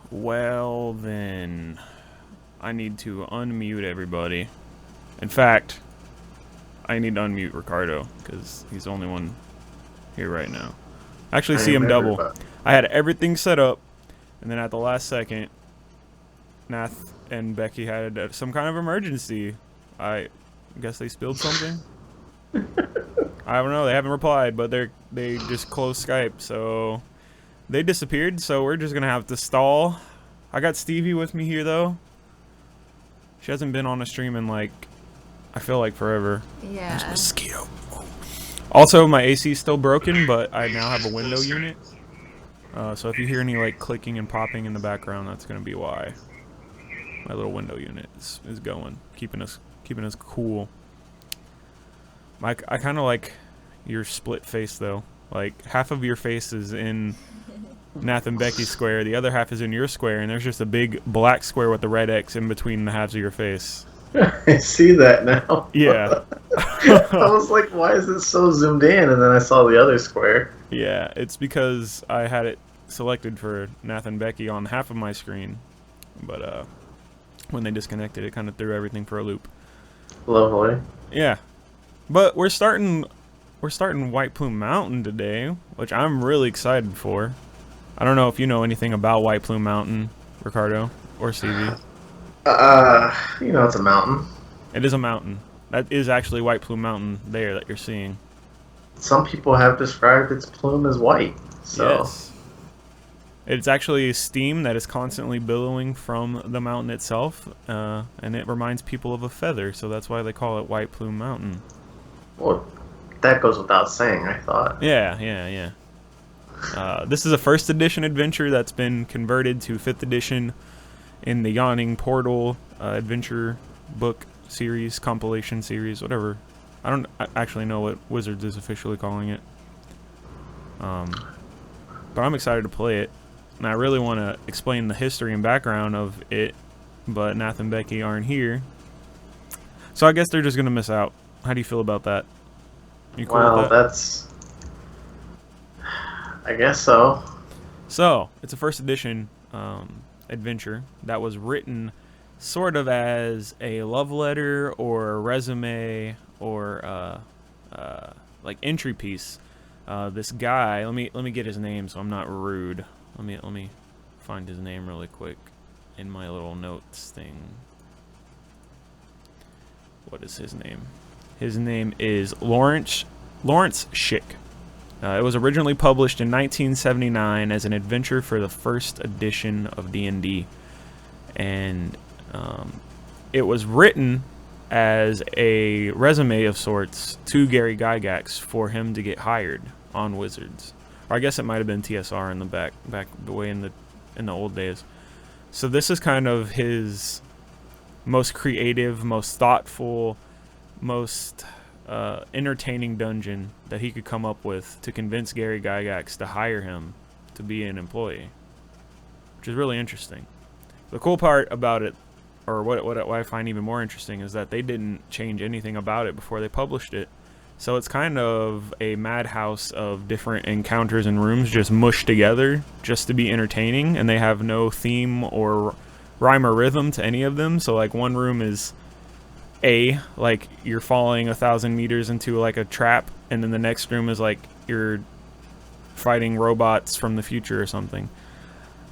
Well, then I need to unmute everybody. In fact, I need to unmute Ricardo because he's the only one here right now. I actually see him double. I had everything set up, and then at the last second, Nath and Becky had some kind of emergency. I guess they spilled something. I don't know. They haven't replied, but they just closed Skype, so they disappeared. So we're just gonna have to stall. I got Stevie with me here though. She hasn't been on a stream in like, I feel like forever. Yeah. There's a mosquito. Oh. Also, my AC is still broken, but I now have a window unit. So if you hear any like clicking and popping in the background, that's gonna be why. My little window unit is going, keeping us cool. I kind of like your split face though. Like half of your face is in Nath and Becky's square, the other half is in your square, and there's just a big black square with the red X in between the halves of your face. I see that now. Yeah. I was like, why is it so zoomed in? And then I saw the other square. Yeah, it's because I had it selected for Nath and Becky on half of my screen, but when they disconnected, it kind of threw everything for a loop. Lovely. Yeah, but we're starting White Plume Mountain today, which I'm really excited for. I don't know if you know anything about White Plume Mountain, Ricardo or Stevie. You know, it's a mountain. It is a mountain. That is actually White Plume Mountain there that you're seeing. Some people have described its plume as white. So. Yes. It's actually steam that is constantly billowing from the mountain itself, and it reminds people of a feather, so that's why they call it White Plume Mountain. Well, that goes without saying, I thought. Yeah. This is a first edition adventure that's been converted to 5th edition in the Yawning Portal adventure book series, compilation series, whatever. I don't actually know what Wizards is officially calling it. But I'm excited to play it. And I really want to explain the history and background of it, but Nath and Becky aren't here. So I guess they're just going to miss out. How do you feel about that? You cool with that? That's... I guess so. So, it's a first edition adventure that was written sort of as a love letter or a resume or like entry piece. This guy, let me get his name so I'm not rude. Let me find his name really quick in my little notes thing. What is his name? His name is Lawrence Schick. It was originally published in 1979 as an adventure for the first edition of D&D, and it was written as a resume of sorts to Gary Gygax for him to get hired on Wizards. Or I guess it might have been TSR in the back way in the old days. So this is kind of his most creative, most thoughtful, most entertaining dungeon that he could come up with to convince Gary Gygax to hire him to be an employee, which is really interesting. The cool part about it, or what I find even more interesting, is that they didn't change anything about it before they published it. So it's kind of a madhouse of different encounters and rooms just mushed together just to be entertaining, and they have no theme or rhyme or rhythm to any of them. So like one room is like you're falling 1,000 meters into like a trap, and then the next room is like you're fighting robots from the future or something.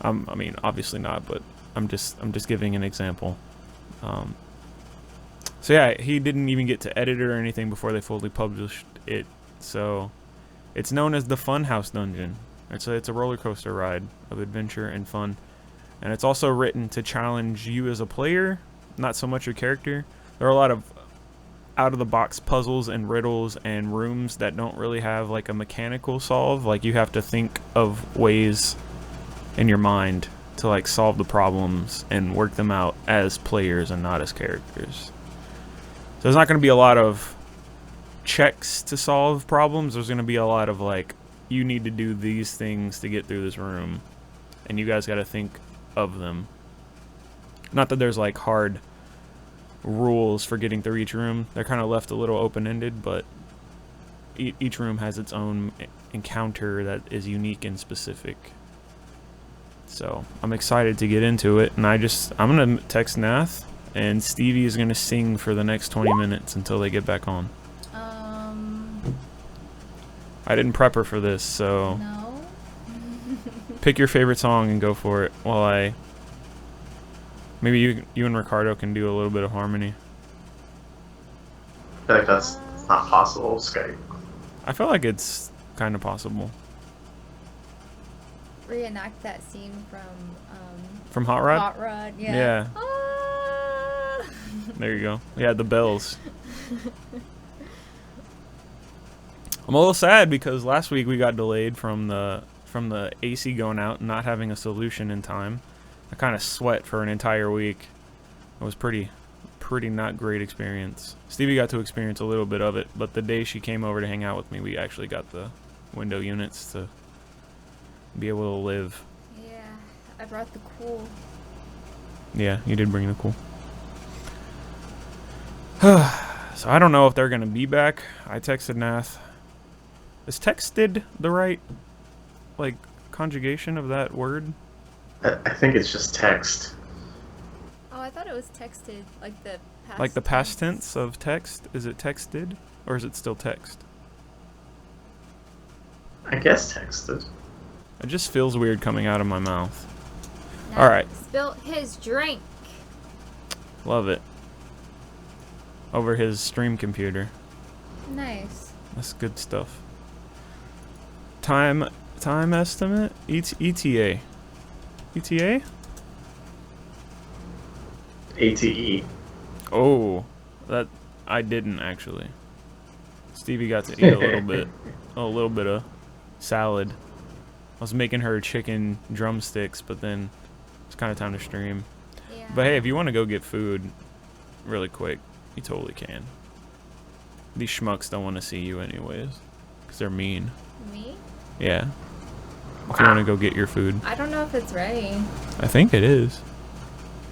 I mean, obviously not, but I'm just giving an example. So yeah, he didn't even get to edit it or anything before they fully published it. So it's known as the Funhouse Dungeon. It's a roller coaster ride of adventure and fun, and it's also written to challenge you as a player, not so much your character. There are a lot of out-of-the-box puzzles and riddles and rooms that don't really have like a mechanical solve. Like you have to think of ways in your mind to like solve the problems and work them out as players and not as characters. So there's not going to be a lot of checks to solve problems. There's going to be a lot of like, you need to do these things to get through this room, and you guys got to think of them. Not that there's like hard rules for getting through each room. They're kind of left a little open-ended, but each room has its own encounter that is unique and specific. So I'm excited to get into it, and I'm gonna text Nath, and Stevie is gonna sing for the next 20 minutes until they get back on. I didn't prep her for this, so No. pick your favorite song and go for it. While maybe you and Ricardo can do a little bit of harmony. I feel like that's not possible, Skype. I feel like it's kind of possible. Reenact that scene From Hot Rod? Hot Rod, yeah. Yeah. Ah! There you go. Yeah, the bells. I'm a little sad because last week we got delayed from the AC going out and not having a solution in time. I kind of sweat for an entire week. It was pretty not great experience. Stevie got to experience a little bit of it, but the day she came over to hang out with me, we actually got the window units to be able to live. Yeah, I brought the cool. Yeah, you did bring the cool. So I don't know if they're gonna be back. I texted Nath. Is texted the right, like, conjugation of that word? I think it's just text. Oh, I thought it was texted, like the past. Like the past tense of text? Is it texted, or is it still text? I guess texted. It just feels weird coming out of my mouth. Now, All right. Spilt his drink. Love it. Over his stream computer. Nice. That's good stuff. Time estimate? ETA. ETA? ATE. Oh, that I didn't actually. Stevie got to eat a little bit of salad. I was making her chicken drumsticks, but then it's kind of time to stream. Yeah. But hey, if you want to go get food really quick, you totally can. These schmucks don't want to see you anyways, because they're mean. Me? Yeah. If you want to go get your food. I don't know if it's ready. I think it is.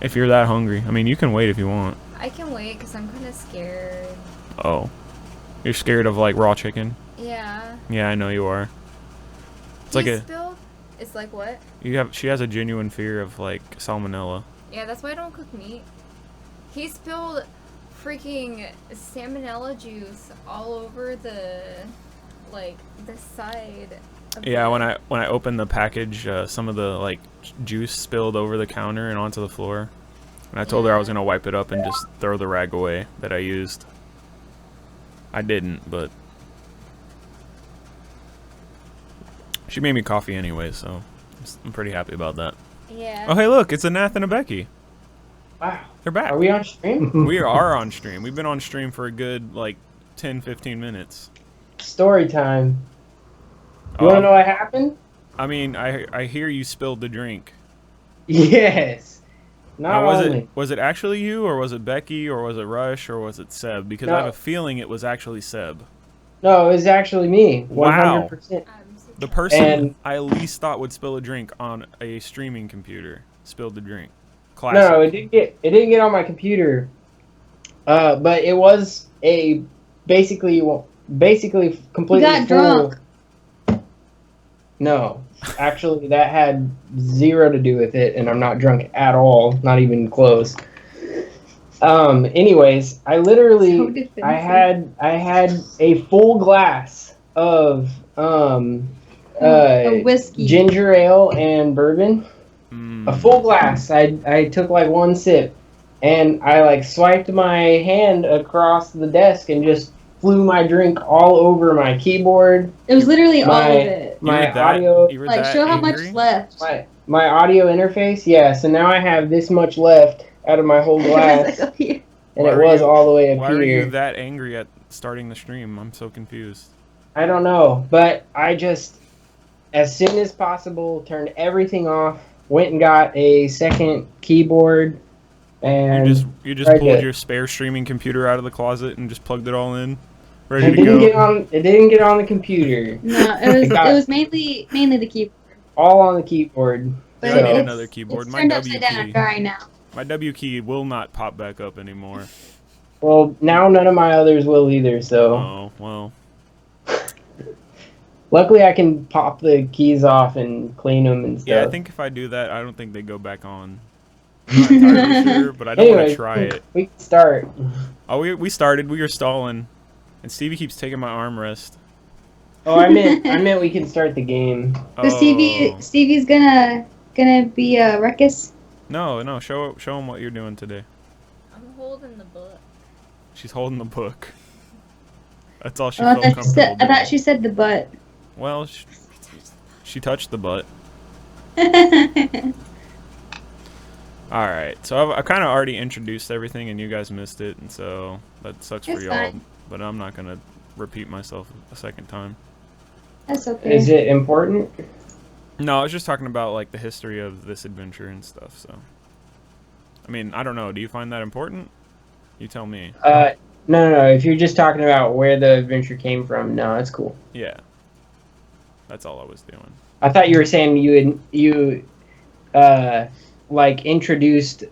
If you're that hungry. I mean, you can wait if you want. I can wait because I'm kind of scared. Oh. You're scared of, like, raw chicken? Yeah. Yeah, I know you are. It's He like spilled? It's like what? she has a genuine fear of, like, salmonella. Yeah, that's why I don't cook meat. He spilled freaking salmonella juice all over the side. Yeah, when I opened the package, some of the, like, juice spilled over the counter and onto the floor. And I told her I was going to wipe it up and just throw the rag away that I used. I didn't, but she made me coffee anyway, so I'm pretty happy about that. Yeah. Oh, hey, look, it's a Nath and a Becky. Wow. They're back. Are we on stream? We are on stream. We've been on stream for a good, like, 10, 15 minutes. Story time. You want to know what happened? I mean, I hear you spilled the drink. Yes. Not only. Was it actually you, or was it Becky, or was it Rush, or was it Seb? Because I have a feeling it was actually Seb. No, it was actually me. 100%. Wow. The person And- I least thought would spill a drink on a streaming computer spilled the drink. Classic. No, it didn't get on my computer. But it was basically completely got drunk. No, actually, that had zero to do with it, and I'm not drunk at all, not even close. Anyways, I literally, So defensive. I had a full glass of A whiskey. ginger ale and bourbon. Mm. A full glass. I took like one sip, and I like swiped my hand across the desk and just flew my drink all over my keyboard. It was literally all of My- it. My audio, You were Like, that show how much angry? left. my audio interface. Yeah, so now I have this much left out of my whole It was glass, like up here. and Why it were was you- all the way up Why were you here. that angry at starting the stream? I'm so confused. I don't know, but I just, as soon as possible, turned everything off. Went and got a second keyboard, and You just right pulled there. your spare streaming computer out of the closet and just plugged it all in, it ready to didn't get go. on. It didn't get on the computer. No, it got- was mainly the keyboard. All on the keyboard. But I need it's- another keyboard. It's My turned W upside down key. and dry now. My W key will not pop back up anymore. Well, now none of my others will either. So Oh well. Luckily, I can pop the keys off and clean them and stuff. Yeah, I think if I do that, I don't think they go back on. I'm not entirely sure, but I don't want Anyways, to try it. we can start. Oh, we started. We were stalling, and Stevie keeps taking my armrest. Oh, I meant we can start the game. So Stevie's gonna be Ruckus. No, show him what you're doing today. I'm holding the book. She's holding the book. That's all she Oh, felt comfortable I doing. thought she said the butt. Well, she touched the butt. Alright, so I've kind of already introduced everything and you guys missed it, and so that sucks for It's y'all, fine. but I'm not going to repeat myself a second time. That's okay. Is it important? No, I was just talking about like the history of this adventure and stuff, so. I mean, I don't know, do you find that important? You tell me. No. If you're just talking about where the adventure came from, no, it's cool. Yeah. That's all I was doing. I thought you were saying you like introduced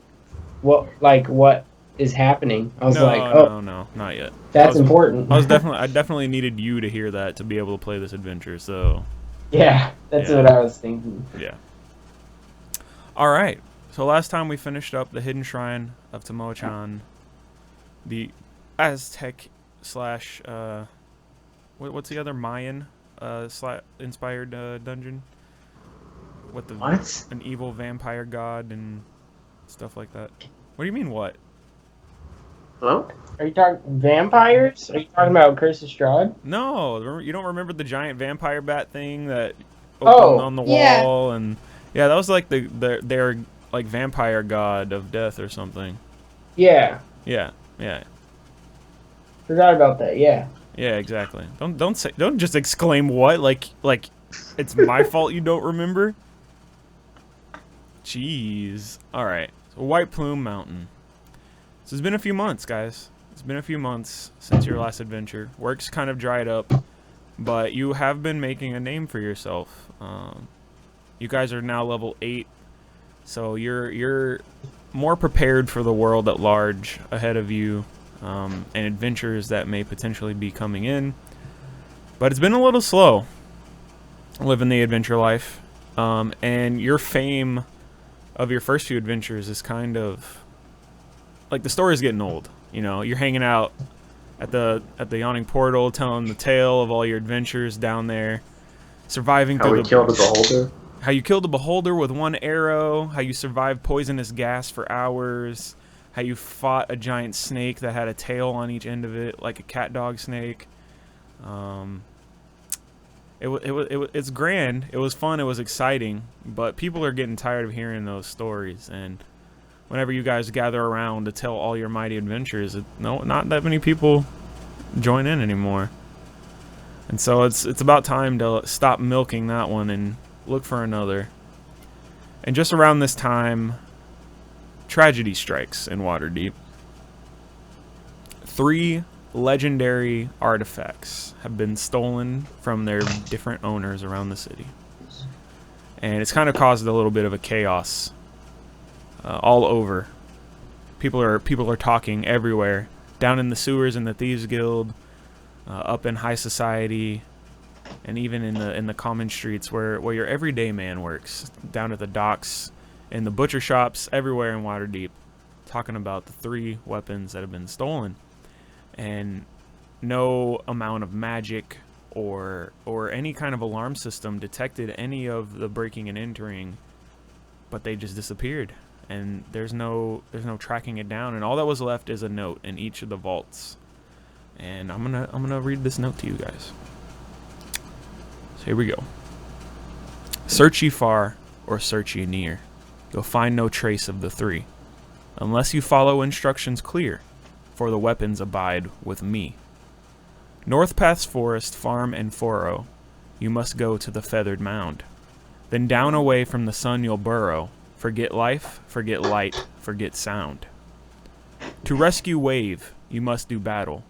what is happening. I was No, not yet. That's important. I definitely needed you to hear that to be able to play this adventure, so. Yeah, that's Yeah. what I was thinking. Yeah. Alright, so last time we finished up the Hidden Shrine of Tamoachan, the Aztec slash, what's the other Mayan inspired dungeon? What? An evil vampire god and stuff like that. What do you mean, what? Hello? Are you talking vampires? Are you talking about Curse of Strahd? No, you don't remember the giant vampire bat thing that Oh, opened on the yeah. wall? And yeah, that was like their like vampire god of death or something. Yeah, Yeah. forgot about that. Yeah. Yeah, exactly. Don't just exclaim what like it's my fault you don't remember. Jeez. All right. So White Plume Mountain. So it's been a few months, guys. It's been a few months since your last adventure. Work's kind of dried up, but you have been making a name for yourself. You guys are now level 8, so you're more prepared for the world at large ahead of you, and adventures that may potentially be coming in. But it's been a little slow living the adventure life, and your fame of your first few adventures is kind of like the story's getting old. You know, you're hanging out at the Yawning Portal, telling the tale of all your adventures down there, surviving How through we killed a beholder? how you killed a beholder with one arrow, how you survived poisonous gas for hours, how you fought a giant snake that had a tail on each end of it, like a cat dog snake. It's grand. It was fun. It was exciting. But people are getting tired of hearing those stories. And whenever you guys gather around to tell all your mighty adventures, not that many people join in anymore. And so it's about time to stop milking that one and look for another. And just around this time, tragedy strikes in Waterdeep. 3 legendary artifacts have been stolen from their different owners around the city. And it's kind of caused a little bit of a chaos all over. People are talking everywhere. Down in the sewers in the Thieves Guild, up in high society, and even in the common streets where your everyday man works. Down at the docks, in the butcher shops, everywhere in Waterdeep, talking about the 3 weapons that have been stolen. And no amount of magic or any kind of alarm system detected any of the breaking and entering, but they just disappeared. And there's no tracking it down, and all that was left is a note in each of the vaults. And I'm gonna read this note to you guys. So here we go. Search ye far or search ye near, you'll find no trace of the 3, unless you follow instructions clear, for the weapons abide with me. North past forest, farm, and furrow, you must go to the feathered mound. Then down away from the sun you'll burrow, forget life, forget light, forget sound. To rescue wave, you must do battle,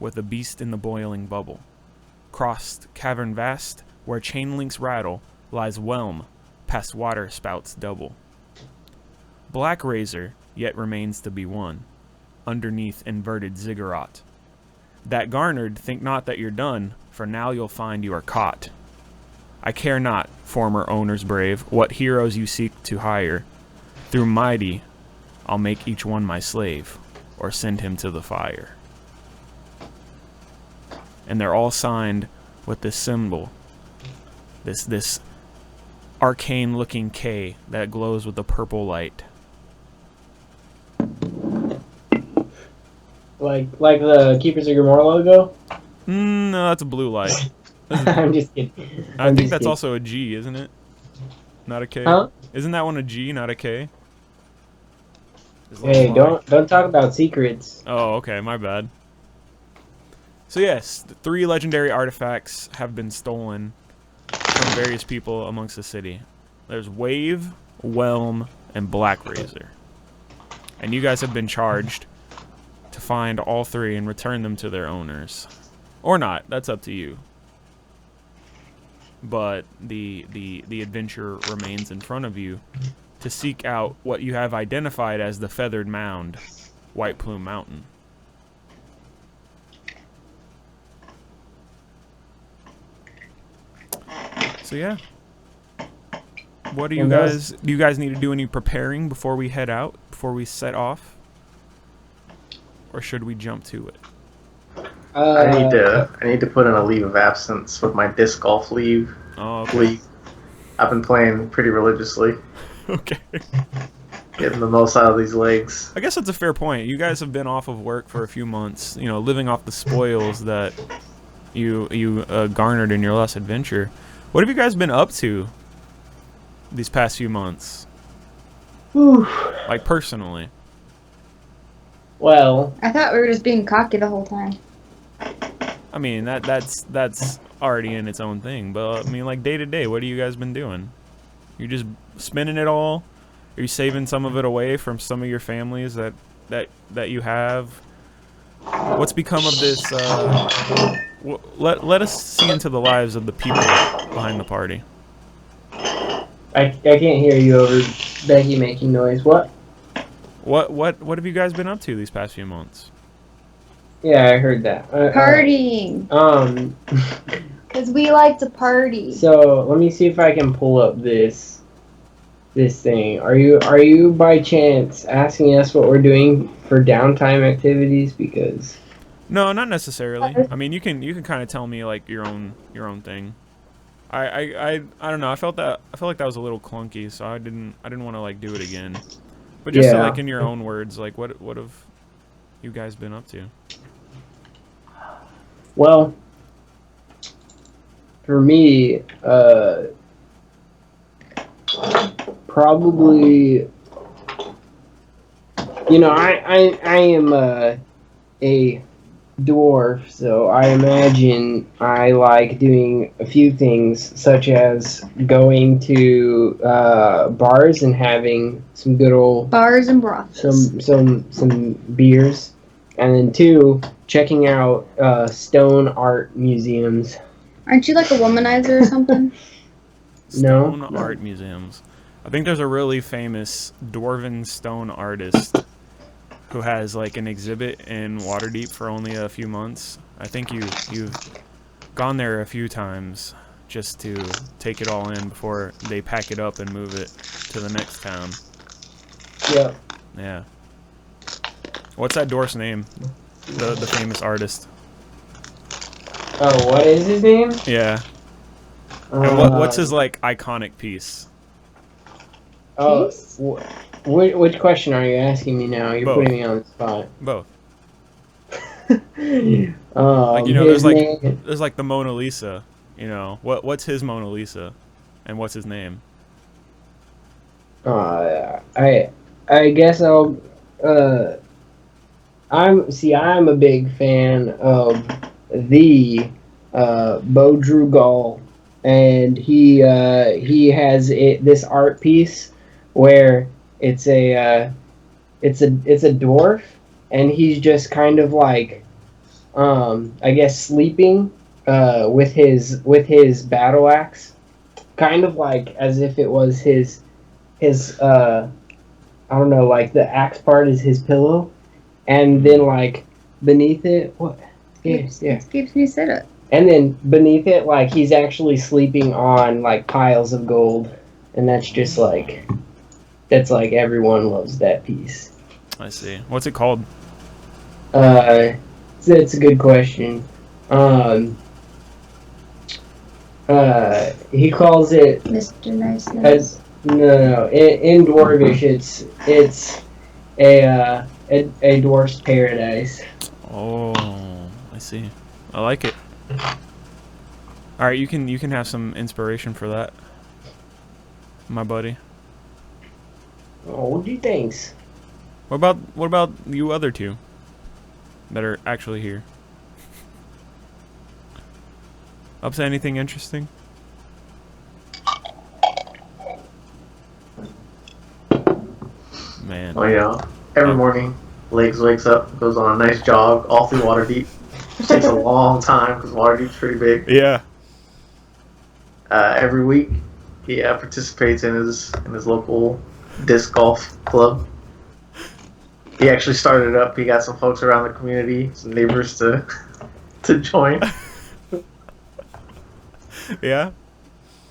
with the beast in the boiling bubble. Crossed cavern vast, where chain links rattle, lies Whelmed, past water spouts double. Black razor yet remains to be won, underneath inverted ziggurat. That garnered, think not that you're done, for now you'll find you are caught I care not, former owners brave, what heroes you seek to hire. Through mighty, I'll make each one my slave, or send him to the fire. And they're all signed with this symbol, this arcane-looking K that glows with a purple light. Like the Keepers of Grimor logo? No, that's a blue light. I'm just kidding. I think that's also a G, isn't it? Not a K? Huh? Isn't that one a G, not a K? Hey, don't talk about secrets. Oh, okay, my bad. So yes, 3 legendary artifacts have been stolen from various people amongst the city. There's Wave, Whelm, and Black Razor. And you guys have been charged to find all 3 and return them to their owners. Or not, that's up to you. But the adventure remains in front of you to seek out what you have identified as the Feathered Mound, White Plume Mountain. So yeah. What do you guys need to do any preparing before we head out? Before we set off? Or should we jump to it? I need to put in a leave of absence with my disc golf leave. Oh, okay. I've been playing pretty religiously. Okay. Getting the most out of these legs. I guess that's a fair point. You guys have been off of work for a few months, you know, living off the spoils that you garnered in your last adventure. What have you guys been up to these past few months? Like, personally. Well, I thought we were just being cocky the whole time. I mean, that's already in its own thing. But, I mean, like, day to day, what have you guys been doing? You just spending it all? Are you saving some of it away from some of your families that you have? What's become of this? Let us see into the lives of the people behind the party. I can't hear you over Becky making noise. What? What have you guys been up to these past few months? Yeah, I heard that. Partying. Because we like to party. So let me see if I can pull up this thing. Are you by chance asking us what we're doing for downtime activities? Because No, not necessarily. I mean, you can kind of tell me like your own thing. I don't know. I felt like that was a little clunky, so I didn't want to like do it again. But just Yeah. like in your own words, like what have you guys been up to? Well, for me, probably, you know, I am a dwarf, so I imagine I like doing a few things, such as going to bars and having some good old Bars and brothels. some beers, and then 2, checking out stone art museums. Aren't you like a womanizer or something? Stone No. art museums. I think there's a really famous dwarven stone artist who has like an exhibit in Waterdeep for only a few months. I think you've gone there a few times just to take it all in before they pack it up and move it to the next town. Yeah. Yeah. What's that dwarf's name? The famous artist. Oh, what is his name? Yeah. And what's his like iconic piece? Oh, which question are you asking me now? You're Both. putting me on the spot. Both. Like, you know, his there's name, like the Mona Lisa. You know, what's his Mona Lisa, and what's his name? I guess I'll. I'm a big fan of the Bodrugal, and he has this art piece where it's a dwarf, and he's just kind of like I guess sleeping with his battle axe, kind of like as if it was his I don't know, like the axe part is his pillow, and then like beneath it, what? Yeah. Excuse me, sit up. And then beneath it, like, he's actually sleeping on, like, piles of gold. And that's just, like, that's, like, everyone loves that piece. I see. What's it called? That's a good question. He calls it... Mr. Niceness. No. In Dwarvish, it's a dwarf's paradise. Oh, I see. I like it. All right, you can have some inspiration for that, my buddy. Oh, gee, thanks. What about you other two that are actually here? Up to anything interesting? Man. Oh yeah. Every morning, Legs wakes up, goes on a nice jog all through Waterdeep. Which takes a long time because Waterdeep's pretty big. Yeah. Every week, he participates in his local disc golf club. He actually started it up. He got some folks around the community, some neighbors to join. Yeah.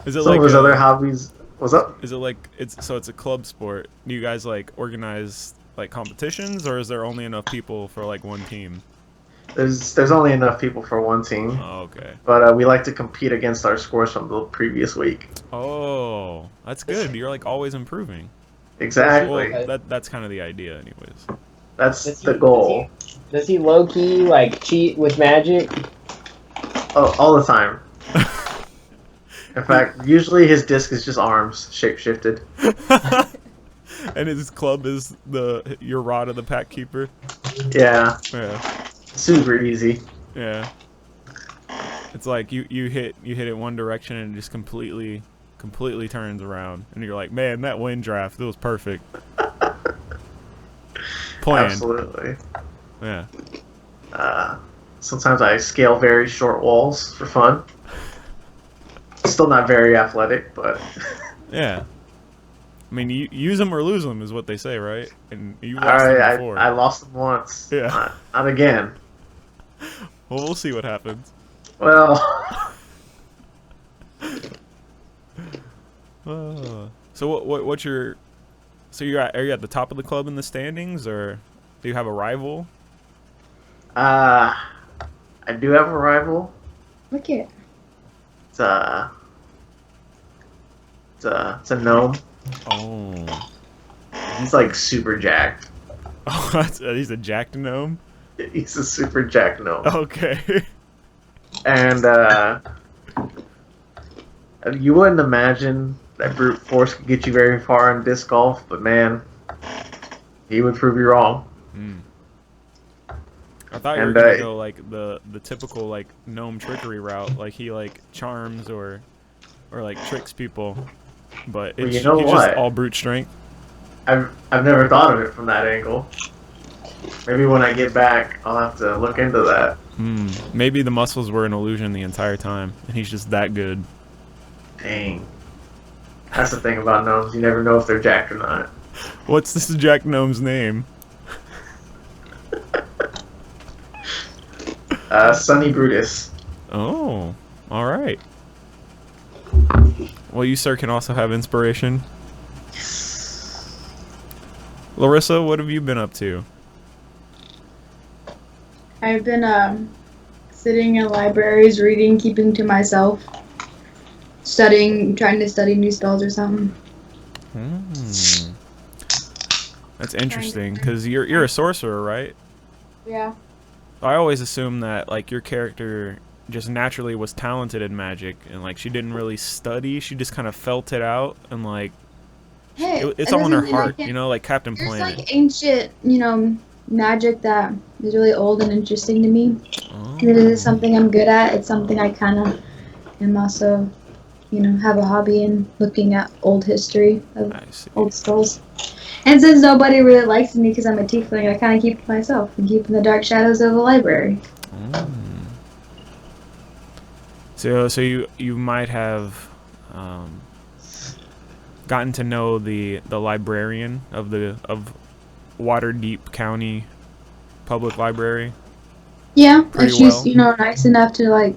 Is it Some like of his other hobbies. What's up? Is it like it's a club sport? Do you guys like organize like competitions, or is there only enough people for like one team? There's only enough people for one team. Oh, okay. But we like to compete against our scores from the previous week. Oh, that's good. You're like always improving. Exactly. Well, that's kind of the idea, anyways. That's the goal. Does he low key like cheat with magic? Oh, all the time. In fact, usually his disc is just arms shape-shifted. And his club is your rod of the pack keeper. Yeah. Yeah. Super easy. Yeah. It's like you hit it one direction and it just completely turns around, and you're like, man, that wind draft, it was perfect. Planned. Absolutely. Yeah. Sometimes I scale very short walls for fun. Still not very athletic, but Yeah. I mean, you use them or lose them is what they say, right? And you lost them before. I lost them once. Yeah. Not again. Well, we'll see what happens. Well. So what's your? So are you at the top of the club in the standings, or do you have a rival? I do have a rival. Look at It's a gnome. Oh. He's like super jacked. Oh, he's a jacked gnome? He's a super jacked gnome. Okay. And you wouldn't imagine that brute force could get you very far in disc golf, but man, he would prove you wrong. Mm. I thought you were gonna go like the typical like gnome trickery route, like he like charms or like tricks people, but it's you know he's what? just all brute strength. I've never thought of it from that angle. Maybe when I get back, I'll have to look into that. Maybe the muscles were an illusion the entire time, and he's just that good. Dang. That's the thing about gnomes. You never know if they're jacked or not. What's this jack gnome's name? Sonny Brutus. Oh, all right. Well, you, sir, can also have inspiration. Larissa, what have you been up to? I've been sitting in libraries, reading, keeping to myself, studying, trying to study new spells or something. That's interesting, because you're a sorcerer, right? Yeah. I always assume that like your character just naturally was talented in magic, and like she didn't really study, she just kind of felt it out, and like Hey, it's all in her heart, you know, like Captain There's Planet. like ancient, magic that is really old and interesting to me. Oh. And it is something I'm good at. It's something I kind of am also, have a hobby in looking at old history of old spells. And since nobody really likes me because I'm a tiefling, I kind of keep to myself and keep in the dark shadows of the library. So you might have gotten to know the librarian of Waterdeep County Public Library. Yeah, Pretty if she's nice enough to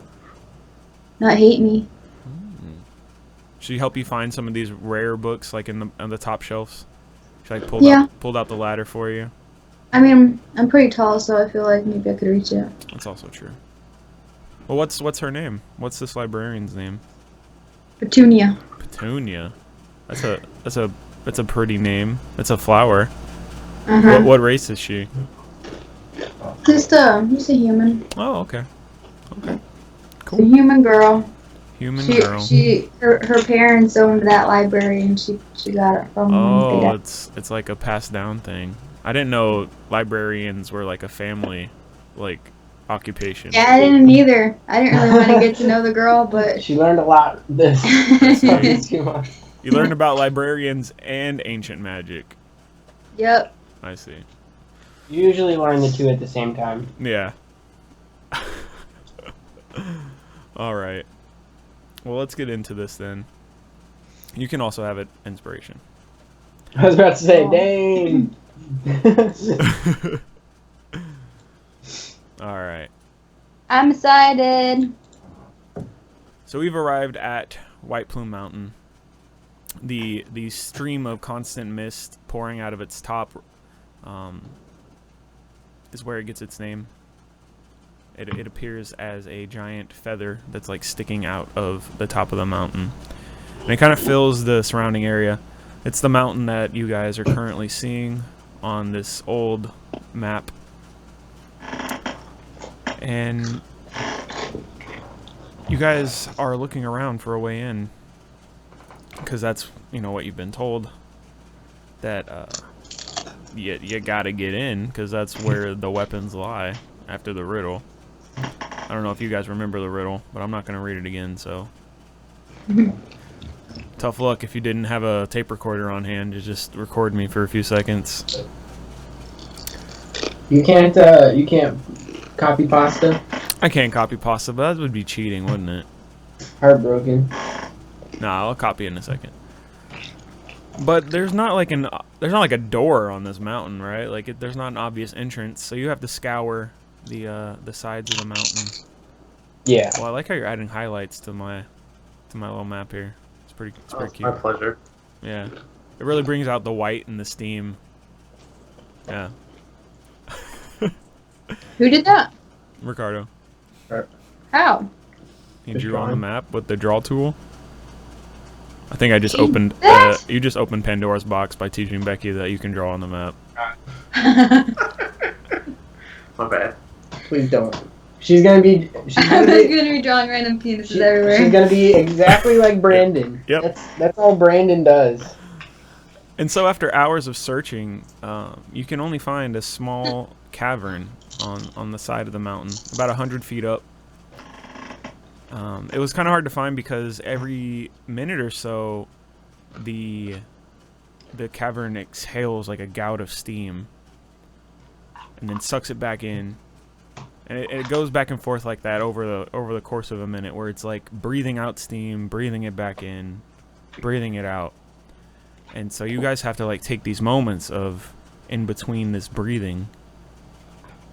not hate me. She help you find some of these rare books, like on the top shelves. She like pulled out the ladder for you. I mean, I'm pretty tall, so I feel like maybe I could reach it. That's also true. Well, what's her name? What's this librarian's name? Petunia. Petunia. That's a pretty name. It's a flower. Uh-huh. What race is she? Just a human. Oh, okay. Okay. Cool. A human girl. Human girl. Her parents owned that library, and she got it from. Oh, it's like a passed down thing. I didn't know librarians were like a family, like, occupation. Yeah, I didn't either. I didn't really want to get to know the girl, but she learned a lot. You learned about librarians and ancient magic. Yep. I see. You usually learn the two at the same time. Yeah. All right. Well, let's get into this then. You can also have it inspiration. I was about to say, dang. All right. I'm excited. So we've arrived at White Plume Mountain. The stream of constant mist pouring out of its top is where it gets its name. It appears as a giant feather that's like sticking out of the top of the mountain. And it kind of fills the surrounding area. It's the mountain that you guys are currently seeing on this old map. And you guys are looking around for a way in. Because that's, what you've been told. That you gotta get in, because that's where the weapons lie after the riddle. I don't know if you guys remember the riddle, but I'm not going to read it again, so. Tough luck if you didn't have a tape recorder on hand to just record me for a few seconds. You can't copy pasta? I can't copy pasta, but that would be cheating, wouldn't it? Heartbroken. Nah, I'll copy it in a second. But there's not like a door on this mountain, right? Like there's not an obvious entrance, so you have to scour the sides of the mountain. Yeah. Well, I like how you're adding highlights to my little map here. It's pretty cute. My pleasure. Yeah. It really brings out the white and the steam. Yeah. Who did that? Ricardo. How? He drew on the map with the draw tool. I think I just opened. You just opened Pandora's box by teaching Becky that you can draw on the map. My bad. Please don't. She's gonna be drawing random penises everywhere. She's gonna be exactly like Brandon. Yep. That's all Brandon does. And so after hours of searching, you can only find a small cavern on the side of the mountain, about 100 feet up. It was kind of hard to find because every minute or so, the cavern exhales like a gout of steam, and then sucks it back in, and it goes back and forth like that over the course of a minute, where it's like breathing out steam, breathing it back in, breathing it out. And so you guys have to like take these moments of in between this breathing.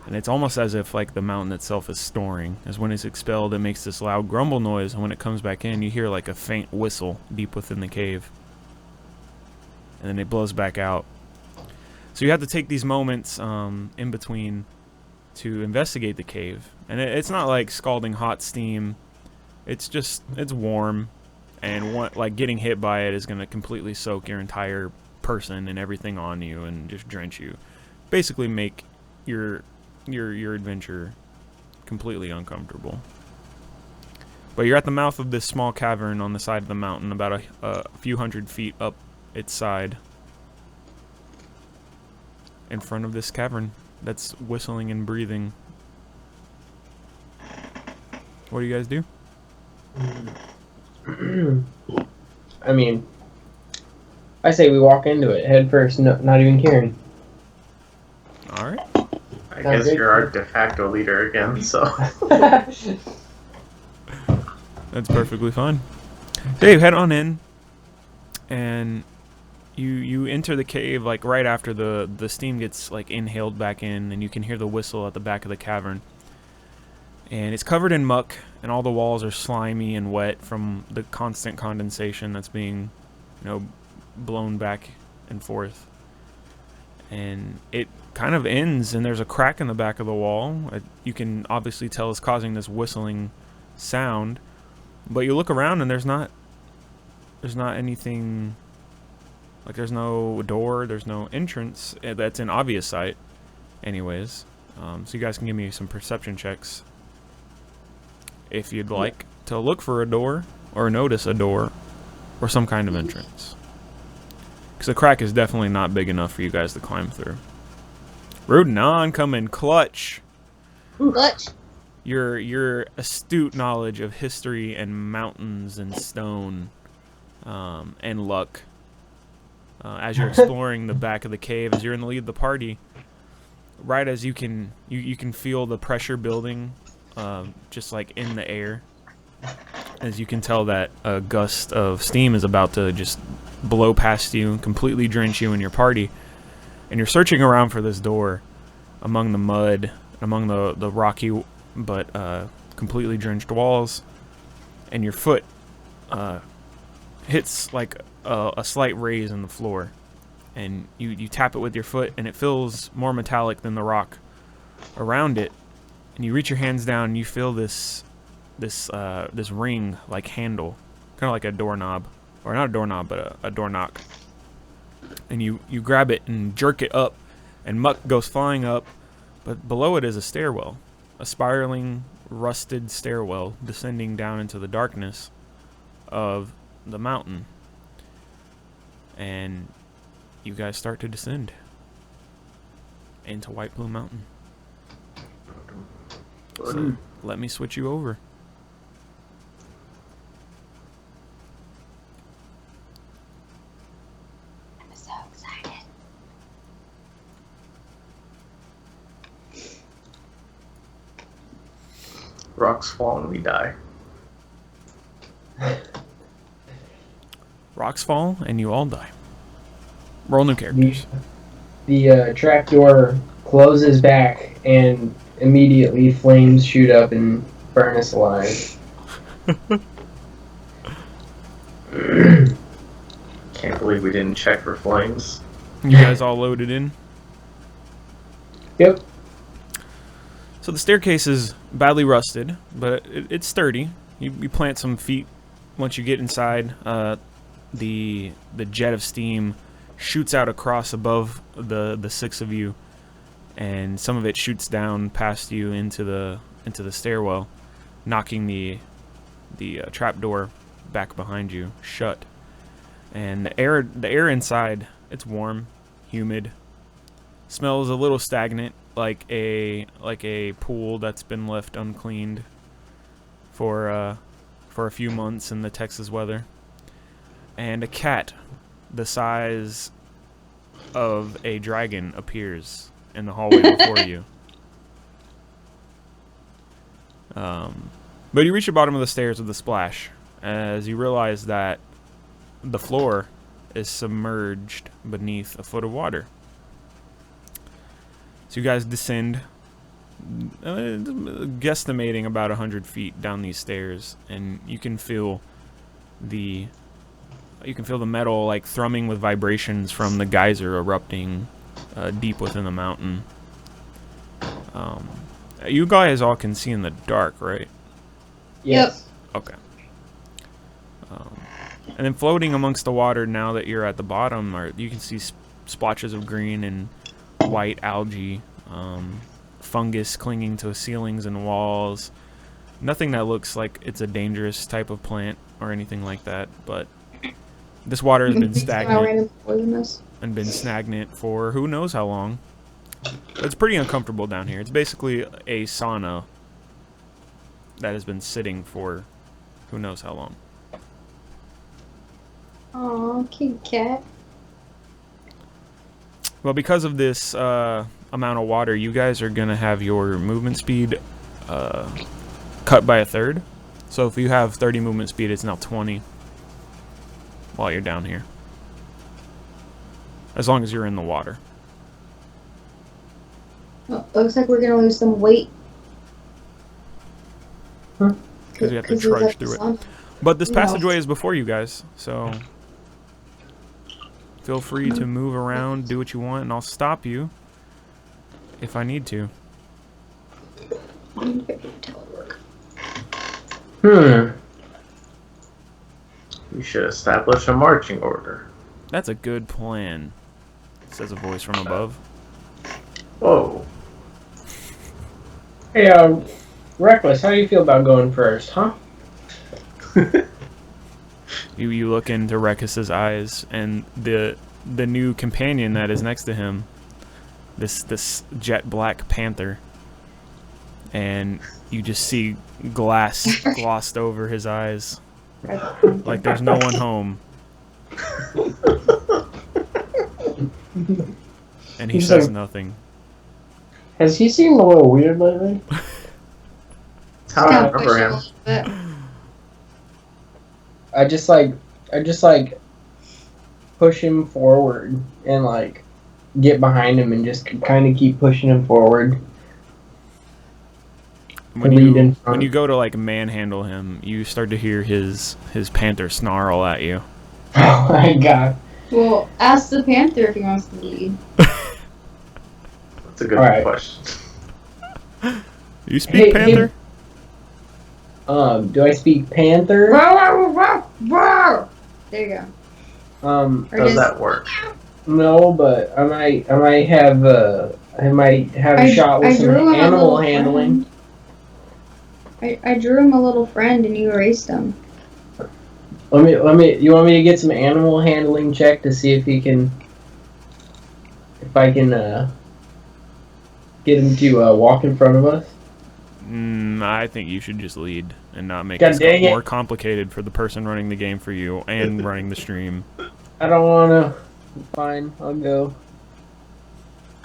And it's almost as if like the mountain itself is storing. As when it's expelled, it makes this loud grumble noise, and when it comes back in, you hear like a faint whistle deep within the cave. And then it blows back out. So you have to take these moments in between to investigate the cave. And it's not like scalding hot steam. It's warm. And like getting hit by it is going to completely soak your entire person and everything on you and just drench you. Basically make your adventure completely uncomfortable. But you're at the mouth of this small cavern on the side of the mountain, about a few hundred feet up its side. In front of this cavern that's whistling and breathing. What do you guys do? I mean, I say we walk into it head first, not even caring. Alright. I guess you're our de facto leader again, so. That's perfectly fine. Dave, head on in, and you enter the cave like right after the steam gets like inhaled back in, and you can hear the whistle at the back of the cavern. And it's covered in muck, and all the walls are slimy and wet from the constant condensation that's being, blown back and forth. And it kind of ends, and there's a crack in the back of the wall. You can obviously tell it's causing this whistling sound, but you look around and there's not anything. Like, there's no door, there's no entrance that's in obvious sight. Anyways, so you guys can give me some perception checks if you'd like to look for a door or notice a door or some kind of entrance. Because the crack is definitely not big enough for you guys to climb through. Rudin on coming clutch. Clutch. Your astute knowledge of history and mountains and stone and luck. As you're exploring the back of the cave, as you're in the lead of the party, right as you can feel the pressure building, just like in the air. As you can tell that a gust of steam is about to just blow past you, completely drench you and your party. And you're searching around for this door among the mud, among the rocky but completely drenched walls, and your foot hits like a slight raise in the floor, and you tap it with your foot, and it feels more metallic than the rock around it. And you reach your hands down, and you feel this ring like handle, kind of like a doorknob, or not a doorknob, but a door knock. And you grab it and jerk it up, and muck goes flying up, but below it is a stairwell, a spiraling, rusted stairwell descending down into the darkness of the mountain. And you guys start to descend into White Plume Mountain. So let me switch you over. I'm so excited. Rocks fall and we die. Rocks fall and you all die. Roll new characters. The trapdoor closes back, and immediately flames shoot up and burn us alive. Can't believe we didn't check for flames. You guys all loaded in? Yep. So the staircase is badly rusted, but it's sturdy. You plant some feet once you get inside. The jet of steam shoots out across above the six of you, and some of it shoots down past you into the stairwell, knocking the trapdoor back behind you shut. And the air inside, it's warm, humid, smells a little stagnant, like a pool that's been left uncleaned for a few months in the Texas weather. And a cat the size of a dragon appears in the hallway before you. But you reach the bottom of the stairs with a splash, as you realize that the floor is submerged beneath a foot of water. So you guys descend, guesstimating about 100 feet down these stairs, and you can feel the metal like thrumming with vibrations from the geyser erupting deep within the mountain. You guys all can see in the dark, right? Yes. Okay. And then floating amongst the water, now that you're at the bottom, you can see splotches of green and white algae, fungus clinging to ceilings and walls. Nothing that looks like it's a dangerous type of plant or anything like that, but this water has been stagnant for who knows how long. It's pretty uncomfortable down here. It's basically a sauna that has been sitting for who knows how long. Aw, cute cat. Well, because of this amount of water, you guys are going to have your movement speed cut by a third. So if you have 30 movement speed, it's now 20 while you're down here. As long as you're in the water. Oh, looks like we're gonna lose some weight. Because you have to trudge through it. But this No. passageway is before you guys, so feel free to move around, do what you want, and I'll stop you if I need to. We should establish a marching order. That's a good plan, says a voice from above. Whoa. Hey, Reckless, how do you feel about going first, huh? You look into Rekis's eyes, and the new companion that is next to him, this jet black panther, and you just see glass glossed over his eyes, like there's no one home. And he He's says like, nothing. Has he seemed a little weird lately? That's how I remember him. I just like push him forward and like get behind him and just kind of keep pushing him forward. When you go to like manhandle him, you start to hear his panther snarl at you. Oh my god. Well, ask the panther if he wants to lead. That's a good question. You speak panther? Do I speak panther? There you go. Does that work? No, but I might have a shot with some animal handling. I drew him a little friend and you erased him. You want me to get some animal handling check to see if I can get him to walk in front of us? I think you should just lead and not make God it more complicated for the person running the game for you and running the stream. I don't want to. Fine, I'll go.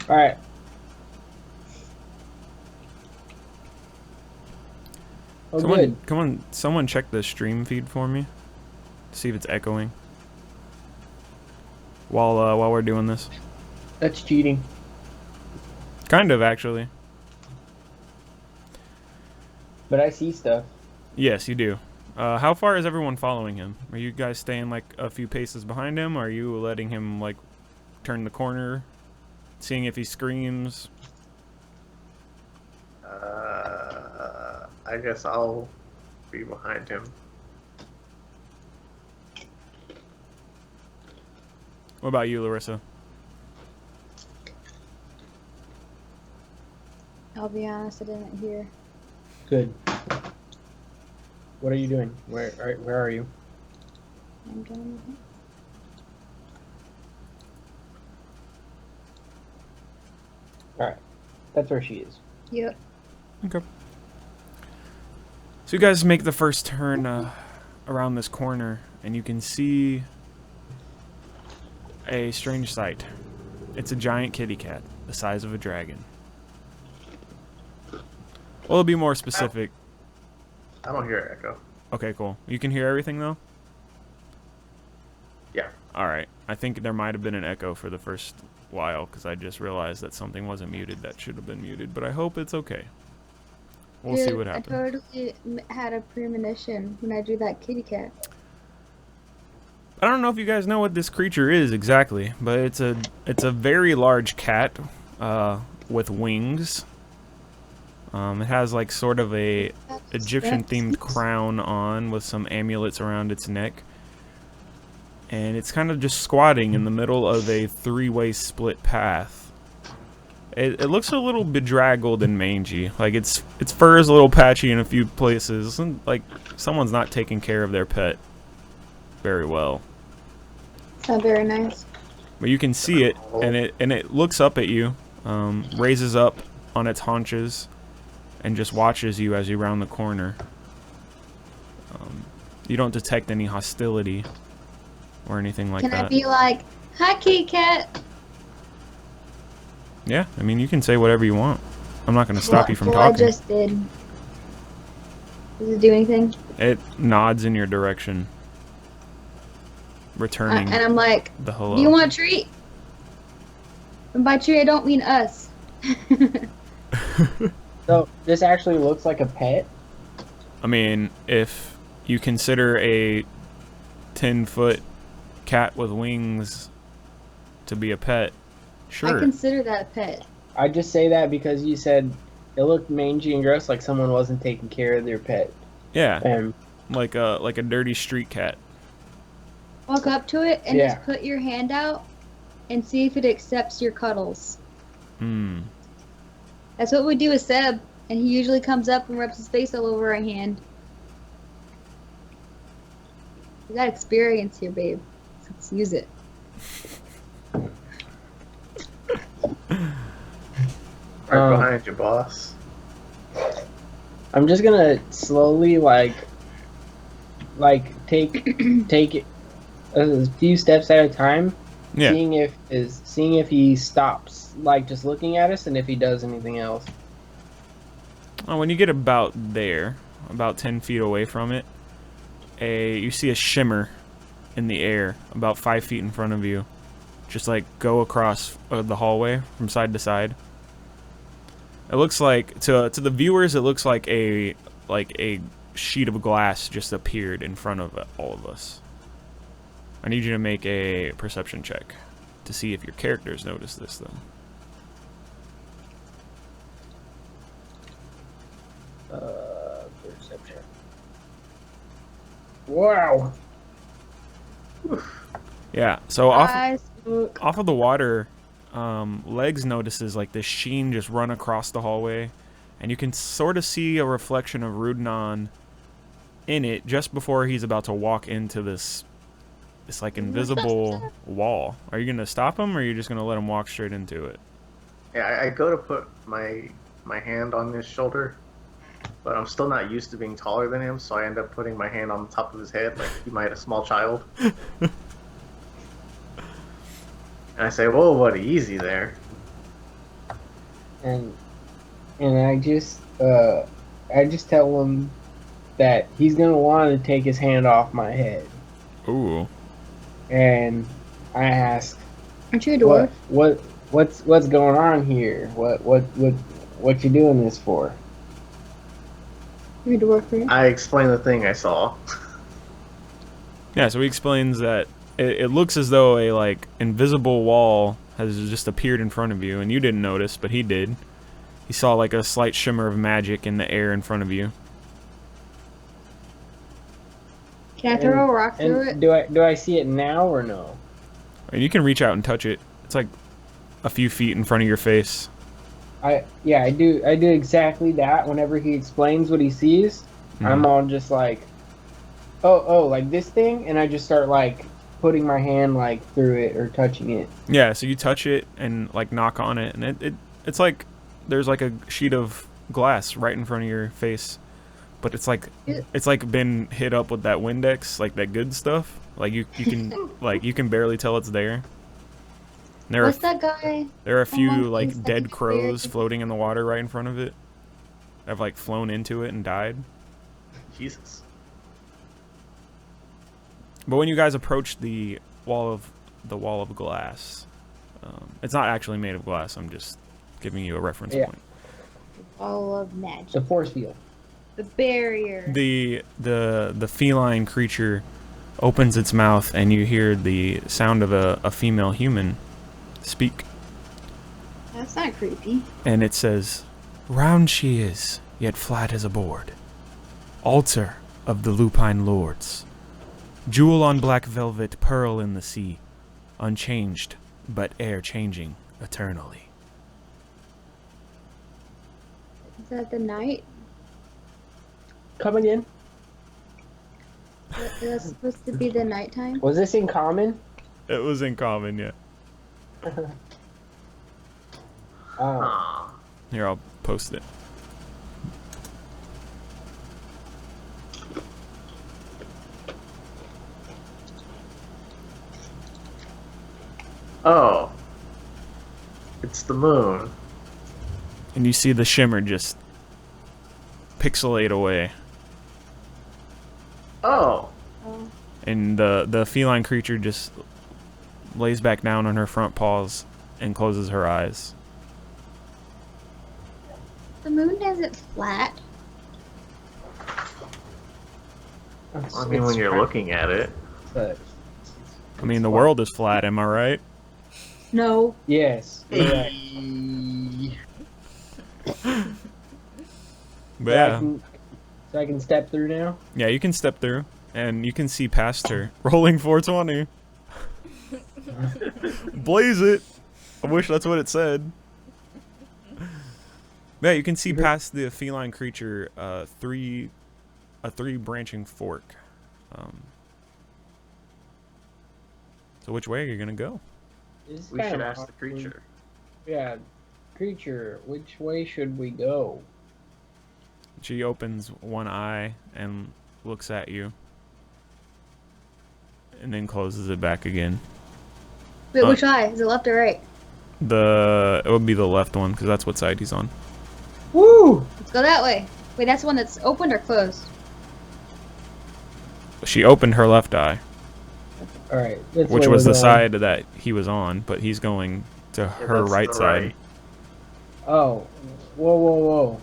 Alright. Oh, good. Someone check the stream feed for me. See if it's echoing. While we're doing this. That's cheating. Kind of, actually. But I see stuff. Yes, you do. How far is everyone following him? Are you guys staying like a few paces behind him? Or are you letting him like turn the corner, seeing if he screams? I guess I'll be behind him. What about you, Larissa? I'll be honest, I didn't hear. Good. What are you doing? Where are you? I'm done with it. Alright. That's where she is. Yep. Okay. So you guys make the first turn around this corner, and you can see a strange sight. It's a giant kitty cat, the size of a dragon. Well, it'll be more specific. I don't hear echo. Okay, cool. You can hear everything, though? Yeah. Alright. I think there might have been an echo for the first while, because I just realized that something wasn't muted that should have been muted, but I hope it's okay. We'll see what happens. I totally had a premonition when I drew that kitty cat. I don't know if you guys know what this creature is exactly, but it's a very large cat with wings. It has like sort of a Egyptian-themed crown on with some amulets around its neck. And it's kind of just squatting in the middle of a three-way split path. It looks a little bedraggled and mangy. Like its fur is a little patchy in a few places. And, like someone's not taking care of their pet very well. It's not very nice. But you can see it, and it looks up at you, raises up on its haunches, and just watches you as you round the corner. You don't detect any hostility or anything like that. Can I be like, hi, kitty cat? Yeah, I mean, you can say whatever you want. I'm not going to stop you from talking. I just did. Does it do anything? It nods in your direction, returning and I'm like, the hello. Do you want a treat? And by treat, I don't mean us. So, this actually looks like a pet? I mean, if you consider a 10-foot cat with wings to be a pet, sure. I consider that a pet. I just say that because you said it looked mangy and gross, like someone wasn't taking care of their pet. Yeah, like a dirty street cat. Walk up to it and just put your hand out and see if it accepts your cuddles. That's what we do with Seb, and he usually comes up and rubs his face all over our hand. We got experience here, babe. Let's use it. Right behind you, boss. I'm just gonna slowly like take it a few steps at a time, seeing if he stops, like just looking at us, and if he does anything else. Oh, when you get about there, about 10 feet away from it, you see a shimmer in the air about 5 feet in front of you, just like go across the hallway from side to side. It looks like to the viewers, it looks like a sheet of glass just appeared in front of all of us. I need you to make a perception check to see if your characters notice this, though. Perception. Wow. Yeah. So off of the water, Legs notices like this sheen just run across the hallway, and you can sort of see a reflection of Rudnan in it just before he's about to walk into this like invisible wall. Are you gonna stop him, or are you just gonna let him walk straight into it? Yeah, I go to put my hand on his shoulder, but I'm still not used to being taller than him, so I end up putting my hand on the top of his head like he might a small child. And I say, "Whoa, buddy, easy there." And I just tell him that he's gonna want to take his hand off my head. Ooh. And I ask, "Aren't you a dwarf? What's going on here? What you doing this for?" You're a dwarf, right? I explain the thing I saw. Yeah, so he explains that it looks as though a like invisible wall has just appeared in front of you, and you didn't notice, but he did. He saw like a slight shimmer of magic in the air in front of you. Can I throw a rock through it? Do I see it now or no? And you can reach out and touch it. It's like a few feet in front of your face. I do exactly that. Whenever he explains what he sees, I'm all just like, oh, like this thing, and I just start like putting my hand like through it or touching it. Yeah, so you touch it and like knock on it, and it's like there's like a sheet of glass right in front of your face, but it's like been hit up with that Windex, like that good stuff. Like you can like you can barely tell it's there. What's that guy? There are a few like dead crows floating in the water right in front of it. Have like flown into it and died. Jesus. But when you guys approach the wall of glass, it's not actually made of glass. I'm just giving you a reference point. Wall of magic. The force field. The barrier. The feline creature opens its mouth, and you hear the sound of a female human speak. That's not creepy. And it says, "Round she is, yet flat as a board. Altar of the lupine lords. Jewel on black velvet, pearl in the sea. Unchanged, but e'er changing eternally." Is that the night? Come again? Is that supposed to be the nighttime? Was this in common? It was in common, yeah. Here, I'll post it. Oh. It's the moon. And you see the shimmer just pixelate away. Oh. And the feline creature just lays back down on her front paws and closes her eyes. The moon isn't flat. I mean, when you're looking at it. But I mean, the world is flat, am I right? No. yes. You're right. But yeah. So I can step through now? Yeah, you can step through, and you can see past her. Rolling 420. Blaze it. I wish that's what it said. Yeah, you can see past the feline creature a three branching fork. So which way are you gonna go? We should ask the creature. Yeah, creature, which way should we go? She opens one eye and looks at you, and then closes it back again. Wait, which eye? Is it left or right? It would be the left one, because that's what side he's on. Woo! Let's go that way. Wait, that's the one that's opened or closed? She opened her left eye, Alright. which was the side that he was on, but he's going to her that's right the side. right. Oh. Whoa.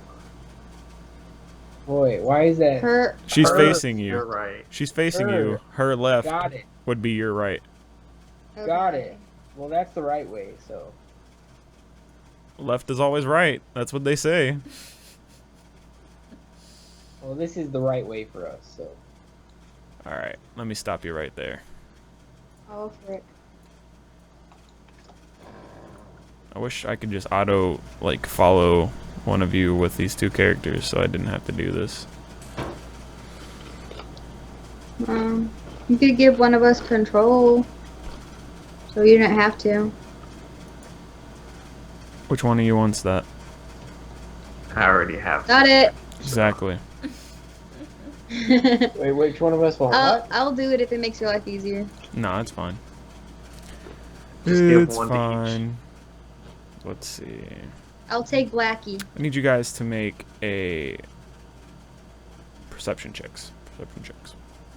Wait, why is that? Her. She's Her- facing You're you. right. She's facing Her. you. Her left Got it. would be your right. Got Okay. it. Well, that's the right way, so. Left is always right. That's what they say. Well, this is the right way for us, so. Alright, let me stop you right there. Oh, frick. I wish I could just auto, follow one of you with these two characters so I didn't have to do this. You could give one of us control, so you don't have to. Which one of you wants that? I already have. Got it. Exactly. Wait, which one of us want what? I'll do it if it makes your life easier. No, it's fine. Just give It's one to each. fine. Let's see. I'll take Blackie. I need you guys to make a perception checks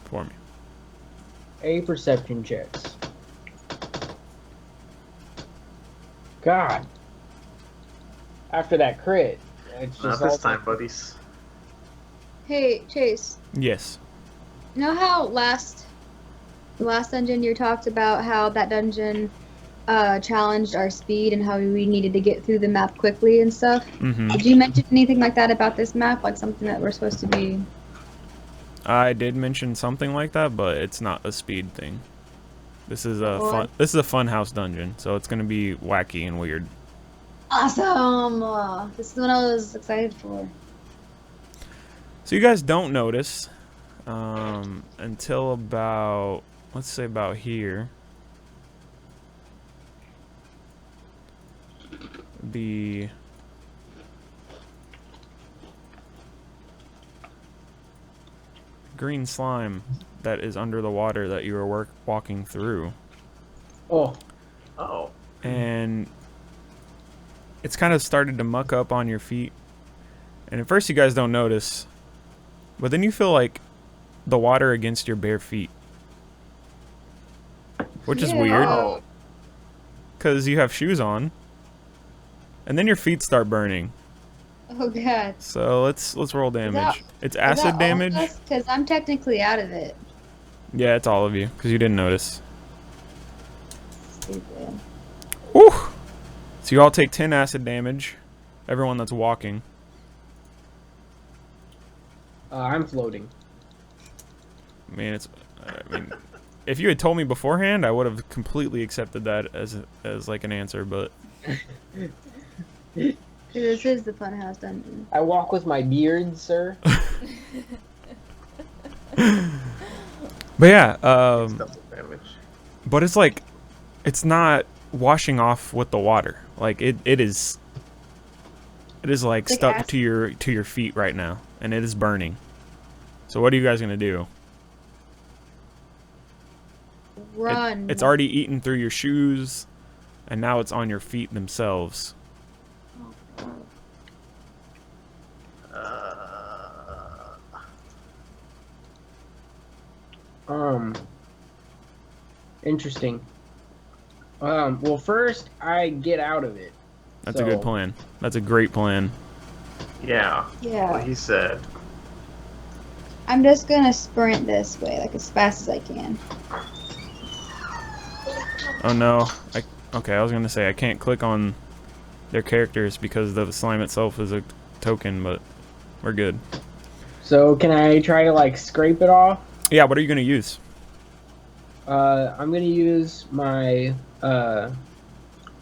for me. A perception checks. God. After that crit, it's Not just this all time, buddies. Hey, Chase. Yes. You know how the last dungeon you talked about how that dungeon challenged our speed and how we needed to get through the map quickly and stuff? Mm-hmm. Did you mention anything like that about this map? Like something that we're supposed to be... I did mention something like that, but it's not a speed thing. This is a What? This is a fun house dungeon, so it's gonna be wacky and weird. Awesome! This is what I was excited for. So you guys don't notice until about, let's say about here. The green slime that is under the water that you were walking through. Oh. Oh. And it's kind of started to muck up on your feet. And at first you guys don't notice, but then you feel like the water against your bare feet. Which is weird, Oh. because you have shoes on. And then your feet start burning. Oh god. So let's roll damage. It's Is that acid damage. Because I'm technically out of it. Yeah, it's all of you, because you didn't notice. Stupid. Woo! So you all take 10 acid damage. Everyone that's walking. I'm floating. I mean, if you had told me beforehand, I would have completely accepted that as like an answer, but This is the funhouse dungeon. I walk with my beard, sir. but yeah, It's double damage. but it's like it's not washing off with the water. Like it is like Like stuck acid. to your feet right now, and it is burning. So what are you guys gonna do? Run. It's already eaten through your shoes, and now it's on your feet themselves. Interesting. Well, first I get out of it. That's a good plan. That's a great plan. Yeah. Yeah. What he said. I'm just gonna sprint this way, like as fast as I can. Oh no. Okay, I was gonna say I can't click on their characters because the slime itself is a token, but we're good. So can I try to like scrape it off? Yeah, what are you gonna use? I'm gonna use my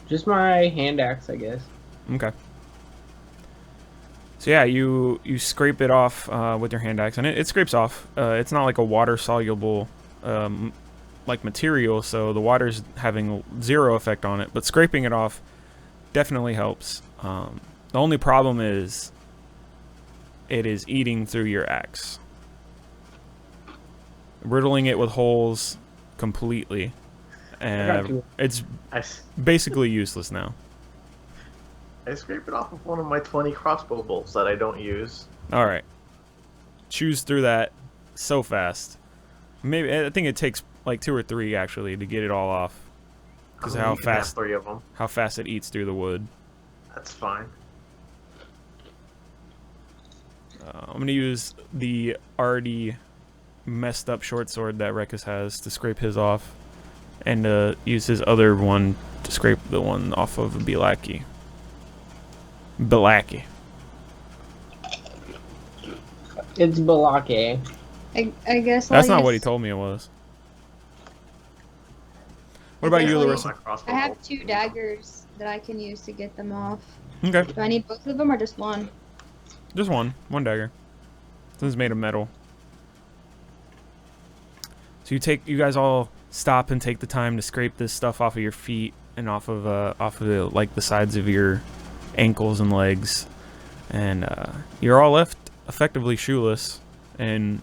just my hand axe, I guess. Okay. So yeah, you scrape it off with your hand axe, and it scrapes off. It's not like a water soluble like material, so the water's having zero effect on it. But scraping it off definitely helps. The only problem is it is eating through your axe, riddling it with holes completely, and it's basically useless now. I scrape it off of one of my 20 crossbow bolts that I don't use. All right, choose through that so fast. Maybe I think it takes like 2 or 3 actually to get it all off, because how fast 3 of them. How fast it eats through the wood. That's fine. I'm gonna use the already messed up short sword that Rekus has to scrape his off, and use his other one to scrape the one off of Belaki. It's Balake. I guess That's not what he told me it was. What about you, Larissa? I have 2 daggers that I can use to get them off. Okay. Do I need both of them or just one? Just one dagger. This is made of metal. So you guys all stop and take the time to scrape this stuff off of your feet and off of like the sides of your ankles and legs, and you're all left effectively shoeless. And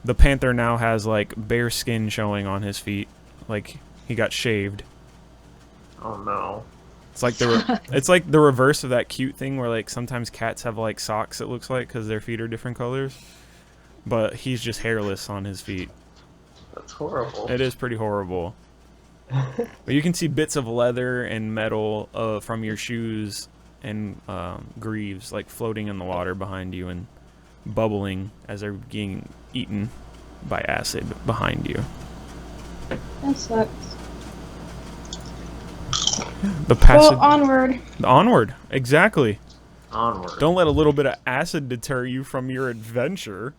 the panther now has like bare skin showing on his feet, like he got shaved. Oh no. It's like the reverse of that cute thing where like sometimes cats have like socks, it looks like, because their feet are different colors. But he's just hairless on his feet. That's horrible. It is pretty horrible. But you can see bits of leather and metal from your shoes and greaves like floating in the water behind you and bubbling as they're being eaten by acid behind you. That sucks. The passage. Well, onward. Onward, exactly. Onward. Don't let a little bit of acid deter you from your adventure.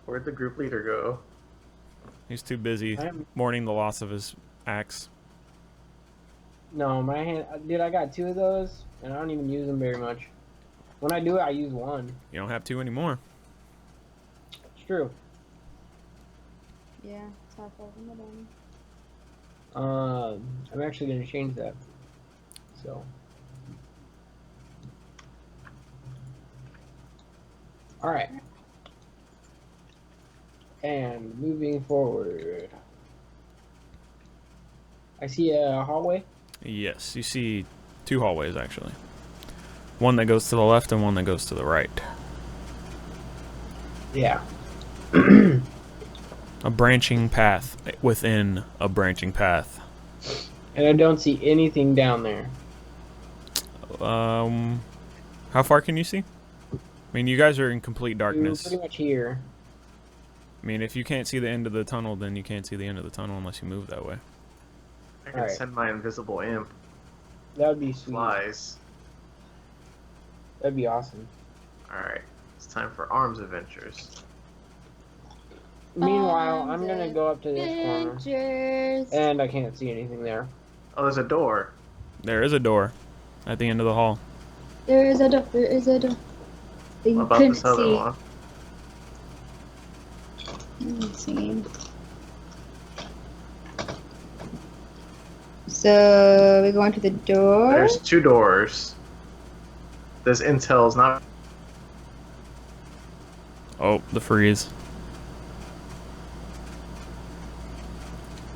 Where'd the group leader go? He's too busy mourning the loss of his axe. No, my hand. Dude, I got 2 of those, and I don't even use them very much. When I do it, I use 1. You don't have 2 anymore. It's true. Yeah, top of them. I'm actually going to change that. So. Alright. And moving forward. I see a hallway. Yes, you see 2 hallways actually. One that goes to the left and one that goes to the right. Yeah. A branching path within a branching path. And I don't see anything down there. How far can you see? I mean, you guys are in complete darkness. Pretty much here. I mean, if you can't see the end of the tunnel, then you can't see the end of the tunnel unless you move that way. I can send my invisible imp. That would be sweet. Flies. That'd be awesome. Alright, it's time for arms adventures. Meanwhile, I'm gonna go up to this corner. And I can't see anything there. Oh, there's a door. There is a door at the end of the hall. There is a door. There is a door. That you What about couldn't this other see. one? Let's see. So we go into the door. There's 2 doors. This intel's not. Oh, the freeze.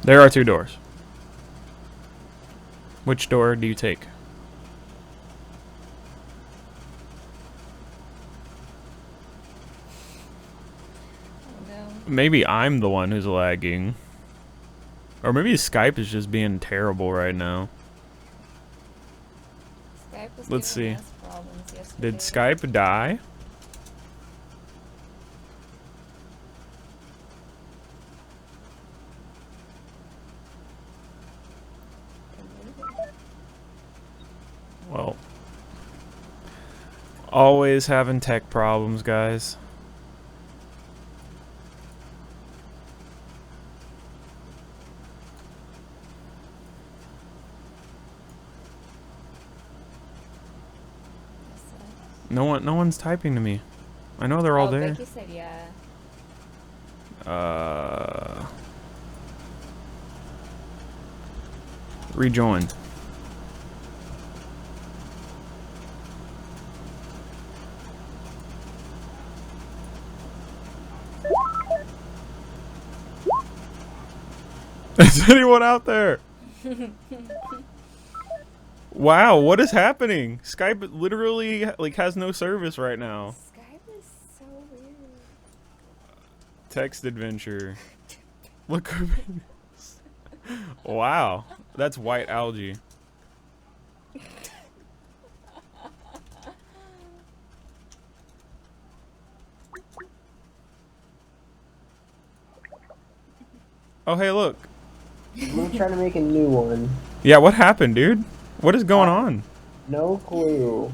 There are 2 doors. Which door do you take? Maybe I'm the one who's lagging. Or maybe Skype is just being terrible right now. Skype was Let's giving see. us problems yesterday. Did Skype die? Always having tech problems, guys. No one's typing to me. I know they're all there. Becky said yeah. Rejoin. Is anyone out there? Wow, what is happening? Skype literally like has no service right now. Skype is so weird. Text adventure. Look. Wow, that's white algae. Oh, hey, look. I'm gonna try to make a new one. Yeah, what happened, dude? What is going on? No clue.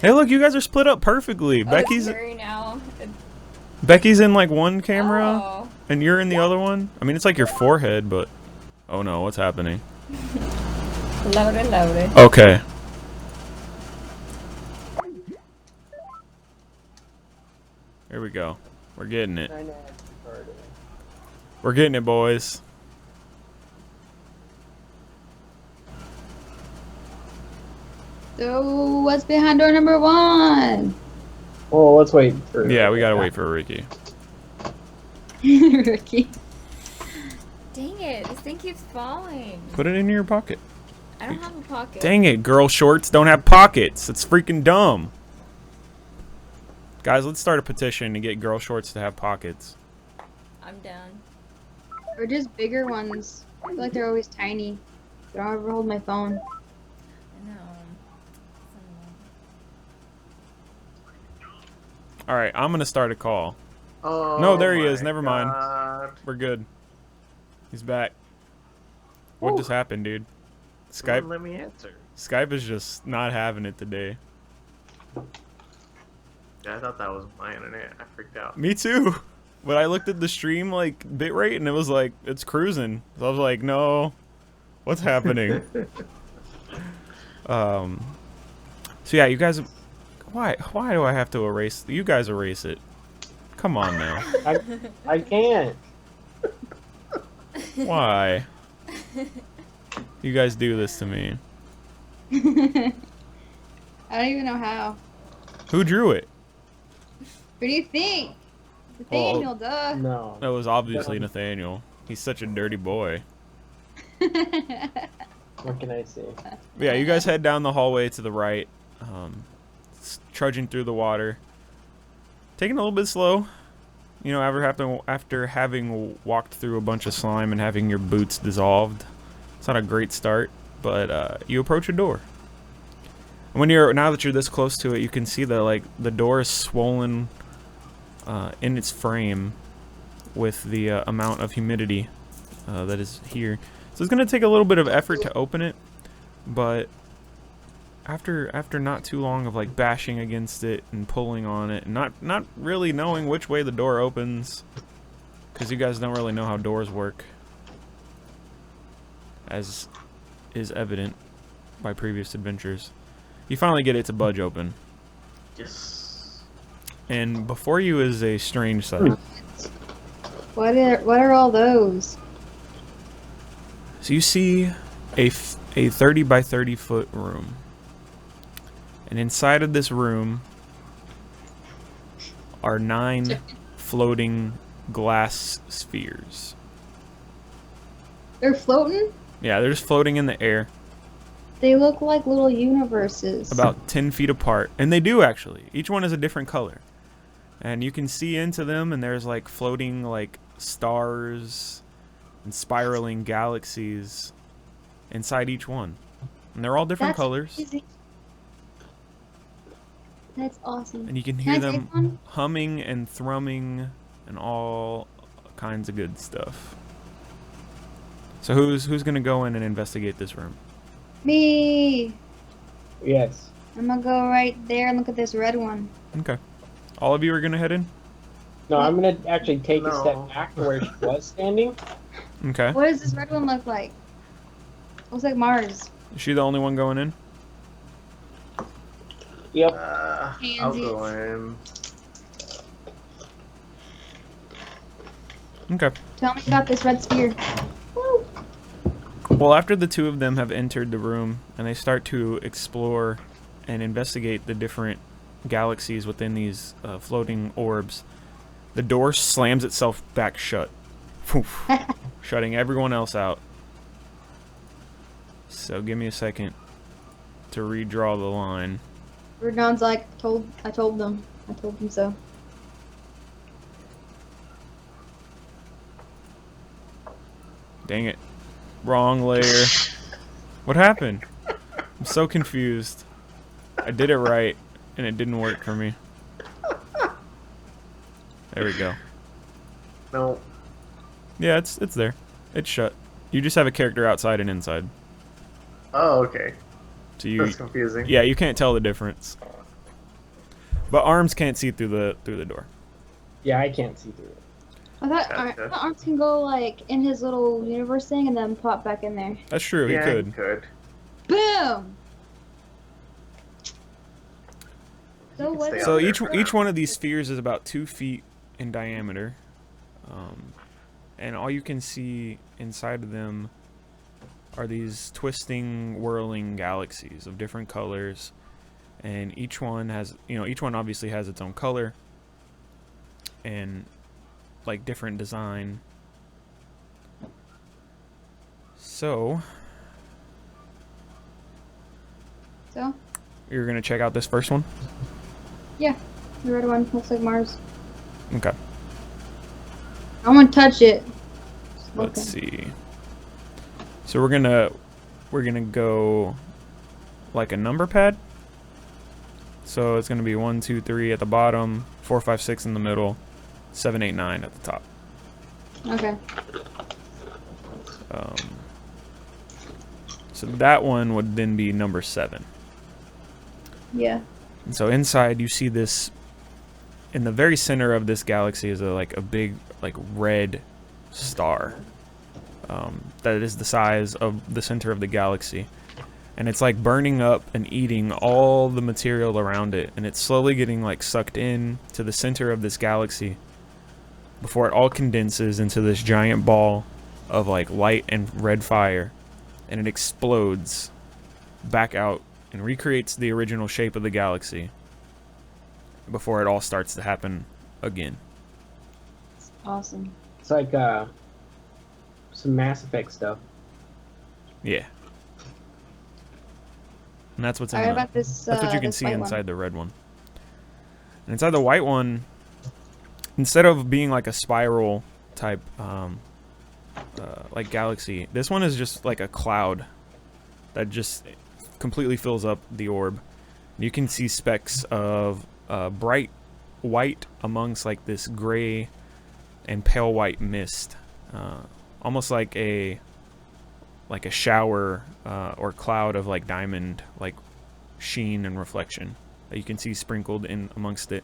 Hey, look, you guys are split up perfectly. Oh, Becky's it's scary now. Becky's in like one camera, Oh. and you're in the other one. I mean, it's like your forehead, but oh no, what's happening? Loaded. Okay. Here we go. We're getting it. We're getting it, boys. So what's behind door number 1? Well, let's wait for. Yeah, we gotta wait for Ricky. Ricky. Dang it, this thing keeps falling. Put it in your pocket. I don't have a pocket. Dang it, girl shorts don't have pockets. It's freaking dumb. Guys, let's start a petition to get girl shorts to have pockets. I'm done. Or just bigger ones. I feel like they're always tiny. They don't ever hold my phone. I know. Alright, I'm gonna start a call. Oh, No, there he is. my Never mind. God. We're good. He's back. What just happened, dude? Someone Skype let me answer. Skype is just not having it today. Yeah, I thought that was my internet. I freaked out. Me too. But I looked at the stream like bitrate and it was like it's cruising. So I was like, no, what's happening? So yeah, you guys, why do I have to erase? You guys erase it. Come on now. I can't. Why? You guys do this to me. I don't even know how. Who drew it? What do you think? Nathaniel, duh. No. That was obviously Nathaniel. He's such a dirty boy. What can I say? But yeah, you guys head down the hallway to the right, trudging through the water, taking it a little bit slow. You know, after having walked through a bunch of slime and having your boots dissolved, it's not a great start. But you approach a door. And now that you're this close to it, you can see that the door is swollen in its frame with the amount of humidity that is here. So it's gonna take a little bit of effort to open it, but after not too long of like bashing against it and pulling on it, and not really knowing which way the door opens, because you guys don't really know how doors work, as is evident by previous adventures, you finally get it to budge open. Yes. And before you is a strange sight. What are all those? So you see a 30 by 30 foot room. And inside of this room are 9 floating glass spheres. They're floating? Yeah, they're just floating in the air. They look like little universes. About 10 feet apart. And they do actually. Each one is a different color. And you can see into them, and there's like floating like stars and spiraling galaxies inside each one. And they're all different colors. Crazy. That's awesome. And you can Can hear I them take one? humming and thrumming and all kinds of good stuff. So who's gonna go in and investigate this room? Me. Yes. I'm gonna go right there and look at this red one. Okay. All of you are gonna head in. No, I'm gonna actually take a No. step back to where she was standing. Okay. What does this red one look like? Looks like Mars. Is she the only one going in? Yep. I'll go in. Okay. Tell me about this red sphere. Woo! Well, after the two of them have entered the room and they start to explore and investigate the different galaxies within these floating orbs, the door slams itself back shut, shutting everyone else out. So give me a second to redraw the line. Rudon's like, I told them so. Dang it. Wrong layer. What happened? I'm so confused. I did it right, and it didn't work for me. There we go. No. Yeah, it's there. It's shut. You just have a character outside and inside. Oh, okay. So you, That's confusing. yeah, you can't tell the difference. But arms can't see through the door. Yeah, I can't see through it. I thought Gotcha. Arms can go like in his little universe thing and then pop back in there. That's true. Yeah, He you could. could. Boom. So can what? stay So out there each for each now. one of these spheres is about 2 feet in diameter, and all you can see inside of them are these twisting, whirling galaxies of different colors, and each one has, each one obviously has its own color and like different design. So you're gonna check out this first one. Yeah, the red one looks like Mars. Okay. I want to touch it. Let's see. So we're gonna go like a number pad. So it's gonna be 1, 2, 3 at the bottom, 4, 5, 6 in the middle, 7, 8, 9 at the top. Okay. So that one would then be number 7. Yeah. And so inside you see this. In the very center of this galaxy is a big red star. That is the size of the center of the galaxy, and it's like burning up and eating all the material around it, and it's slowly getting like sucked in to the center of this galaxy before it all condenses into this giant ball of like light and red fire, and it explodes back out and recreates the original shape of the galaxy before it all starts to happen again. It's awesome. It's like some Mass Effect stuff. Yeah. And that's what's in Alright, the, about this. that's what you can this see white inside one. the red one. And inside the white one, instead of being like a spiral type like galaxy, this one is just like a cloud that just completely fills up the orb. You can see specks of bright white amongst like this gray and pale white mist, almost like a shower or cloud of like diamond like sheen and reflection that you can see sprinkled in amongst it,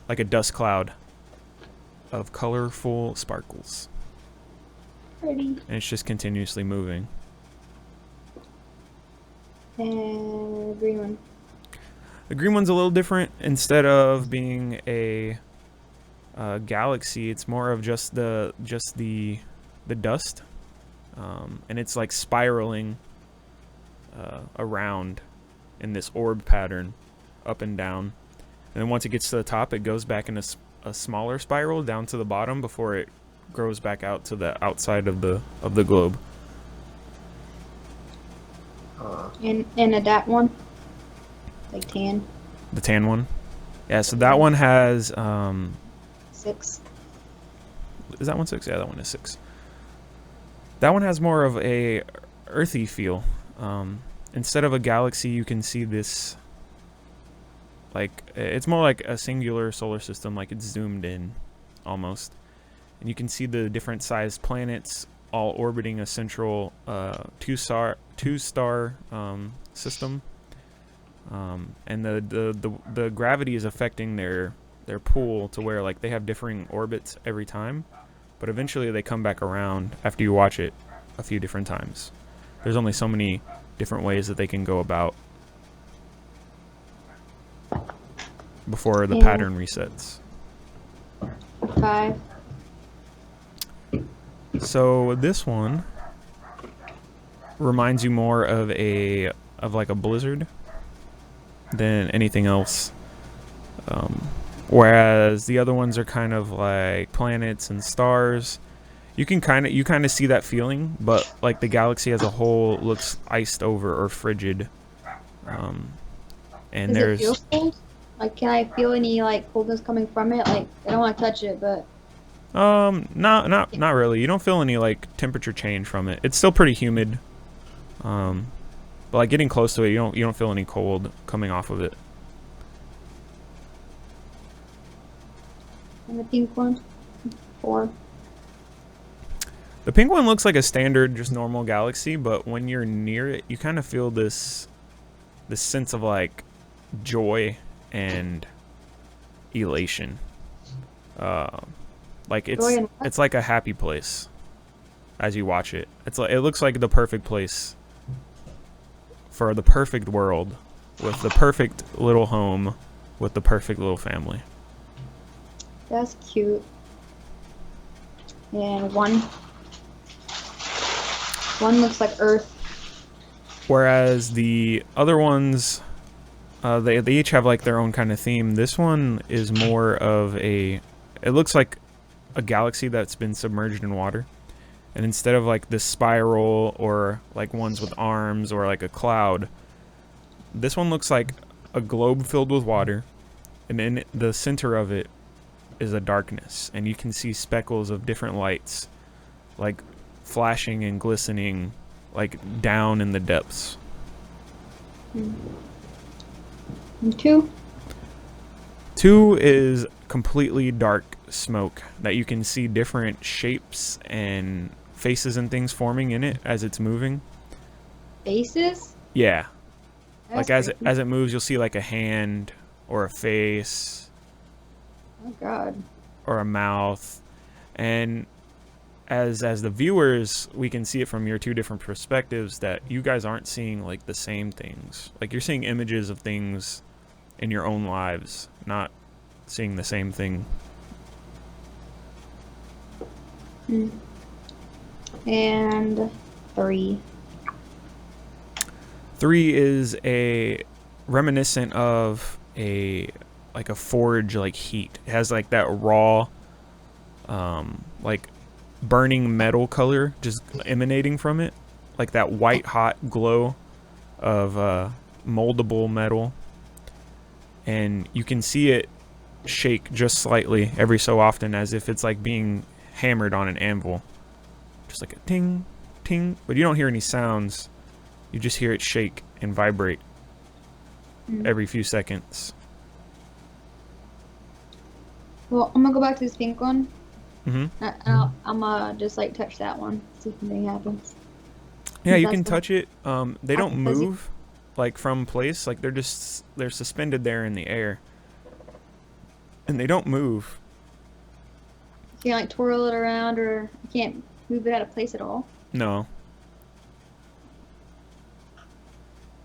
like a dust cloud of colorful sparkles. Pretty. And it's just continuously moving. And green one. The green one's a little different. Instead of being a galaxy, it's more of just the dust, and it's like spiraling around in this orb pattern, up and down. And then once it gets to the top, it goes back in a smaller spiral down to the bottom before it grows back out to the outside of the globe. And a that one. Like tan. The tan one. Yeah, so that one has 6. is that one 6? Yeah, that one is 6. That one has more of a earthy feel. Instead of a galaxy, you can see this, like, it's more like a singular solar system, like it's zoomed in almost. And you can see the different sized planets all orbiting a central two-star system. And the gravity is affecting their pull to where like they have differing orbits every time, but eventually they come back around after you watch it a few different times. There's only so many different ways that they can go about before the pattern resets. 5. So this one reminds you more of like a blizzard than anything else. Whereas the other ones are kind of like planets and stars. You kind of see that feeling, but like the galaxy as a whole looks iced over or frigid. And Does it feel cold? Like, can I feel any like coldness coming from it? Like, I don't want to touch it, but not really. You don't feel any like temperature change from it. It's still pretty humid. But like getting close to it, you don't feel any cold coming off of it. and the pink one, 4. The pink one looks like a standard, just normal galaxy, but when you're near it, you kind of feel this sense of like joy and elation. Like it's like a happy place as you watch it. It looks like the perfect place for the perfect world with the perfect little home with the perfect little family. That's cute. And 1 looks like Earth. Whereas the other ones, they each have like their own kind of theme. This one is more of it looks like a galaxy that's been submerged in water. And instead of like this spiral or like ones with arms or like a cloud, this one looks like a globe filled with water. And in the center of it is a darkness. And you can see speckles of different lights, like flashing and glistening, like down in the depths. And 2? 2 is completely dark smoke that you can see different shapes and faces and things forming in it as it's moving. Faces? Yeah. That's like creepy. as it moves, you'll see like a hand or a face Oh god. or a mouth. And as the viewers, we can see it from your 2 different perspectives that you guys aren't seeing like the same things. Like you're seeing images of things in your own lives, not seeing the same thing. And 3. 3 is a reminiscent of a forge like heat. It has like that raw like burning metal color just emanating from it, like that white hot glow of moldable metal. And you can see it shake just slightly every so often, as if it's like being hammered on an anvil, just like a ting ting, but you don't hear any sounds. You just hear it shake and vibrate every few seconds. Well, I'm gonna go back to this pink one. Mm-hmm. I'm gonna just like touch that one, see if anything happens. Yeah, you That's can the- touch it. They don't Does it- move like from place. Like they're suspended there in the air, and they don't move. You can like twirl it around, or you can't move it out of place at all. No.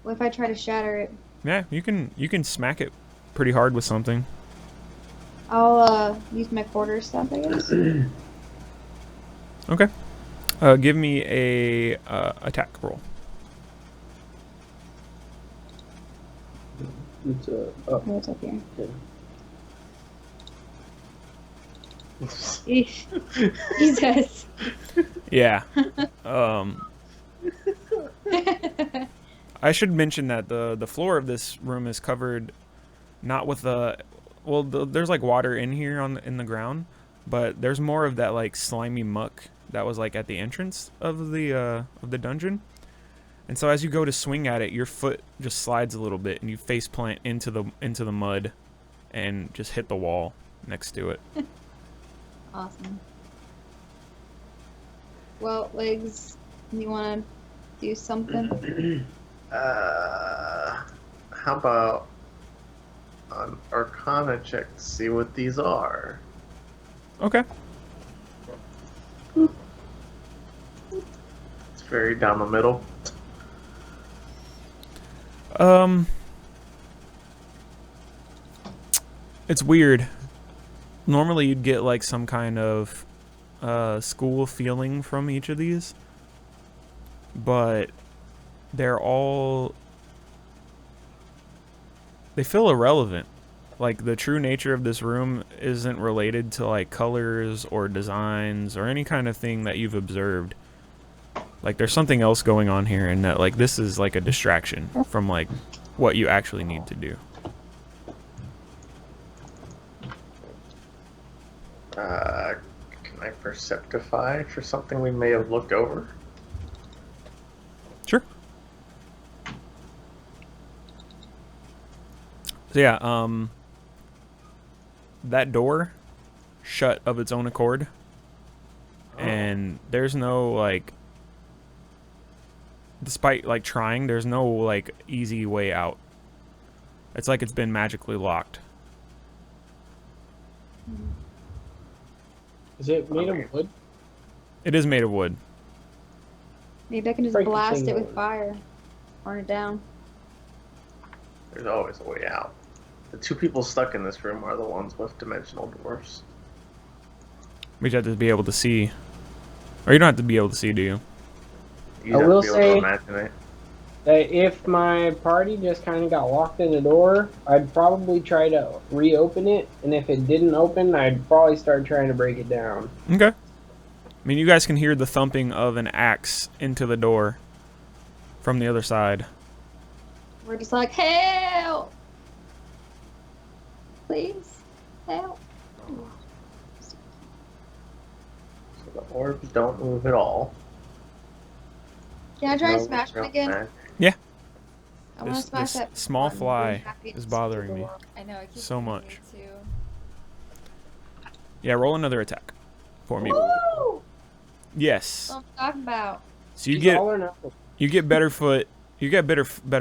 What if I try to shatter it? Yeah, you can smack it pretty hard with something. I'll use my quarter stuff, I guess. Okay. Give me a attack roll. It's up. Oh, it's up here. Okay. Eesh. Jesus. Yeah. I should mention that the floor of this room is covered not with there's like water in here in the ground, but there's more of that like slimy muck that was like at the entrance of the dungeon. And so as you go to swing at it, your foot just slides a little bit and you face plant into the mud and just hit the wall next to it. Awesome. Well, Legs, you want to do something? I how about an Arcana check to see what these are? Okay. It's very down the middle. It's weird. Normally you'd get like some kind of school feeling from each of these, but they feel irrelevant. Like the true nature of this room isn't related to like colors or designs or any kind of thing that you've observed. Like there's something else going on here, and that like this is like a distraction from like what you actually need to do. Can I perceptify for something we may have looked over? Sure. So yeah, that door shut of its own accord, and there's no like, despite like trying, there's no like easy way out. It's like it's been magically locked. Is it made of wood? It is made of wood. Maybe I can just Break the blast thing it with open. fire. Burn it down. There's always a way out. The two people stuck in this room are the ones with dimensional dwarfs. We just have to be able to see. Or you don't have to be able to see, do you? You I have will to be able say- to imagine it. That if my party just kind of got locked in the door, I'd probably try to reopen it, and if it didn't open, I'd probably start trying to break it down. Okay. I mean, you guys can hear the thumping of an axe into the door from the other side. We're just like, help! Please, help. So the orbs don't move at all. Can I try and No smash them real again? magic. I want to This smash that small button. fly I'm happy is to bothering see the me. door. I know, I keep So doing much. it too. Yeah, roll another attack for me. Woo! Yes. That's what I'm talking about. So you It's get all or nothing. better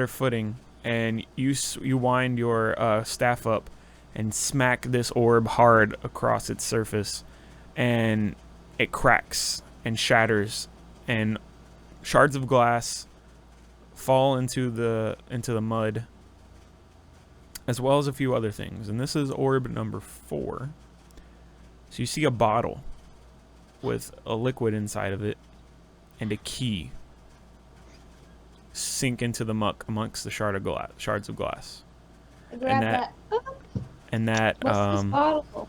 footing, and you wind your staff up and smack this orb hard across its surface, and it cracks and shatters, and shards of glass fall into the mud, as well as a few other things. And this is orb number 4. So you see a bottle with a liquid inside of it and a key sink into the muck amongst the shards of glass. I grab that- that. And that What's this bottle?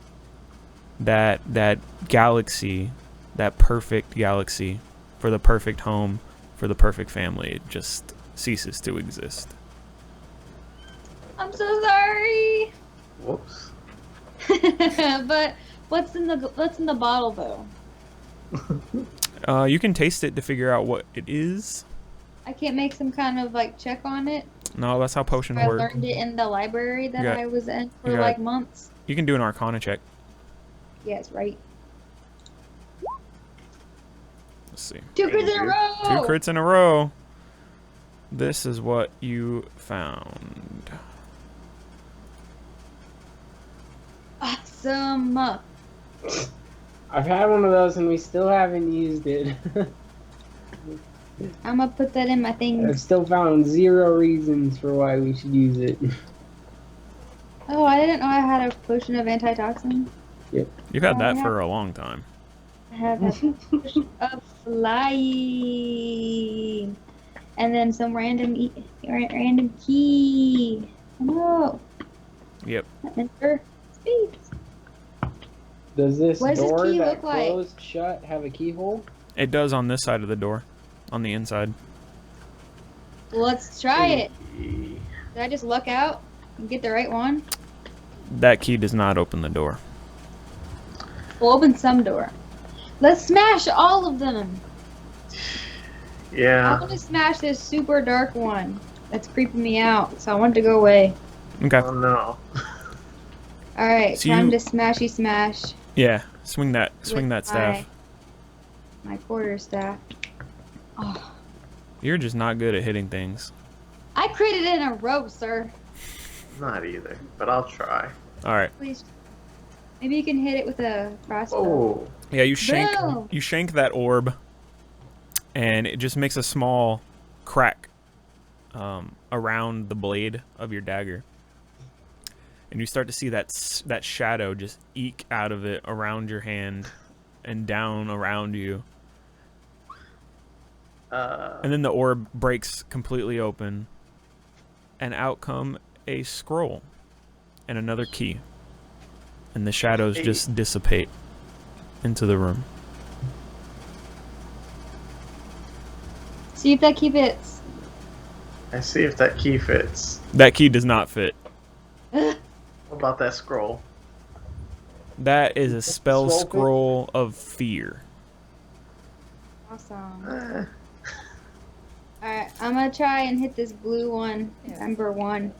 that galaxy, that perfect galaxy for the perfect home, for the perfect family, it just ceases to exist. I'm so sorry. Whoops. But what's in the bottle though? You can taste it to figure out what it is. I can't make some kind of like check on it. No, that's how potions I work. learned it in the library that You got- I was in you for got- like months. You can do an Arcana check. Yes, right. Let's see. 2 crits in a row. 2 crits in a row. This is what you found. Awesome. I've had one of those and we still haven't used it. I'm gonna put that in my thing. I've still found 0 reasons for why we should use it. Oh, I didn't know I had a potion of antitoxin. You've had that for a long time. I have a potion of flying, and then some random key. No. Yep. Enter speed. Does this What does this door key that look like? closed shut have a keyhole? It does on this side of the door, on the inside. Let's try it. Did I just luck out and get the right one? That key does not open the door. We'll open some door. Let's smash all of them. I Yeah. want to smash this super dark one. That's creeping me out, so I want it to go away. Okay. Oh no. Alright, So time you- to smashy smash. Yeah. Swing that with staff. My quarterstaff. Oh, You're just not good at hitting things. I critted in a row, sir. Not either, but I'll try. All right. Please. Maybe you can hit it with a crossbow. Oh, Yeah, you shank Boom! you shank that orb, and it just makes a small crack around the blade of your dagger, and you start to see that shadow just eke out of it around your hand and down around you. And then the orb breaks completely open, and out come a scroll and another key, and the shadows just dissipate into the room. See if that key fits. I see if that key fits. That key does not fit. What about that scroll? That is a spell Scroll scroll of fear. Awesome. Alright, I'm gonna try and hit this blue one. Number one.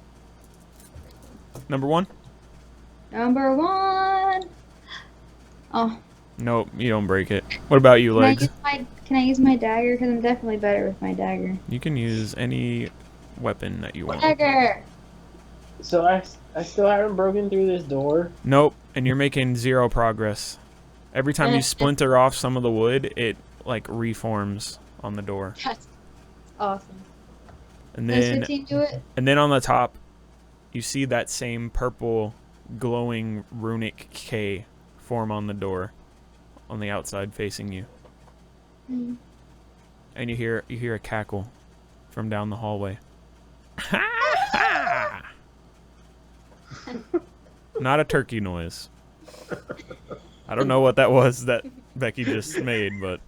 Number one? Number one! Oh. Nope, you don't break it. What about you, Legs? Can I use my dagger? Because I'm definitely better with my dagger. You can use any weapon that you want. Dagger! So I still haven't broken through this door. Nope, and you're making 0 progress. Every time you splinter off some of the wood, it like reforms on the door. That's awesome. And Does then 15 do it? and then on the top, you see that same purple glowing runic K form on the door on the outside facing you. Mm. And you hear a cackle from down the hallway. Not a turkey noise. I don't know what that was that Becky just made, but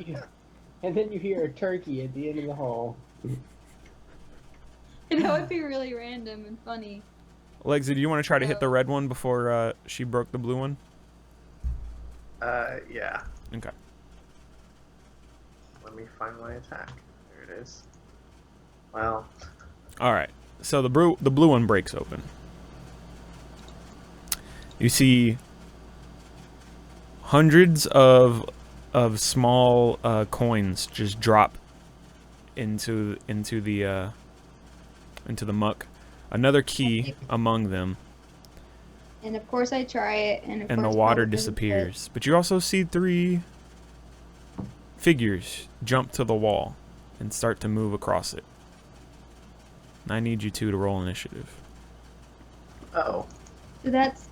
Yeah. And then you hear a turkey at the end of the hall. That would be really random and funny. Legsy, do you want to try to hit the red one before she broke the blue one? Yeah. Okay. Let me find my attack. There it is. Well. All right. So the blue one breaks open. You see hundreds of small coins just drop into the muck. Another key among them, And of course I try it, and and the water disappears. But you also see 3 figures jump to the wall and start to move across it. And I need you two to roll initiative. Oh. So that's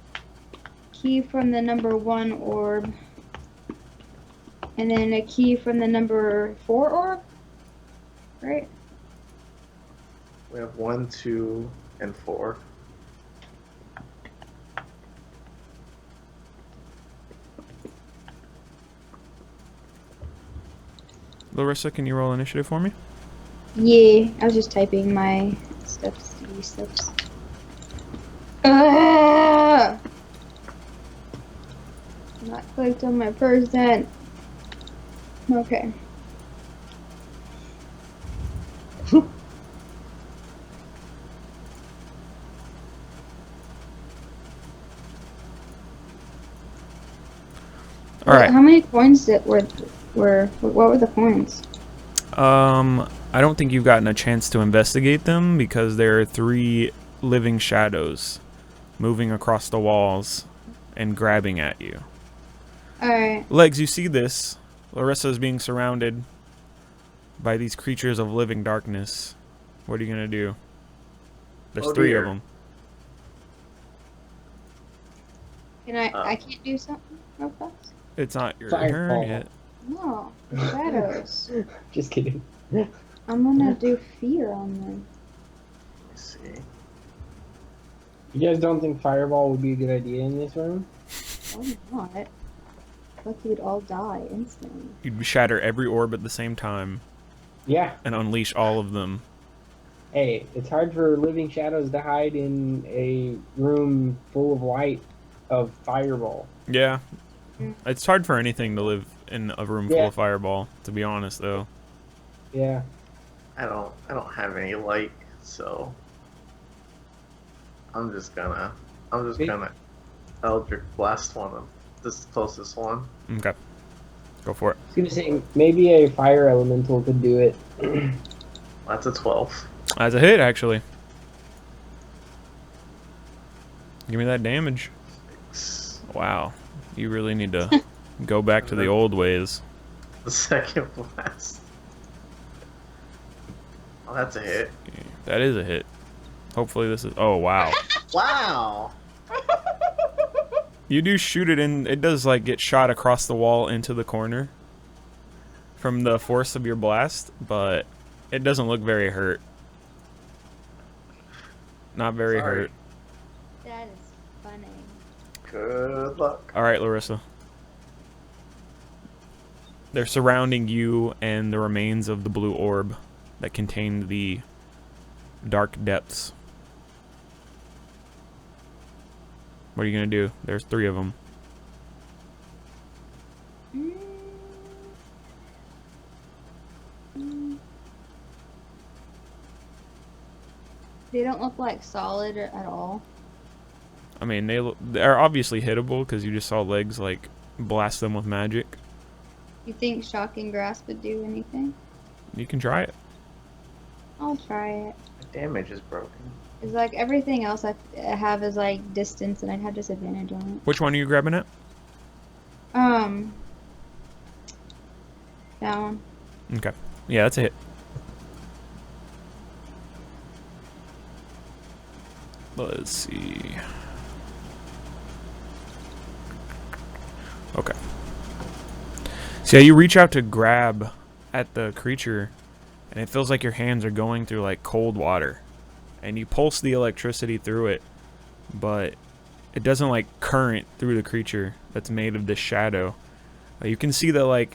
key from the number 1 orb. And then a key from the number 4 orb? Right? We have 1, 2, and 4. Larissa, can you roll initiative for me? Yeah, I was just typing my steps. These steps. Ah! Not clicked on my percent. Okay. All right. How many coins were what were the coins? I don't think you've gotten a chance to investigate them because there are 3 living shadows moving across the walls and grabbing at you. Alright. Legs, you see this. Larissa is being surrounded by these creatures of living darkness. What are you going to do? There's 3 of them. Can I can't do something real fast? It's not your Fireball. turn yet. No, shadows. Just kidding. I'm gonna do fear on them. Let me see. You guys don't think fireball would be a good idea in this room? Why not? Like you would all die instantly. You'd shatter every orb at the same time Yeah. and unleash all of them. Hey, it's hard for living shadows to hide in a room full of light of fireball. Yeah. It's hard for anything to live in a room full of fireball, to be honest, though. Yeah. I don't have any light, so I'm just gonna Eldritch Blast one of this closest one. Okay. Go for it. I was gonna say maybe a fire elemental could do it. That's a 12. That's a hit, actually. Give me that damage. Wow. You really need to go back to the old ways. The second blast. Oh, that's a hit. That is a hit. Hopefully this is... Oh, wow. Wow! You do shoot it in... It does, like, get shot across the wall into the corner from the force of your blast, but it doesn't look very hurt. Not very hurt. That is funny. Good luck. Alright, Larissa. They're surrounding you and the remains of the blue orb that contained the dark depths. What are you gonna do? There's 3 of them. They don't look like solid at all. I mean, they're obviously hittable because you just saw legs like blast them with magic. You think Shocking Grasp would do anything? You can try it. I'll try it. My damage is broken. It's like everything else I have is like distance, and I'd have disadvantage on it. Which one are you grabbing at? That one. Okay. Yeah, that's a hit. Let's see. Okay. So yeah, you reach out to grab at the creature, and it feels like your hands are going through like cold water. And you pulse the electricity through it, but it doesn't like current through the creature that's made of this shadow. You can see that like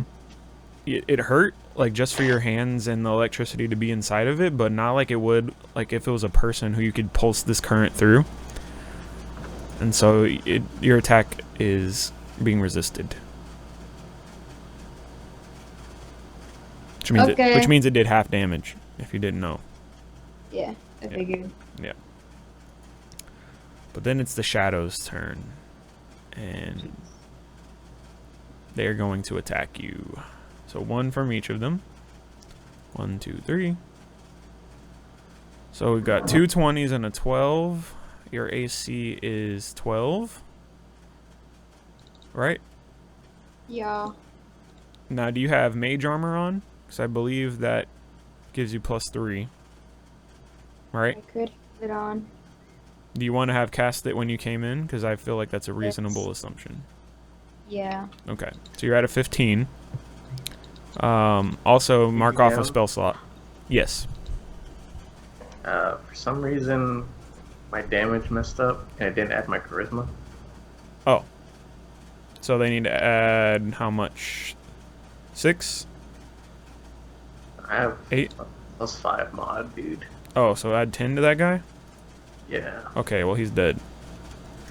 it hurt like just for your hands and the electricity to be inside of it, but not like it would like if it was a person who you could pulse this current through. And so your attack is being resisted. Which means it did half damage, if you didn't know. Yeah, I figured. Yeah. But then it's the Shadow's turn. And they're going to attack you. So 1 from each of them. 1, 2, 3. So we've got 2 20s and a 12. Your AC is 12. Right? Yeah. Now, do you have mage armor on? Because I believe that gives you +3. Right? I could have it on. Do you want to have cast it when you came in? Because I feel like that's a reasonable assumption. Yeah. Okay. So you're at a 15. Also, mark off a spell slot. Yes. For some reason, my damage messed up, and I didn't add my charisma. Oh. So they need to add how much? 6? I have 8? +5 mod, dude. Oh, so add 10 to that guy? Yeah. Okay, well, he's dead.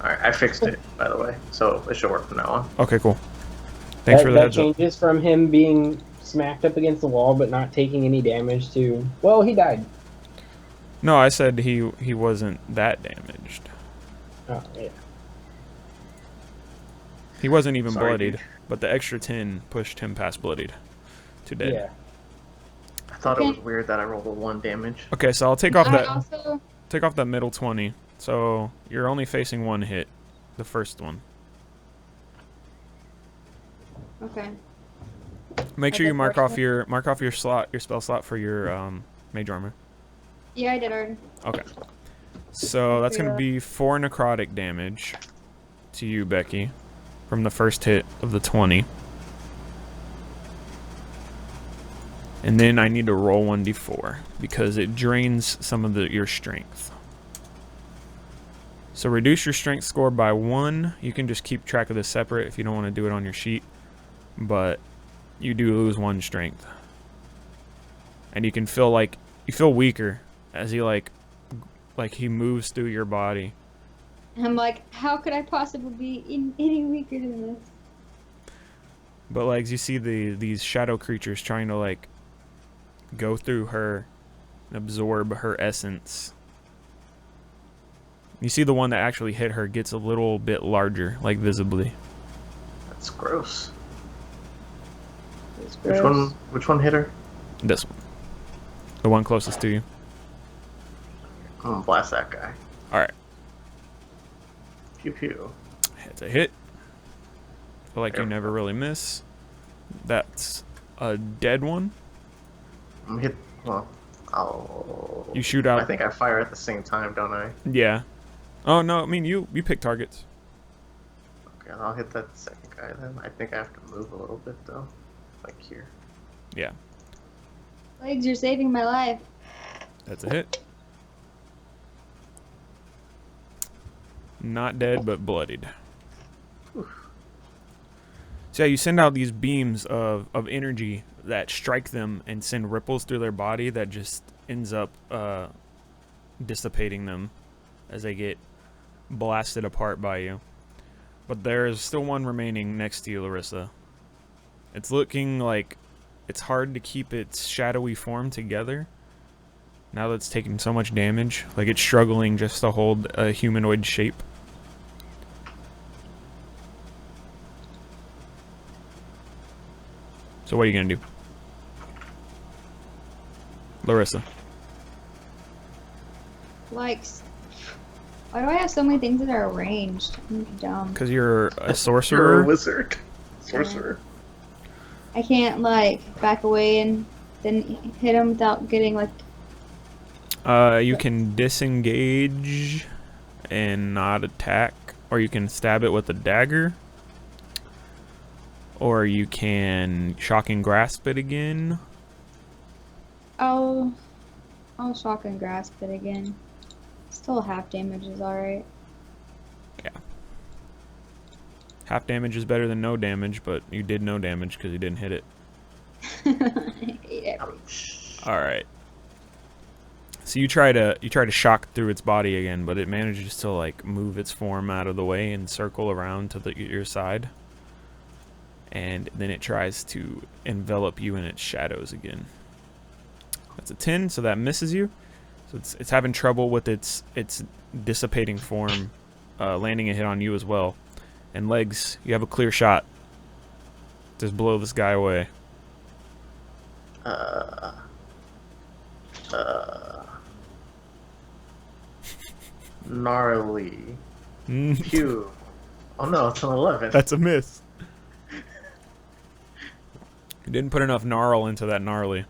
Alright, I fixed it, by the way, so it should work from now on. Okay, cool. Thanks for the That heads up. changes from him being smacked up against the wall but not taking any damage to... Well, he died. No, I said he wasn't that damaged. Oh, yeah. He wasn't even Sorry, bloodied, dude. but the extra 10 pushed him past bloodied to dead. Yeah. I thought it was weird that I rolled a 1 damage. Okay, so I'll take off that Also, take off that middle 20. So you're only facing 1 hit, the first one. okay. Make sure Okay, you mark first off your spell slot for your mage armor. Yeah, I did already. Okay. So that's gonna Yeah. be 4 necrotic damage to you, Becky, from the first hit of the 20. And then I need to roll 1d4 because it drains some of your strength. So reduce your strength score by 1. You can just keep track of this separate if you don't want to do it on your sheet. But you do lose 1 strength. And you can feel like you feel weaker as he like he moves through your body. I'm like, how could I possibly be any weaker than this? But like you see these shadow creatures trying to like go through her and absorb her essence. You see the one that actually hit her gets a little bit larger, like visibly. That's gross. It's Which gross. one hit her? This one. The one closest to you. I'm gonna blast that guy. Alright. Pew pew. It's a hit. Feel like you There we never go. really miss. That's a dead one. I'm hit. Well, I'll. You shoot I out. think I fire at the same time, don't I? Yeah. Oh no, I mean you pick targets. Okay, I'll hit that second guy then. I think I have to move a little bit though, like here. Yeah, Legs, you're saving my life. that's a hit. Not dead, but bloodied. So yeah, you send out these beams of energy that strike them and send ripples through their body that just ends up dissipating them as they get blasted apart by you. But there's still one remaining next to you, Larissa. It's looking like it's hard to keep its shadowy form together now that it's taking so much damage. Like it's struggling just to hold a humanoid shape. So what are you gonna do? Larissa. Like, why do I have so many things that are ranged? I'm dumb. Because you're a You're sorcerer. a wizard. Sorcerer. I can't, like, back away and then hit him without getting, like... You can disengage and not attack. Or you can stab it with a dagger. Or you can shocking grasp it again. I'll shock and grasp it again. Still half damage is alright. Yeah. Half damage is better than no damage, but you did no damage because you didn't hit it. I hate everything. Ouch. Alright. So you try to shock through its body again, but it manages to like move its form out of the way and circle around to your side. And then it tries to envelop you in its shadows again. That's a 10, so that misses you. So it's having trouble with its dissipating form, landing a hit on you as well. And legs, you have a clear shot. Just blow this guy away. Gnarly. Pew. Oh no, it's an 11. That's a miss. You didn't put enough gnarl into that gnarly.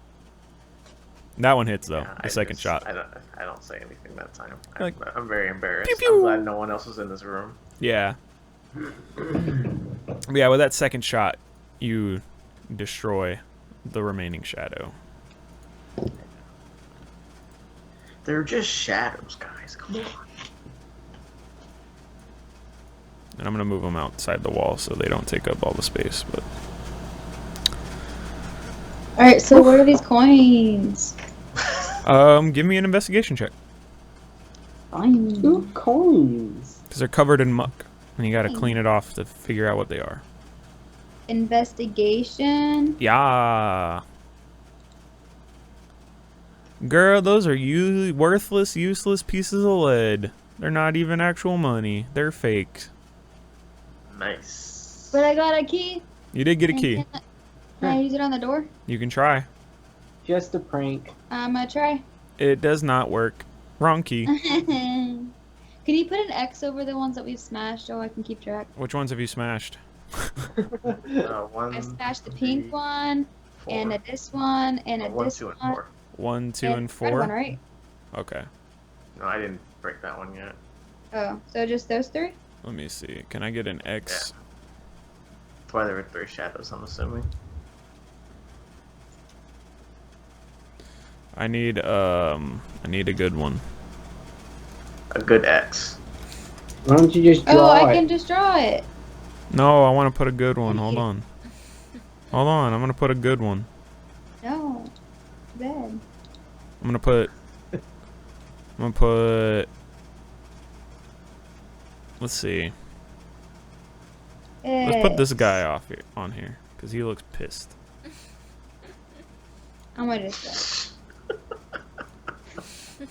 That one hits though. Yeah, The second shot. I don't say anything that time. Like, I'm very embarrassed. pew, pew. I'm glad no one else was in this room. Yeah. Yeah, with that second shot, you destroy the remaining shadow. They're just shadows, guys. Come on. And I'm gonna move them outside the wall so they don't take up all the space. But Alright, so what are these coins? give me an investigation check Fine. 2 coins. because they're covered in muck, and you gotta clean it off to figure out what they are. Investigation. Yeah. Girl, those are worthless, useless pieces of lead. They're not even actual money. They're fake. Nice. But I got a key. You did get a key. Can I use it on the door? You can try. Just a prank. I'm gonna try. It does not work. Wrong key. Can you put an X over the ones that we've smashed so I can keep track? Which ones have you smashed? One, I smashed the three, pink one, 4. and this one, and One, this 2, and one. 4. 1, 2, and red 4. one, right? Okay. No, I didn't break that one yet. Oh, so just those 3? Let me see. Can I get an X? That's why there were 3 shadows, I'm assuming. I need a good one. A good X. Why don't you just Oh, draw I it? can just draw it. No, I want to put a good one. Hold on. Hold on. I'm gonna put a good one. No. Bad. I'm gonna put. Let's see. Let's put this guy on here because he looks pissed. I'm gonna just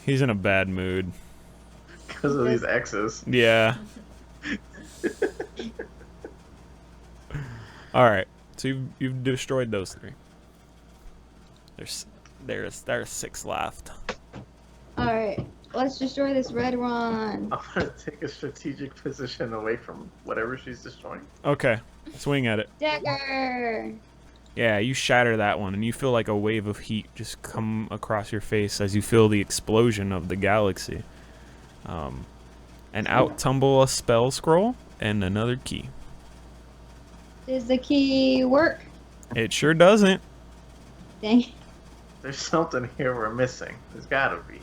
He's in a bad mood. Because of these X's. Yeah. All right. So you've destroyed those 3. There's 6 left. Alright. let's destroy this red one. I'm gonna take a strategic position away from whatever she's destroying. Okay, swing at it. Dagger. Yeah, you shatter that one, and you feel like a wave of heat just come across your face as you feel the explosion of the galaxy. And out tumble a spell scroll and another key. Does the key work? It sure doesn't. Dang. There's something here we're missing. There's gotta be.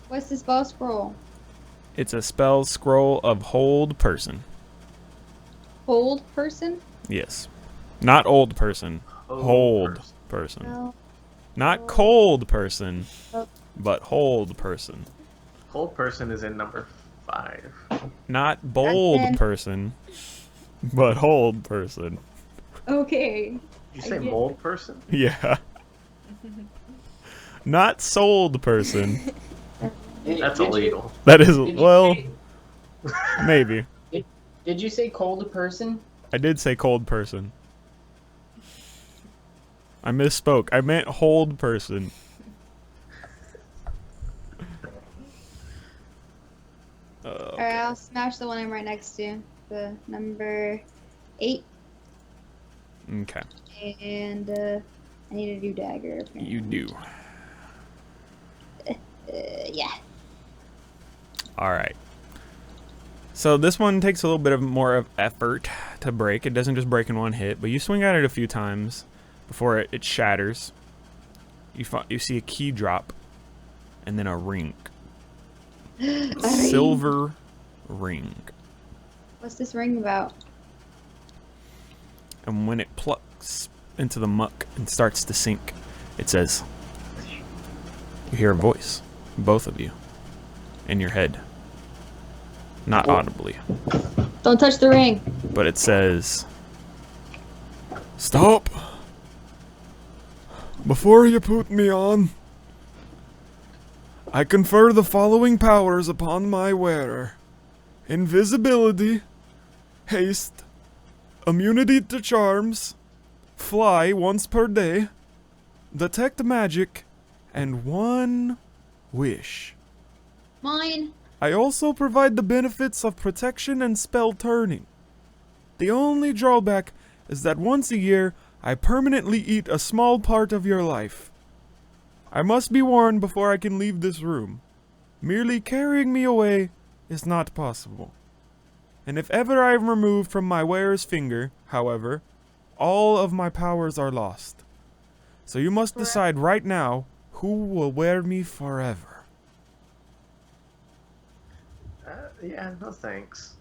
What's the spell scroll? It's a spell scroll of hold person. Hold person? Yes. Not old person. Hold person. No. Not cold person, Oh. but hold person. Hold person is in number 5. Not bold Then- person, but hold person. Okay. Did you I say get mold person? Yeah. Not sold person. That's illegal. That is, Did you well, say- maybe. Did you say cold person? I did say cold person. I misspoke. I meant hold person. Alright, I'll smash the one I'm right next to. The number 8. Okay. And I need a new dagger. Apparently. You do. Yeah. Alright. So this one takes a little bit of more of effort to break. It doesn't just break in one hit, but you swing at it a few times before it shatters. You see a key drop and then a ring. A silver ring. What's this ring about? And when it plucks into the muck and starts to sink, it says, you hear a voice, both of you, in your head. Not audibly, Don't touch the ring. but it says, stop! Before you put me on, I confer the following powers upon my wearer. Invisibility, haste, immunity to charms, fly once per day, detect magic, and 1 wish. Mine. I also provide the benefits of protection and spell turning. The only drawback is that once a year, I permanently eat a small part of your life. I must be warned before I can leave this room. Merely carrying me away is not possible. And if ever I am removed from my wearer's finger, however, all of my powers are lost. So you must decide right now who will wear me forever. Yeah, no thanks.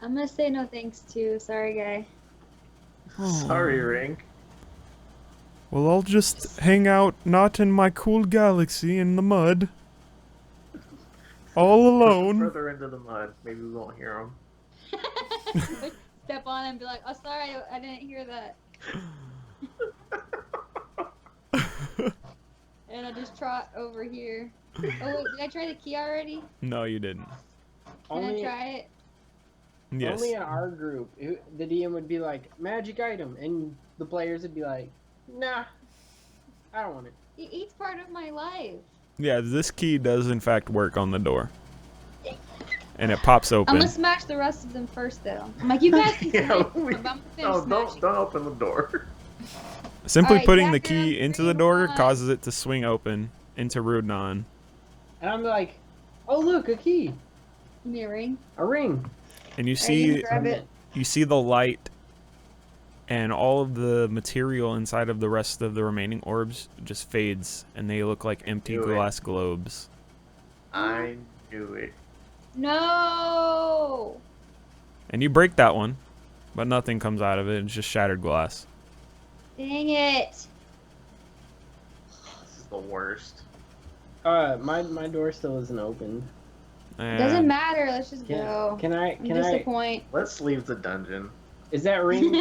I'm gonna say no thanks too. Sorry, guy. Sorry, Ring. Well, I'll just hang out not in my cool galaxy in the mud. All alone. Further into the mud. Maybe we won't hear him. Step on and be like, oh, sorry, I didn't hear that. And I just trot over here. Oh, wait, did I try the key already? No, you didn't. Can I try it? Yes. Only in our group, the DM would be like, magic item, and the players would be like, nah, I don't want it. It eats part of my life. Yeah, this key does in fact work on the door. And it pops I'm open. gonna smash the rest of them first, though. I'm like, you guys can Yeah, come we- I'm gonna finish No, smashing. don't open the door. Simply Alright, putting the Jack, key into the 3, door 1. causes it to swing open into Rudnon. And I'm like, oh look, a key, Give me a ring. a ring. And you Are you gonna see grab it? you see the light and all of the material inside of the rest of the remaining orbs just fades and they look like empty Do it. glass globes. I knew it. No! And you break that one, but nothing comes out of it. It's just shattered glass. Dang it! This is the worst. My door still isn't open. It doesn't matter. Let's just Can, go. can I? I'm Can I? disappointed. Let's leave the dungeon. Is that ring?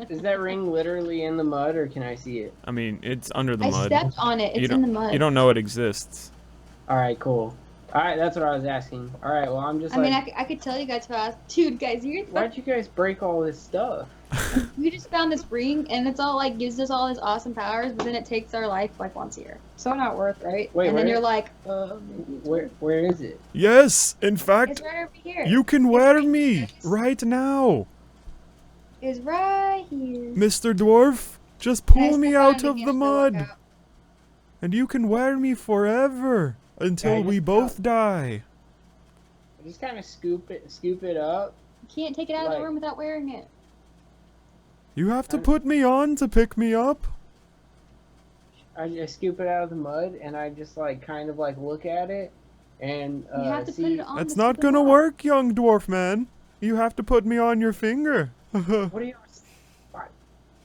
Is that ring literally in the mud, or can I see it? I mean, it's under the I mud. stepped on it. You It's don't- in the mud. You don't know it exists. All right, cool. All right, that's what I was asking. All right, well, I'm just I mean, like, I could tell you guys fast. Dude, guys, you're why'd you guys break all this stuff? We just found this ring, and it's all like gives us all these awesome powers, but then it takes our life like once a year. So not worth, right? Wait, and then where- you're like, maybe it's worth. Where is it? Yes, in fact, It's right over here. you can wear me right now. It's right here. Mr. Dwarf, just And I pull me step on out it of and the it still work mud. out. And you can wear me forever until I we just- both die. Just kind of scoop it up. You can't take it out of Like- the room without wearing it. You have to put me on to pick me up. I scoop it out of the mud, and I just like kind of like look at it, and You have to see. put it on. That's the not stupid gonna wall. work, young dwarf man. You have to put me on your finger. What are you?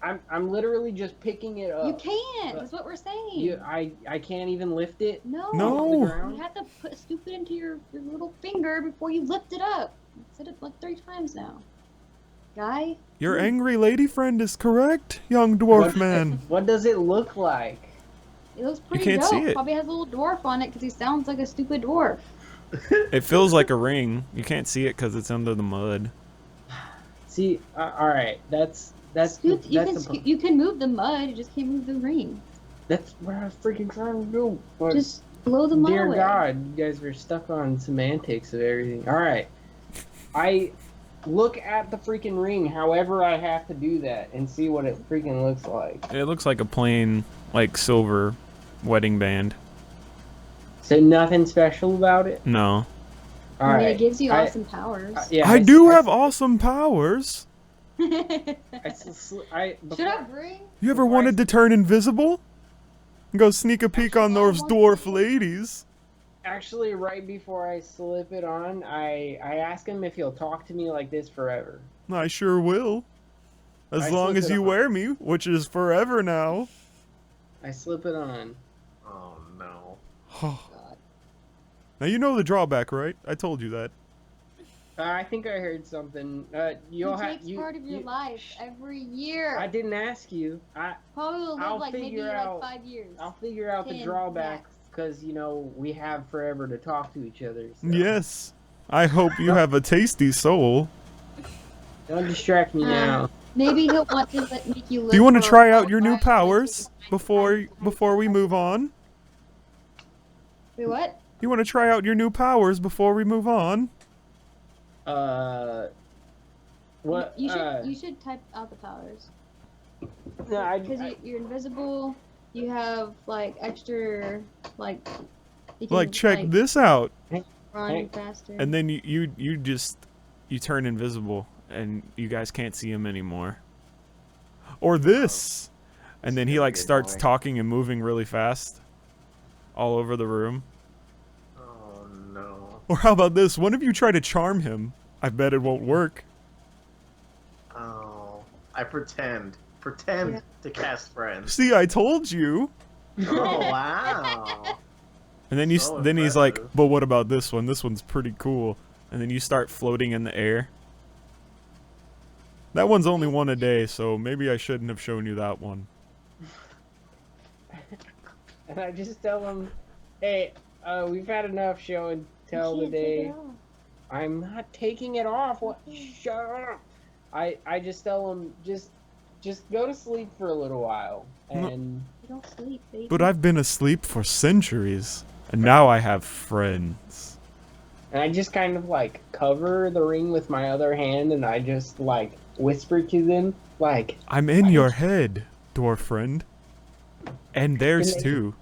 I'm literally just picking it up. You can't. That's what we're saying. I can't even lift it. No. No. Off the ground? You have to scoop it into your little finger before you lift it up. I said it like 3 times now. Guy? Your angry lady friend is correct, young dwarf What- man. What does it look like? It looks pretty can't dope. see it. Probably has a little dwarf on it because he sounds like a stupid dwarf. It feels like a ring. You can't see it because it's under the mud. See, all right, that's You can move the mud, you just can't move the ring. that's what I was freaking trying to do. But Just blow the mud dear away. God, you guys were stuck on semantics of everything. All right, I look at the freaking ring. However, I have to do that and see what it freaking looks like. It looks like a plain, like, silver wedding band. So nothing special about it. No. All I mean, right, it gives you awesome powers. yeah, I do have awesome powers. Shut before- up, ring. You ever wanted to turn invisible? Go sneak a peek on those dwarf ladies. Actually, right before I slip it on, I ask him if he'll talk to me like this forever. I sure will. As I long slip as it you on. wear me, which is forever now. I slip it on. Oh no. God. Now you know the drawback, right? I told you that. I think I heard something. It takes part of your life every year. I didn't ask you. Probably will live I'll like maybe figure like out- 5 years. I'll figure out the 10 drawback max. because we have forever to talk to each other. So. Yes. I hope you have a tasty soul. Don't distract me now. Maybe he'll want to make you live. Do you want to for try about out your new 5 powers years. before we move on? Wait, what? You want to try out your new powers before we move on? What? You should type out the powers. No, Because you're invisible. You have like extra like. You can, Like, check this out. Run faster. And then you turn invisible and you guys can't see him anymore. Or this. And then he like starts talking and moving really fast all over the room. Oh no. Or how about this? One of you try to charm him. I bet it won't work. Oh. I pretend to cast friends. See, I told you. Oh wow. And then So then he's like, impressive. "But what about this one? This one's pretty cool." And then you start floating in the air. That one's only one a day, so maybe I shouldn't have shown you that one. And I just tell him, "Hey, we've had enough show and tell You can't take today. it off. I'm not taking it off. What? Shut up." I just tell him just go to sleep for a little while and. You don't sleep, baby. But I've been asleep for centuries, and now I have friends. And I just kind of like cover the ring with my other hand and I just like whisper to them like, I'm in your head, dwarf friend. And theirs too.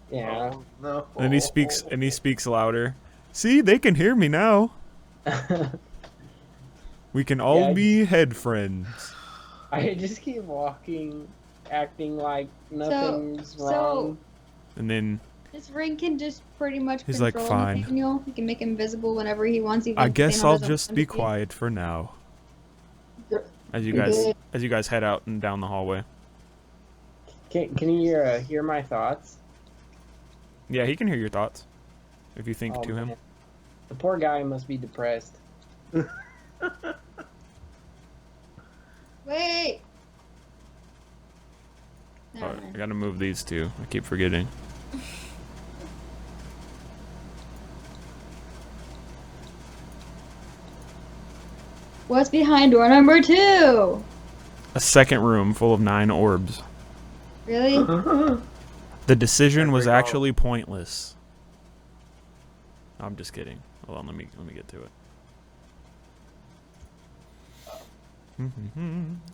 yeah. Oh, no. And he speaks louder. See, they can hear me now. We can all Yeah, be head friends. I just keep walking, acting like nothing's so- wrong. And then This ring can just pretty much He's control like, "Fine." Nathaniel. He can make him invisible whenever he wants. Even I if guess Nathaniel I'll doesn't just want be him to quiet for now. Yeah. As you guys head out and down the hallway. Can you hear my thoughts? Yeah, he can hear your thoughts. If you think Oh, to him. man. The poor guy must be depressed. Wait. Oh, Never mind. I gotta move these two. I keep forgetting. What's behind door number 2? a second room full of 9 orbs. Really? The decision was actually pointless. I'm just kidding. Hold on, let me get to it.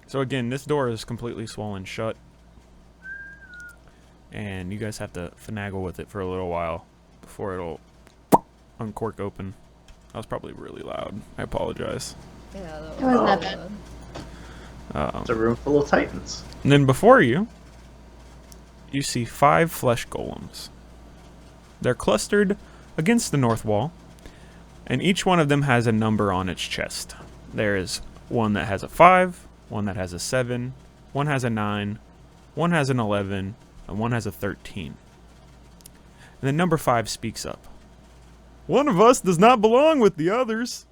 So again, this door is completely swollen shut. And you guys have to finagle with it for a little while before it'll uncork open. That was probably really loud. I apologize. Yeah, It wasn't that bad. It's a room full of titans. And then before you see 5 flesh golems. They're clustered against the north wall, and each one of them has a number on its chest. There is one that has a 5, one that has a 7, one has a 9, one has an 11, and one has a 13. And then number 5 speaks up. One of us does not belong with the others.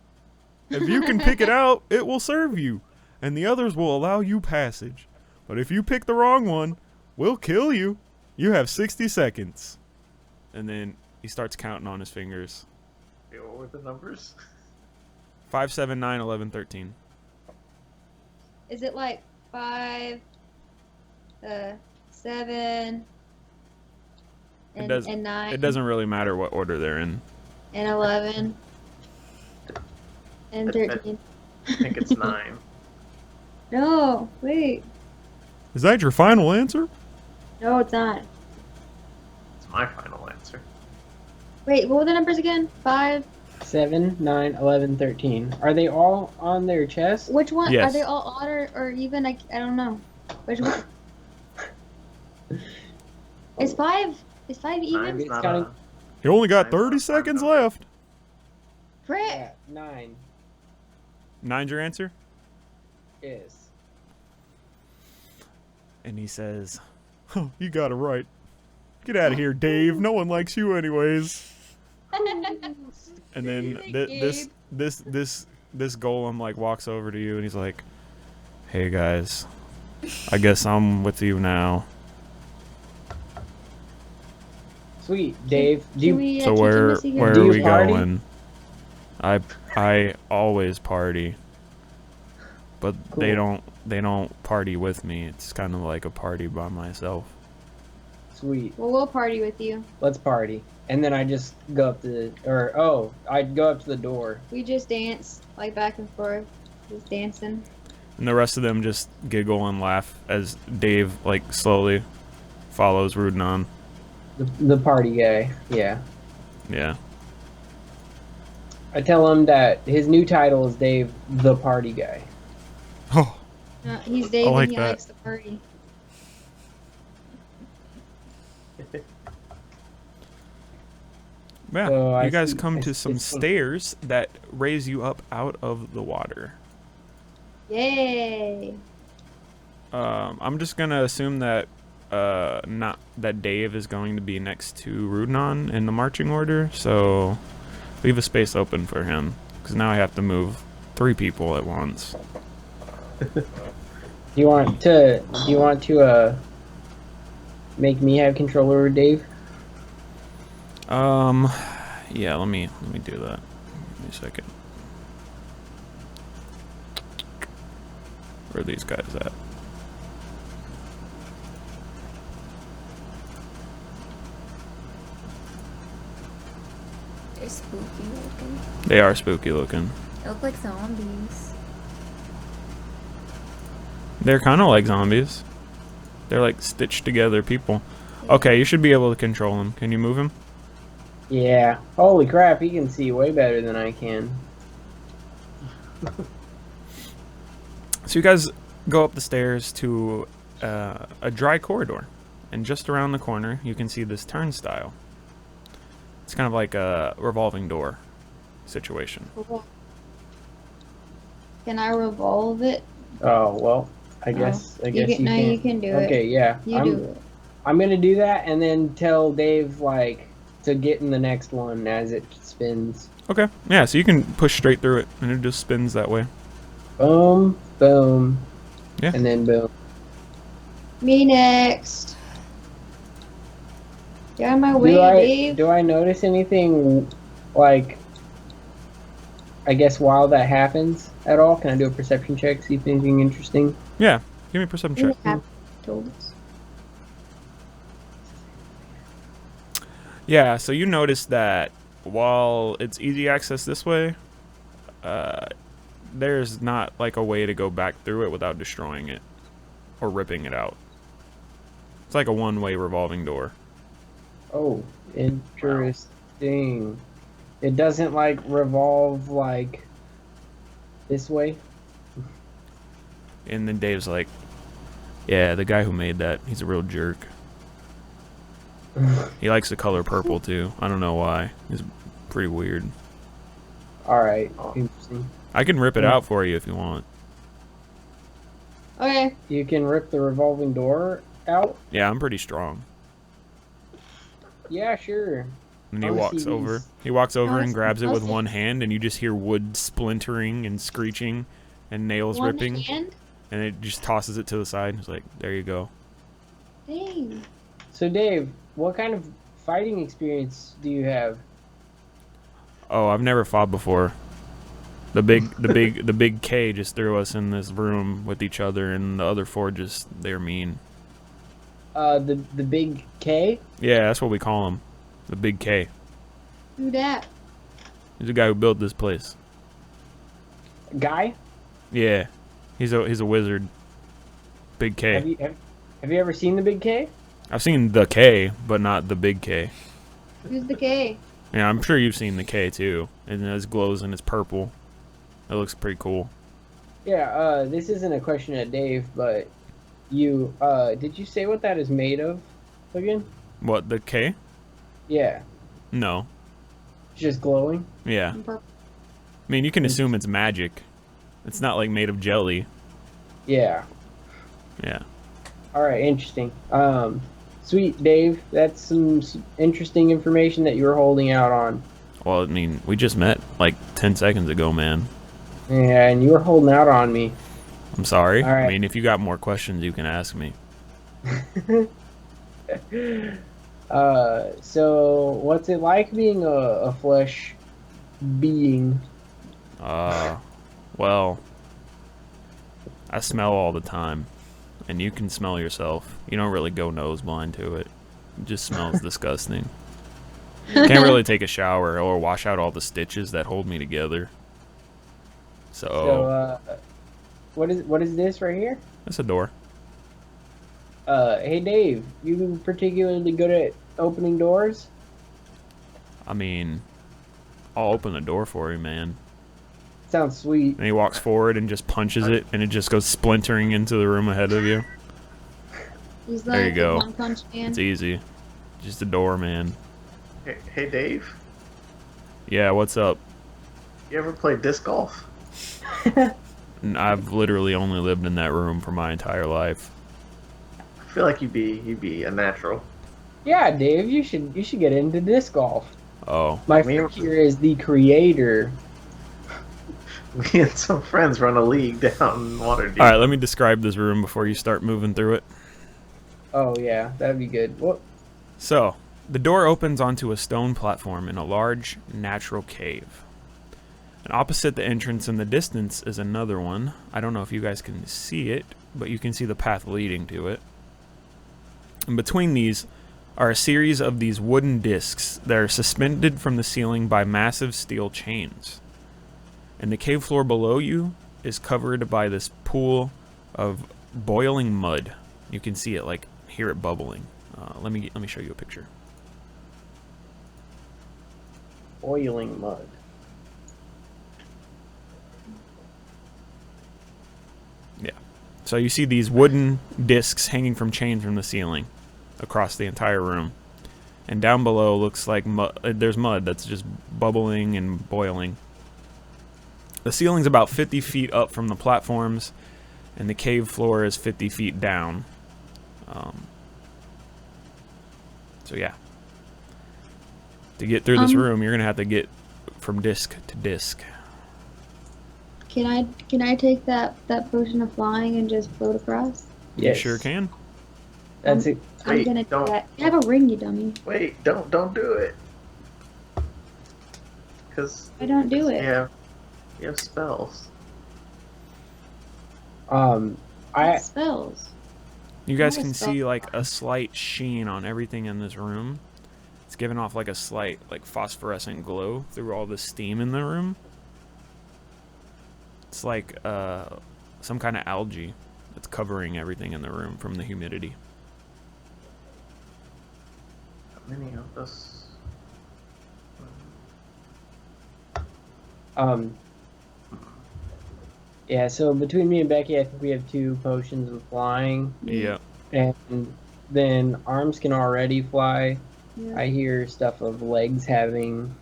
If you can pick it out, it will serve you, and the others will allow you passage. But if you pick the wrong one, we'll kill you. You have 60 seconds. And then he starts counting on his fingers. Okay, what were the numbers? 5, 7, 9, 11, 13. Is it like 5, 7, and 9? It doesn't really matter what order they're in. And 11. And 13. I think it's 9. No, wait. Is that your final answer? No, it's not. It's my final answer. Wait, what were the numbers again? 5. 7, 9, 11, 13. Are they all on their chest? Which one? Yes. Are they all odd or even? I don't know. Which one? Is 5 even? Nine's It's not counting- a- You only got Nine's 30 not a seconds number. left. Frick! Yeah, 9 9's your answer? is. And he says, "Oh, you got it right. Get out of here, Dave. No one likes you anyways." And then this golem like walks over to you and he's like, "Hey guys, I guess I'm with you now. Sweet, Dave. Do Can you, we, So teach him where this again? are Do you we party? going?" I always party, but they Cool. don't party with me. It's kind of like a party by myself. Sweet. Well, we'll party with you. Let's party. And then I just go up to I'd go up to the door. We just dance, like back and forth. Just dancing. And the rest of them just giggle and laugh as Dave like slowly follows Rudnan. The party guy. Yeah. Yeah. I tell him that his new title is Dave the Party Guy. Oh, No, he's Dave like and he that. likes to party. yeah. So I You guys see- come I to see- some stairs that raise you up out of the water. Yay! I'm just gonna assume that not that Dave is going to be next to Rudnan in the marching order, so leave a space open for him because now I have to move 3 people at once. Do you want to make me have control over Dave? Yeah, let me do that. Give me a second. Where are these guys at? They're spooky looking. They are spooky looking. They look like zombies. They're kind of like zombies. They're like stitched together people. Okay, you should be able to control him. Can you move him? Yeah. Holy crap, he can see way better than I can. So you guys go up the stairs to a dry corridor, and just around the corner you can see this turnstile. It's kind of like a revolving door situation. Can I revolve it? Oh well, I guess you can do it. Okay, yeah. You do it. I'm gonna do that and then tell Dave like to get in the next one as it spins. Okay, yeah, so you can push straight through it, and it just spins that way. Boom, boom, Yeah. and then boom. Me next. Get out of my way, Dave. Do I notice anything like? I guess while that happens at all, can I do a perception check? See if anything interesting. Yeah, Give me a perception You check. have told us. Yeah, so you notice that while it's easy access this way, there's not like a way to go back through it without destroying it or ripping it out. It's like a one-way revolving door. Oh, interesting. It doesn't like revolve like this way. And then Dave's like, yeah, the guy who made that, he's a real jerk. He likes the color purple too. I don't know why. It's pretty weird. All right, interesting. I can rip it out for you if you want. Okay. You can rip the revolving door out. Yeah, I'm pretty strong. Yeah, sure. And he I wanna walks see over. these. He walks over I and wanna grabs see it with those. one hand, and you just hear wood splintering and screeching, and nails One ripping. hand? And it just tosses it to the side. He's like, "There you go." Dang. So, Dave, what kind of fighting experience do you have? Oh, I've never fought before. The big K just threw us in this room with each other, and the other four they're mean. The big K. Yeah, that's what we call him, the big K. Who that? He's the guy who built this place. Guy. Yeah, he's a wizard. Big K. Have you ever seen the big K? I've seen the K, but not the big K. Who's the K? Yeah, I'm sure you've seen the K too. And it glows and it's purple. It looks pretty cool. Yeah. This isn't a question at Dave, but you did you say what that is made of again? What, the K? Yeah. No. It's just glowing. Yeah. I'm purple. I mean, you can assume it's magic. It's not like made of jelly. Yeah. Yeah. All right. Interesting. Sweet, Dave. That's some interesting information that you were holding out on. Well, I mean, we just met like 10 seconds ago, man. Yeah, and you were holding out on me. I'm sorry. All right. I mean, if you got more questions, you can ask me. So what's it like being a flesh being? Well, I smell all the time, and you can smell yourself. You don't really go nose blind to it. It just smells disgusting. Can't really take a shower or wash out all the stitches that hold me together. So What is this right here? that's a door. Hey Dave, you particularly good at opening doors? I mean, I'll open the door for you, man. Sounds sweet. And he walks forward and just punches it, and it just goes splintering into the room ahead of you. He's There you like go. a One Punch Man. It's easy. Just a door, man. Hey, Dave. Yeah, what's up? You ever play disc golf? And I've literally only lived in that room for my entire life. I feel like you'd be a natural. Yeah, Dave, you should get into disc golf. Oh. My Me- friend here is the creator. Me and some friends run a league down in Waterdeep. Alright, let me describe this room before you start moving through it. Oh yeah, that'd be good. What? So, the door opens onto a stone platform in a large, natural cave. And opposite the entrance in the distance is another one. I don't know if you guys can see it, but you can see the path leading to it. And between these are a series of these wooden discs that are suspended from the ceiling by massive steel chains. And the cave floor below you is covered by this pool of boiling mud. You can see it, like, hear it bubbling. Let me show you a picture. Boiling mud. Yeah. So you see these wooden discs hanging from chains from the ceiling across the entire room. And down below looks like there's mud that's just bubbling and boiling. The ceiling's about 50 feet up from the platforms, and the cave floor is 50 feet down. So yeah. To get through this room, you're going to have to get from disc to disc. Can I take that potion of flying and just float across? You sure can. That's it. I'm Wait, gonna do don't. that. I have a ring, you dummy. Wait, don't do it. Cause I don't do it. yeah, you have spells. Spells. You guys Not a can spell. see like a slight sheen on everything in this room. It's giving off like a slight like phosphorescent glow through all the steam in the room. It's like some kind of algae that's covering everything in the room from the humidity. How many of us? Yeah, so between me and Becky, I think we have 2 potions of flying. Yeah. And then arms can already fly. Yeah. I hear stuff of legs having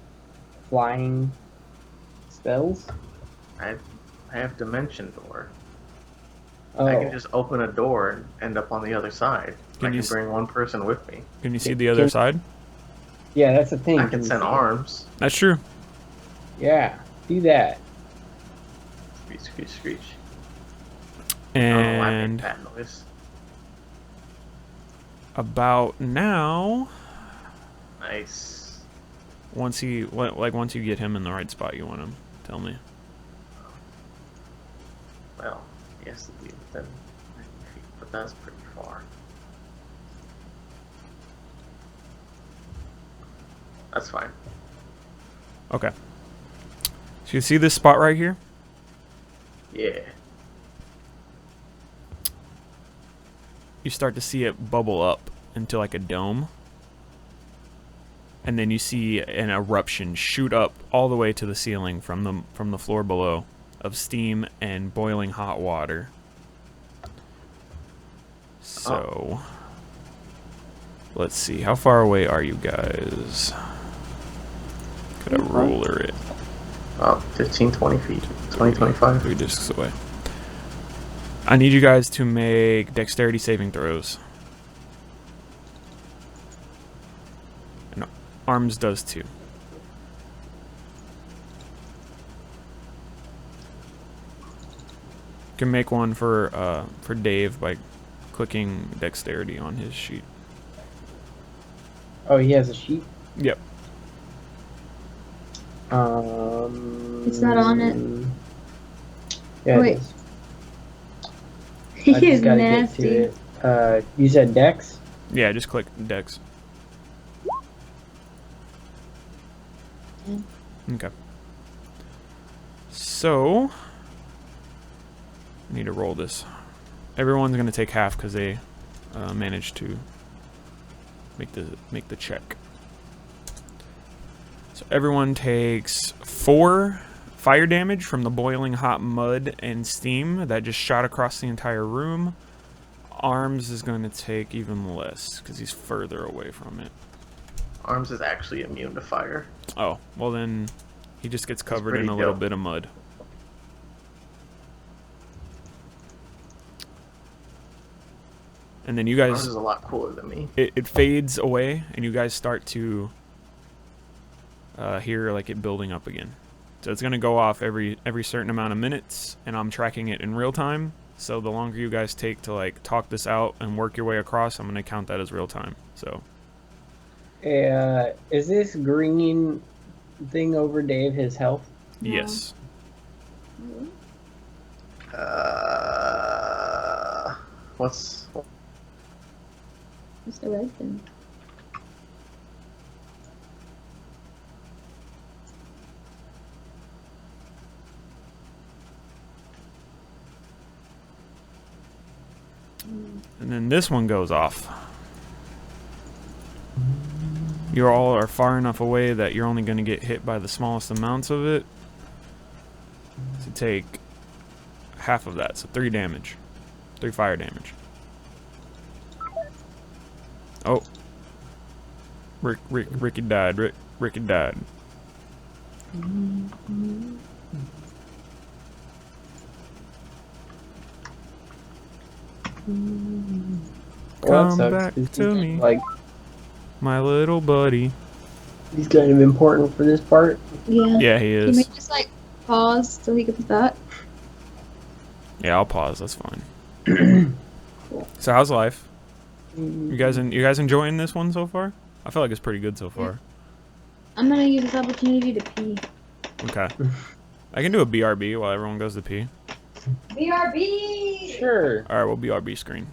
flying spells. I have Dimension Door. Oh, I can just open a door and end up on the other side. Can I you can bring one person with me. Can you see the other side? yeah, that's the thing. I can send arms. That's true. Yeah, do that. Screech, screech, screech. I don't know why I And make that noise. about now, Nice. once you get him in the right spot, you want him. Tell me. Well, yes, indeed. Then 90 feet, but that's pretty far. That's fine. Okay. So you see this spot right here? Yeah. You start to see it bubble up into like a dome. And then you see an eruption shoot up all the way to the ceiling from the floor below of steam and boiling hot water. So let's see, how far away are you guys? Gotta ruler it. About 15, 20 feet. 20, 25. 3 discs away. I need you guys to make dexterity saving throws. And arms does too. You can make one for Dave by clicking dexterity on his sheet. Oh, he has a sheet? Yep. It's not on it. Yeah, Wait. it is. He I is just gotta nasty. get to it. You said Dex? Yeah, just click dex. Okay. So, I need to roll this. Everyone's gonna take half because they managed to make the check. So everyone takes 4 fire damage from the boiling hot mud and steam that just shot across the entire room. Arms is going to take even less because he's further away from it. Arms is actually immune to fire. Oh, well then he just gets covered in pretty a little dope. bit of mud. And then you Arms guys, is a lot cooler than me. it fades away and you guys start to hear like it building up again. So it's going to go off every certain amount of minutes, and I'm tracking it in real time. So the longer you guys take to like talk this out and work your way across, I'm going to count that as real time. So Is this green thing over Dave his health? No. yes. What's What's the red thing? And then this one goes off. You all are far enough away that you're only going to get hit by the smallest amounts of it. To take half of that, so 3 damage. 3 fire damage. Oh. Ricky died. Ricky died. Well, Come that sucks, back 'cause to he's, me. Like, My little buddy. he's kind of important for this part. Yeah. Yeah, he Can we is. just like pause so he can put that? Yeah, I'll pause. That's fine. So how's life? You guys enjoying this one so far? I feel like it's pretty good so far. I'm gonna use this opportunity to pee. Okay. I can do a BRB while everyone goes to pee. BRB! Sure. All right, we'll BRB screen.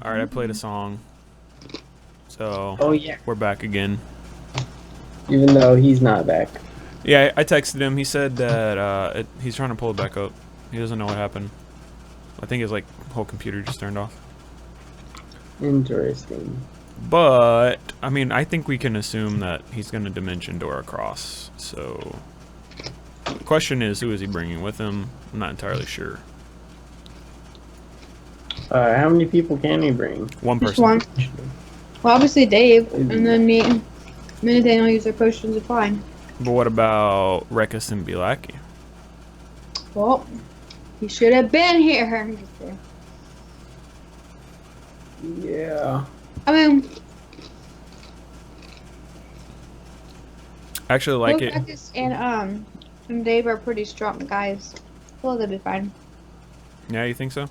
Alright, I played a song. So, Oh yeah. we're back again. Even though he's not back. Yeah, I texted him. He said that he's trying to pull it back up. He doesn't know what happened. I think his like whole computer just turned off. Interesting. But I mean, I think we can assume that he's going to dimension door across. So the question is, who is he bringing with him? I'm not entirely sure. How many people can he bring? One Just person. one. Well, obviously Dave, and then me and Daniel use their potions of flying. But what about Rekus and Bilaki? Well, he should have been here. I'm just kidding. Yeah. I mean, I actually like both it. Marcus and Dave are pretty strong guys. Well, they'll be fine. Yeah, you think so?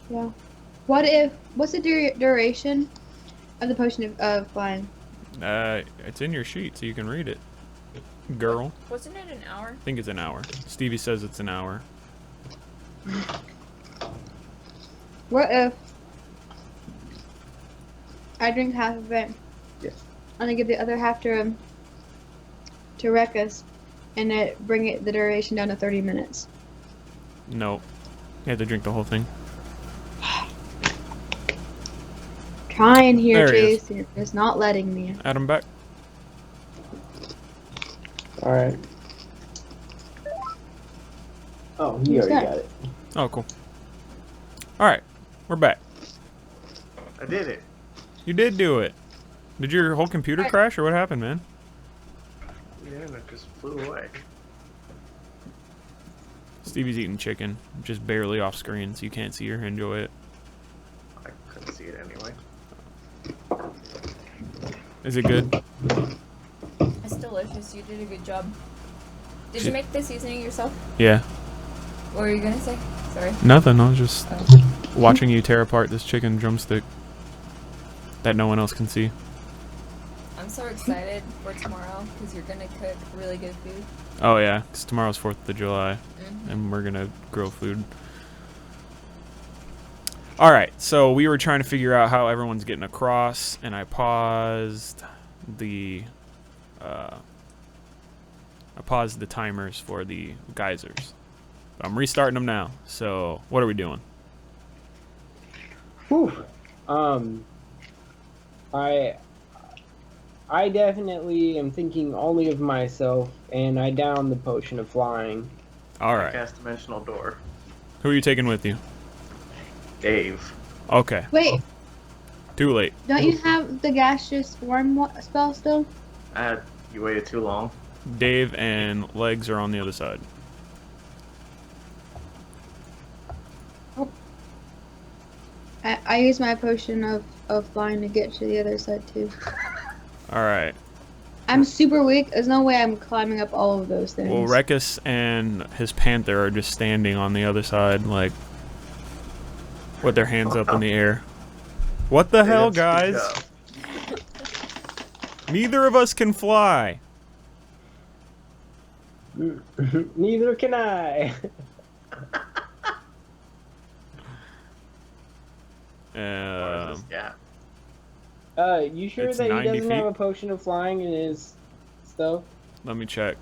Yeah. What's the duration of the potion of flying? It's in your sheet, so you can read it. Girl. Wasn't it an hour? I think it's an hour. Stevie says it's an hour. What if I drink half of it? Yes. And I give the other half to Rekus, and bring the duration down to 30 minutes. No. You have to drink the whole thing. Trying here, There he is. Chase. You're just not letting me. Add him back. Alright. Oh, he Who's already that? got it. Oh, cool. Alright. We're back. I did it. You did do it. Did your whole computer crash, or what happened, man? Yeah, and it just flew away. Stevie's eating chicken, just barely off screen, so you can't see or enjoy it. I couldn't see it anyway. Is it good? It's delicious. You did a good job. Did you make the seasoning yourself? Yeah. What were you gonna say? Sorry. Nothing. I was just Oh. watching you tear apart this chicken drumstick that no one else can see. I'm so excited for tomorrow because you're gonna cook really good food. Oh yeah, 'cause tomorrow's 4th of July, Mhm. and we're gonna grill food. Alright, so we were trying to figure out how everyone's getting across, and I paused the timers for the geysers. I'm restarting them now. So what are we doing? Whew. I definitely am thinking only of myself, and I down the potion of flying. I Alright. cast Dimensional Door. Who are you taking with you? Dave. Okay. Wait, Too late. don't you have the gaseous form spell still? You waited too long. Dave and Legs are on the other side. I use my potion of flying to get to the other side too. Alright. I'm super weak. There's no way I'm climbing up all of those things. Well, Rekus and his panther are just standing on the other side, like, with their hands up in the air. What the hell, guys? Neither of us can fly. Neither can I. Yeah. You sure It's that he 90 doesn't feet? have a potion of flying in his stuff? Let me check.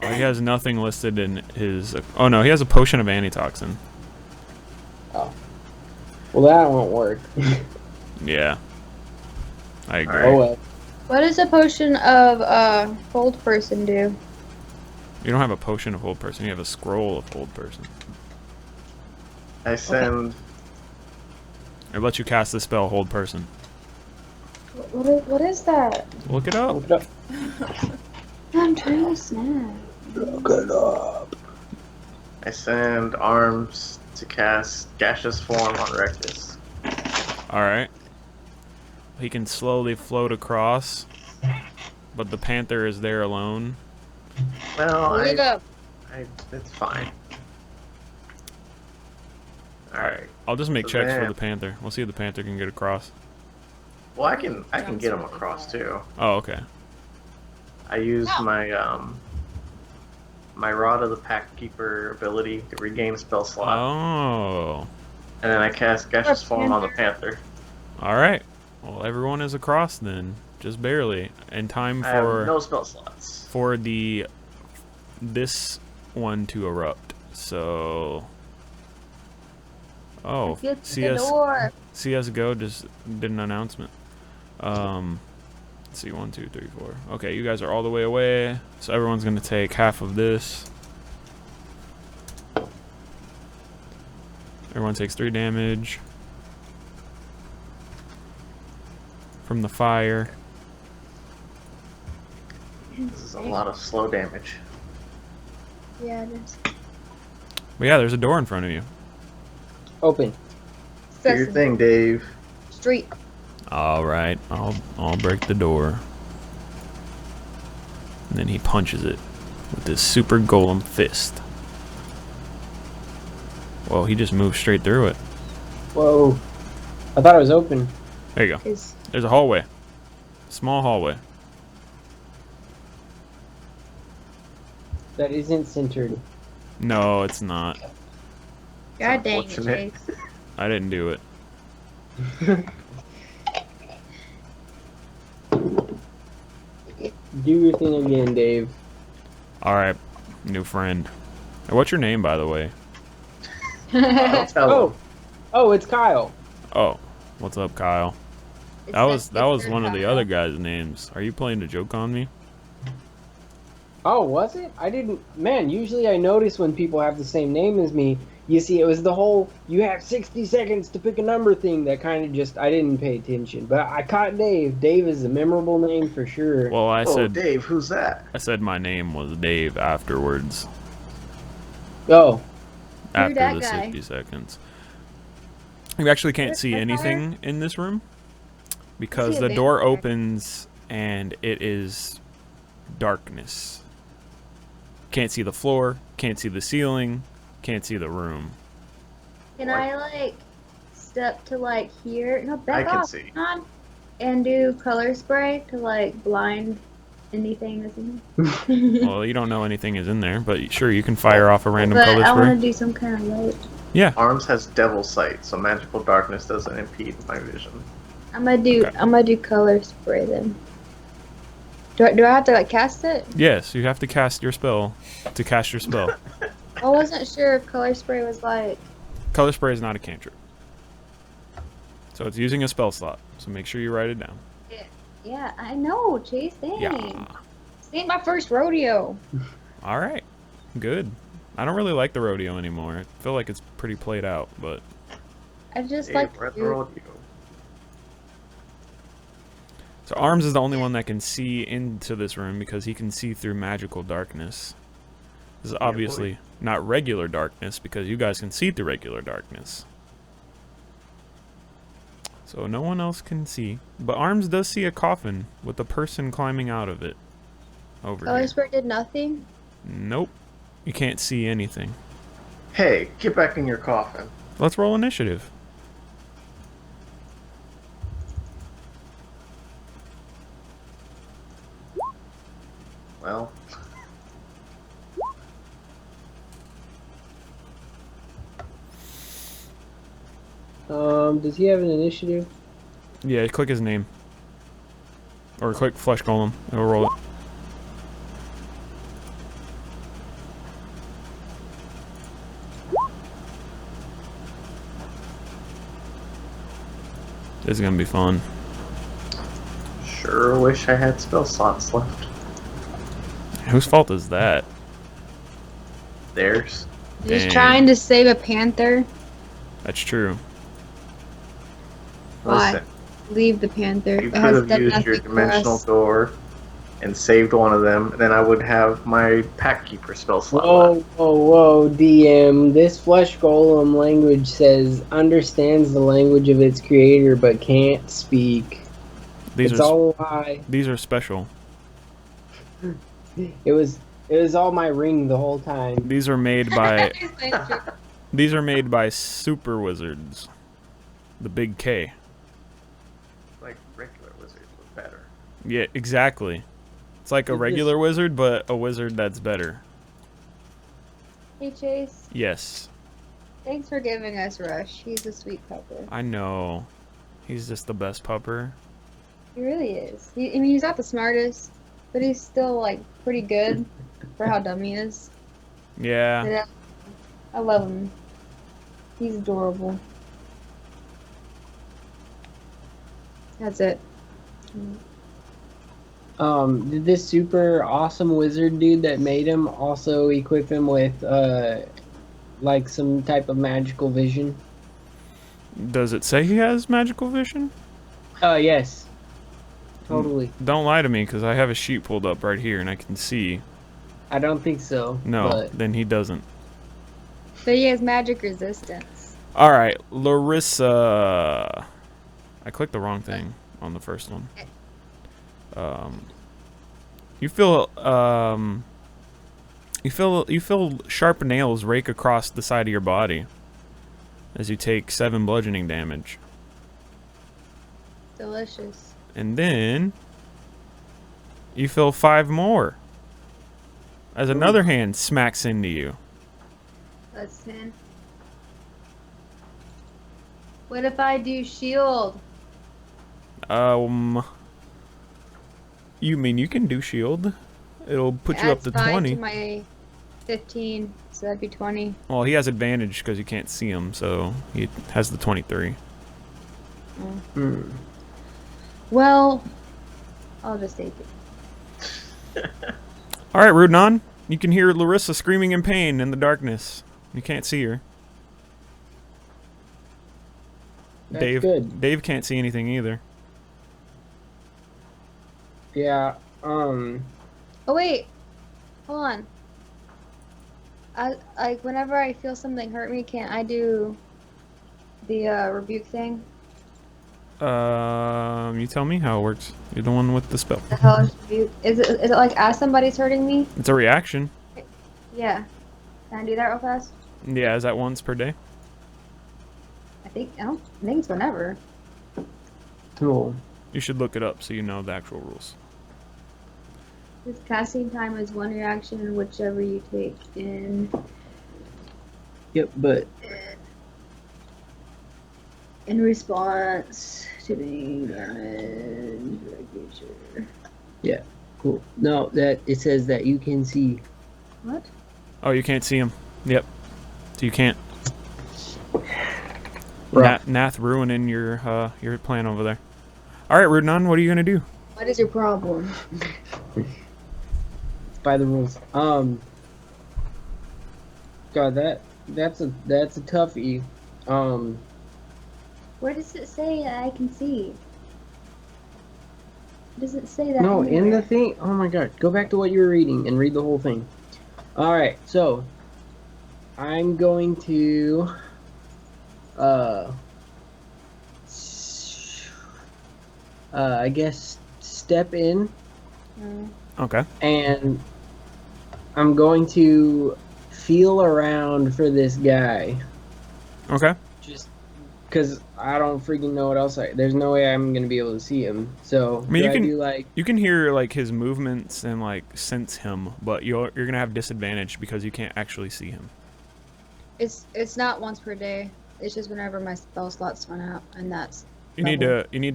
Oh, he has nothing listed in his... Oh, no, he has a potion of antitoxin. Oh. Well, that won't work. Yeah. I agree. Alright. Oh well. What does a potion of hold person do? You don't have a potion of hold person. You have a scroll of hold person. I send. It lets you cast the spell hold person. What is that? Look it up. Look it up. I'm trying to snap. Look it up. I send arms to cast gaseous form on Rectus. Alright. He can slowly float across, but the panther is there alone. Well, Look it up. it's fine. Alright. I'll just make So checks for then- the panther. We'll see if the panther can get across. Well, I can get him across too. Oh, okay. I used my my Rod of the Pack Keeper ability to regain a spell slot. Oh. And then I cast Gaseous Form on the Panther. Alright. Well, everyone is across then. Just barely. And time I have for no spell slots. for this one to erupt. So oh, CSGO just did an announcement. Let's see, 1, 2, 3, 4. Okay, you guys are all the way away, so everyone's gonna take half of this. Everyone takes 3 damage from the fire. This is a lot of slow damage. Yeah, it is. But yeah, there's a door in front of you. Open. Do your thing, Dave. Street. All right, I'll break the door. And then he punches it with his super golem fist. Whoa, he just moved straight through it. Whoa. I thought it was open. There you go. There's a hallway. Small hallway. That isn't centered. No, it's not. God dang it, Unfortunate. Chase. I didn't do it. Do your thing again, Dave. Alright, new friend. Hey, what's your name, by the way? I'll tell him. Oh, it's Kyle. Oh, what's up, Kyle? That was one of the other guys' names. Are you playing a joke on me? Oh, was it? I didn't. Man, usually I notice when people have the same name as me. You see, it was the whole "you have 60 seconds to pick a number" thing that kind of just I didn't pay attention. But I caught Dave. Dave is a memorable name for sure. Well, I Oh, said Dave, who's that? I said my name was Dave afterwards. Oh, After that the guy? 60 seconds. You actually can't see that anything in this room because See a the door vampire. opens and it is darkness. Can't see the floor, can't see the ceiling, can't see the room. Can I like step to like here? No, back I can off. see. Come on. And do color spray to like blind anything that's in there. Well, you don't know anything is in there, but sure, you can fire off a random But color I spray. want to do some kind of light. Yeah. Arms has Devil Sight, so magical darkness doesn't impede my vision. I'm gonna do color spray then. Do I have to like cast it? Yes, you have to cast your spell to cast your spell. I wasn't sure if color spray was like. Color spray is not a cantrip. So it's using a spell slot. So make sure you write it down. Yeah, I know, Chase. Dang. Yeah. This ain't my first rodeo. All right. Good. I don't really like the rodeo anymore. I feel like it's pretty played out, but I just Dave, like we're at the to. rodeo. so Arms is the only one that can see into this room because he can see through magical darkness. This is obviously not regular darkness because you guys can see through regular darkness. So no one else can see. But Arms does see a coffin with a person climbing out of it. Over Color here. spray did nothing. Nope. You can't see anything. Hey, get back in your coffin. Let's roll initiative. Well, does he have an initiative? Yeah, click his name. Or click Flesh Golem. It'll roll it. This is gonna be fun. sure wish I had spell slots left. Whose fault is that? Theirs. Just Dang. trying to save a panther. That's true. Why? Listen, Leave the panther. you It could has have done used your nothing for dimensional us. door and saved one of them, and then I would have my Pack Keeper spell slot Whoa, left. whoa, DM. This flesh golem language says understands the language of its creator but can't speak. These It's are all a lie. these are special. It was all my ring the whole time. These are made by super wizards. The big K. Like regular wizards, but better. Yeah, exactly. It's like a It regular wizard, but a wizard that's better. Hey, Chase. Yes. Thanks for giving us Rush. He's a sweet pupper. I know. He's just the best pupper. He really is. I mean, he's not the smartest, but he's still, like, pretty good for how dumb he is. Yeah. But, I love him. He's adorable. That's it. Did this super awesome wizard dude that made him also equip him with, like some type of magical vision? Does it say he has magical vision? Yes. Totally. Don't lie to me, because I have a sheet pulled up right here and I can see. I don't think so. No, but then he doesn't. But he has magic resistance. Alright, Larissa. I clicked the wrong thing on the first one. You feel sharp nails rake across the side of your body as you take 7 bludgeoning damage. Delicious. And then you feel 5 more as another hand smacks into you. That's 10. What if I do shield? You mean you can do shield? It'll put you up to Adds 5 20. to my 15, so that'd be 20. Well, he has advantage because you can't see him, so he has the 23. Well, I'll just take it. Alright, Rudnon. You can hear Larissa screaming in pain in the darkness. You can't see her. That's good. Dave can't see anything either. yeah, Oh wait, hold on. Like whenever I feel something hurt me, can't I do the rebuke thing? You tell me how it works. You're the one with the spell. The hellish rebuke. Is it like as somebody's hurting me? It's a reaction. Yeah. Can I do that real fast? Yeah, is that once per day? I think it's whenever. cool. You should look it up so you know the actual rules. This casting time is 1 reaction, whichever you take in. Yep, but In response to being damaged by a creature. cool. No, that it says that you can see. What? Oh, you can't see him. Yep. So you can't. Right. Nath ruining your plan over there. Alright, Rudnon, what are you gonna do? What is your problem? By the rules. God, that's a toughie. Where does it say that I can see? It doesn't say that. No, in anywhere. the thing. Oh my God, go back to what you were reading and read the whole thing. All right, so I'm going to I guess step in Okay. and I'm going to feel around for this guy. Okay. Just because I don't freaking know what else. There's no way I'm gonna be able to see him. So I mean, do you can do like you can hear like his movements and like sense him, but you're gonna have disadvantage because you can't actually see him. It's not once per day. It's just whenever my spell slots run out, and that's. You need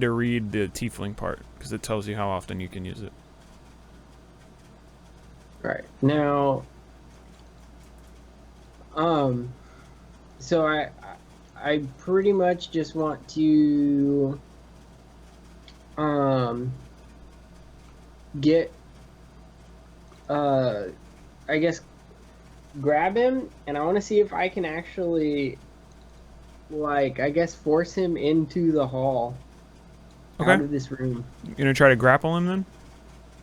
to read the tiefling part because it tells you how often you can use it. right now. So I pretty much just want to get I guess grab him, and I want to see if I can actually like I guess force him into the hall Okay. out of this room. You gonna try to grapple him then?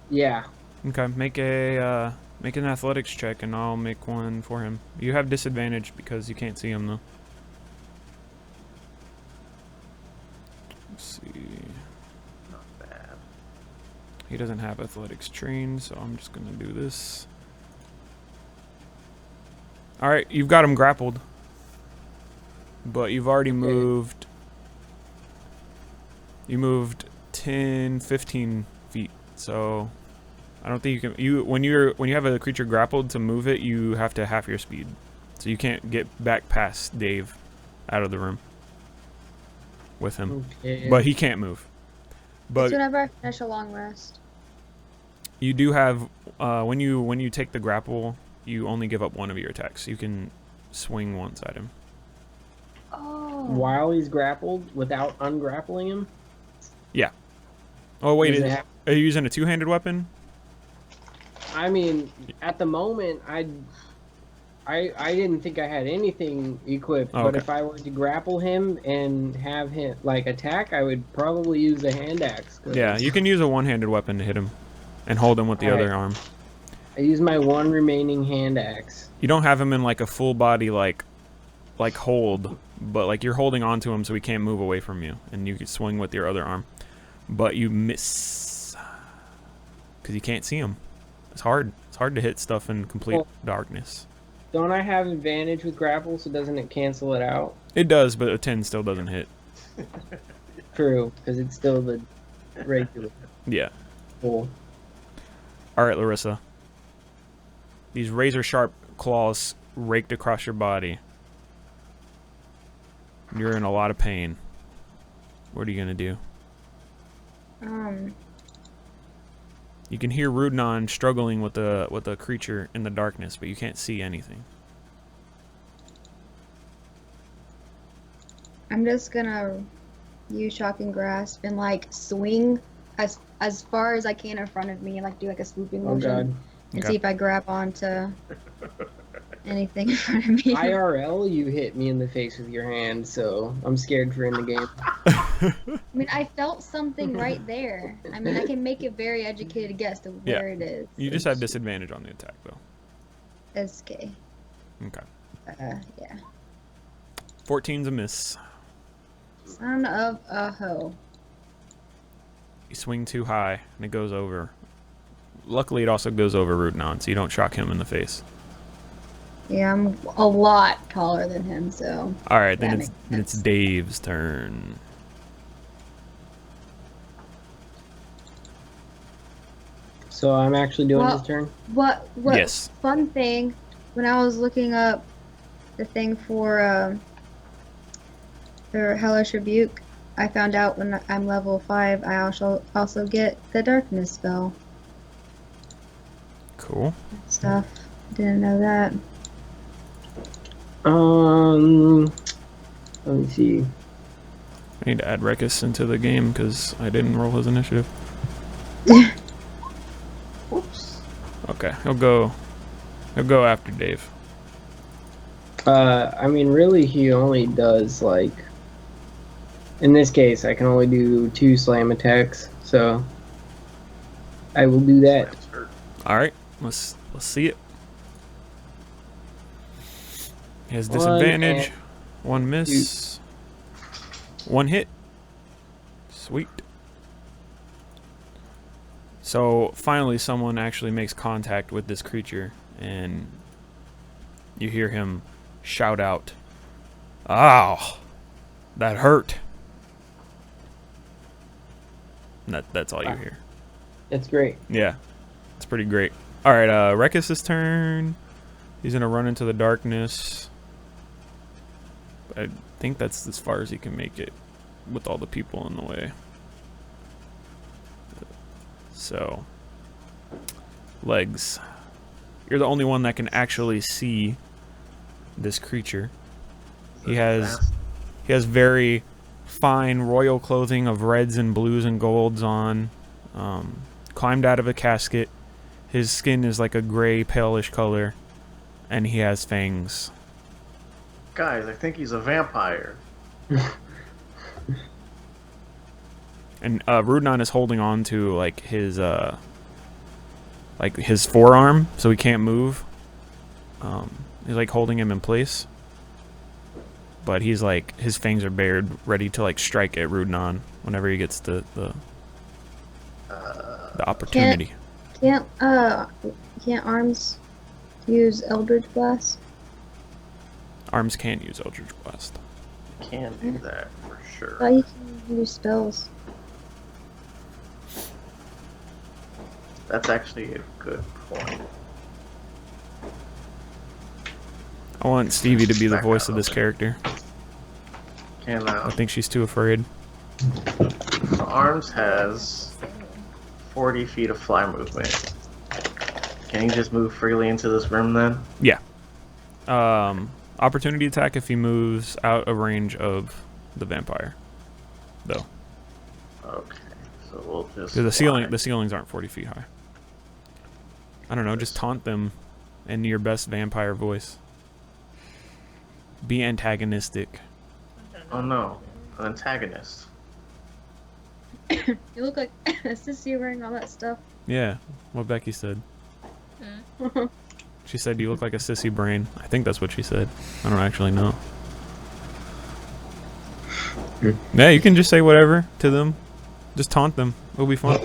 Yeah. Okay. Make an athletics check and I'll make one for him. You have disadvantage because you can't see him though. Let's see. Not bad. He doesn't have athletics trained, so I'm just gonna do this. Alright, you've got him grappled. But you've already moved. You moved 10, 15 feet. So I don't think you can when you have a creature grappled to move it, you have to half your speed. So you can't get back past Dave out of the room with him. Okay. But he can't move. It's But whenever I finish a long rest. you do have when you take the grapple, you only give up one of your attacks. You can swing once at him. Oh. While he's grappled, without ungrappling him? Oh wait, Does it have- are you using a two-handed weapon? I mean, at the moment, I didn't think I had anything equipped, Oh, but okay. if I were to grapple him and have him, like, attack, I would probably use a hand axe. Yeah, you can use a one-handed weapon to hit him and hold him with the other arm. I use my one remaining hand axe. You don't have him in like a full body like hold, but like you're holding onto him so he can't move away from you, and you can swing with your other arm. But you miss because you can't see him. It's hard. It's hard to hit stuff in complete darkness. Don't I have advantage with grapple, so doesn't it cancel it out? It does, but a 10 still doesn't hit. True, because it's still the regular. Yeah. Cool. All right, Larissa. These razor-sharp claws raked across your body. You're in a lot of pain. What are you gonna do? You can hear Rudnan struggling with the creature in the darkness, but you can't see anything. I'm just gonna use shocking grasp and like swing as far as I can in front of me and like do like a swooping Oh motion god. and Okay. see if I grab onto anything in front of me. IRL, you hit me in the face with your hand, so I'm scared for in the game. I mean, I felt something right there. I mean, I can make a very educated guess of Yeah. where it is. You just have disadvantage on the attack, though. It's okay. Okay. Yeah. 14's a miss. Son of a hoe. You swing too high, and it goes over. Luckily, it also goes over Rudnan, so you don't shock him in the face. Yeah, I'm a lot taller than him, so. All right, then That it's makes sense. Dave's turn. So I'm actually doing Well- his turn? What Yes. fun thing, when I was looking up the thing for Hellish Rebuke, I found out when I'm level 5, I also get the darkness spell Cool. stuff. Didn't know that. Let me see. I need to add Rekus into the game because I didn't roll his initiative. Whoops. Okay, he'll go after Dave. I mean, really, he only does, like... In this case, I can only do 2 slam attacks, so... I will do that. Slams hurt. All right, let's see it. He has One disadvantage. and One miss. One hit. Sweet. So finally, someone actually makes contact with this creature, and you hear him shout out, "Ow, that hurt." And that's all you hear. It's great. Yeah, it's pretty great. All right, Rekus' turn. He's gonna run into the darkness. I think that's as far as he can make it with all the people in the way. So, legs. You're the only one that can actually see this creature. He has very fine royal clothing of reds and blues and golds on. Climbed out of a casket. His skin is like a gray, palish color, and he has fangs. Guys, I think he's a vampire. And Rudnan is holding on to like his forearm, so he can't move. He's like holding him in place, but he's like his fangs are bared, ready to like strike at Rudnan whenever he gets the opportunity. Can't arms use Eldritch Blast? Arms can't use Eldritch Blast. Can do that for Oh, sure. you can use spells. That's actually a good point. I want Stevie to be the voice of this character. Can I think she's too afraid. So Arms has 40 feet of fly movement. Can he just move freely into this room then? Yeah. Opportunity attack if he moves out of range of the vampire, though. Okay, so we'll just. Because the ceilings aren't 40 feet high. I don't know. Just taunt them in your best vampire voice. Be antagonistic. Oh no, an antagonist. You look like a sissy wearing all that stuff. Yeah, what Becky said. She said you look like a sissy brain. I think that's what she said. I don't actually know. Yeah, you can just say whatever to them. Just taunt them. It'll be fun.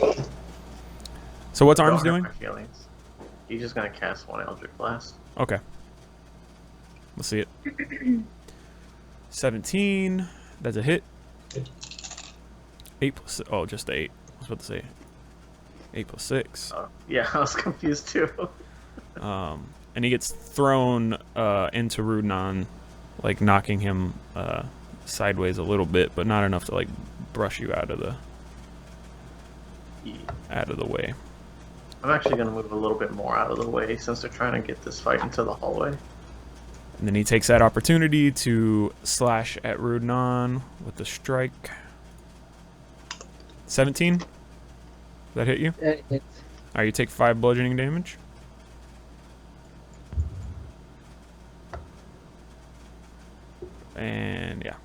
So what's Arms doing? My feelings. He's just gonna cast one Eldritch Blast. Okay. Let's see it. 17. That's a hit. 8 plus... Oh, just 8. I was about to say 8 plus 6. Yeah, I was confused too. And he gets thrown into Rudnon, like knocking him sideways a little bit, but not enough to like brush you out of the way. I'm actually gonna move a little bit more out of the way since they're trying to get this fight into the hallway. And then he takes that opportunity to slash at Rudnon with the strike. 17? Does that hit you? It's Alright, you take 5 bludgeoning damage. And yeah.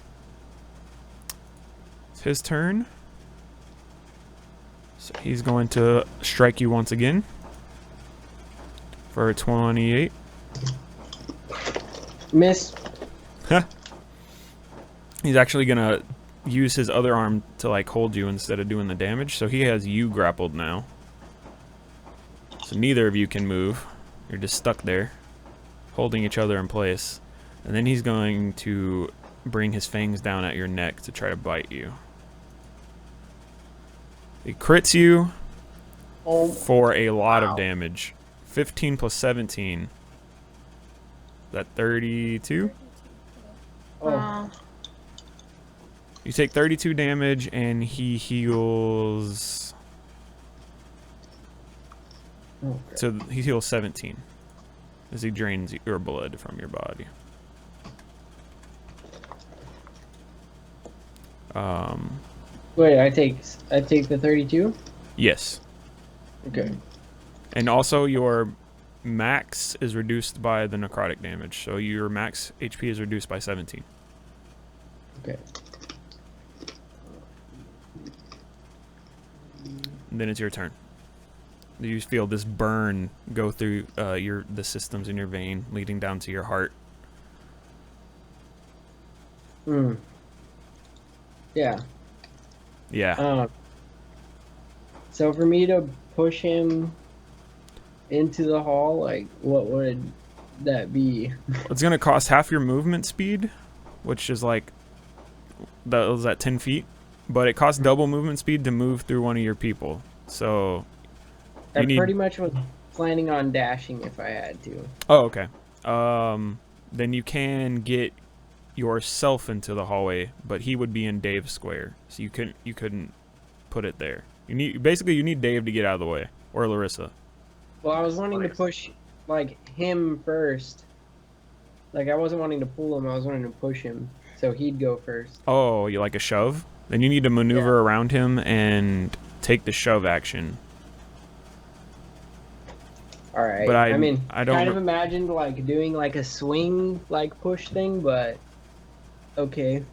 It's his turn. So he's going to strike you once again. For a 28. miss. He's actually going to use his other arm to like hold you instead of doing the damage. So he has you grappled now. So neither of you can move. You're just stuck there, holding each other in place. And then he's going to bring his fangs down at your neck to try to bite you. He crits you for a lot of damage. 15 plus 17. Is that 32? Wow. You take 32 damage and he heals... Okay. So he heals 17 as he drains your blood from your body. Wait, I take the 32? Yes. Okay. And also your max is reduced by the necrotic damage. So your max HP is reduced by 17. Okay. And then it's your turn. You feel this burn go through the systems in your vein, leading down to your heart. Yeah. Yeah. So for me to push him into the hall, like, what would that be? It's going to cost half your movement speed, which is like, that was at 10 feet. But it costs double movement speed to move through one of your people. So... I pretty much was planning on dashing if I had to. Oh, okay. Then you can get yourself into the hallway, but he would be in Dave's square, so you couldn't put it there. You need Dave to get out of the way, or Larissa. Well, I was wanting to push like him first. Like I wasn't wanting to pull him, I was wanting to push him, so he'd go first. Oh, you like a shove? Then you need to maneuver around him and take the shove action. All right. But I mean, I don't kind of imagined like doing like a swing like push thing, but okay,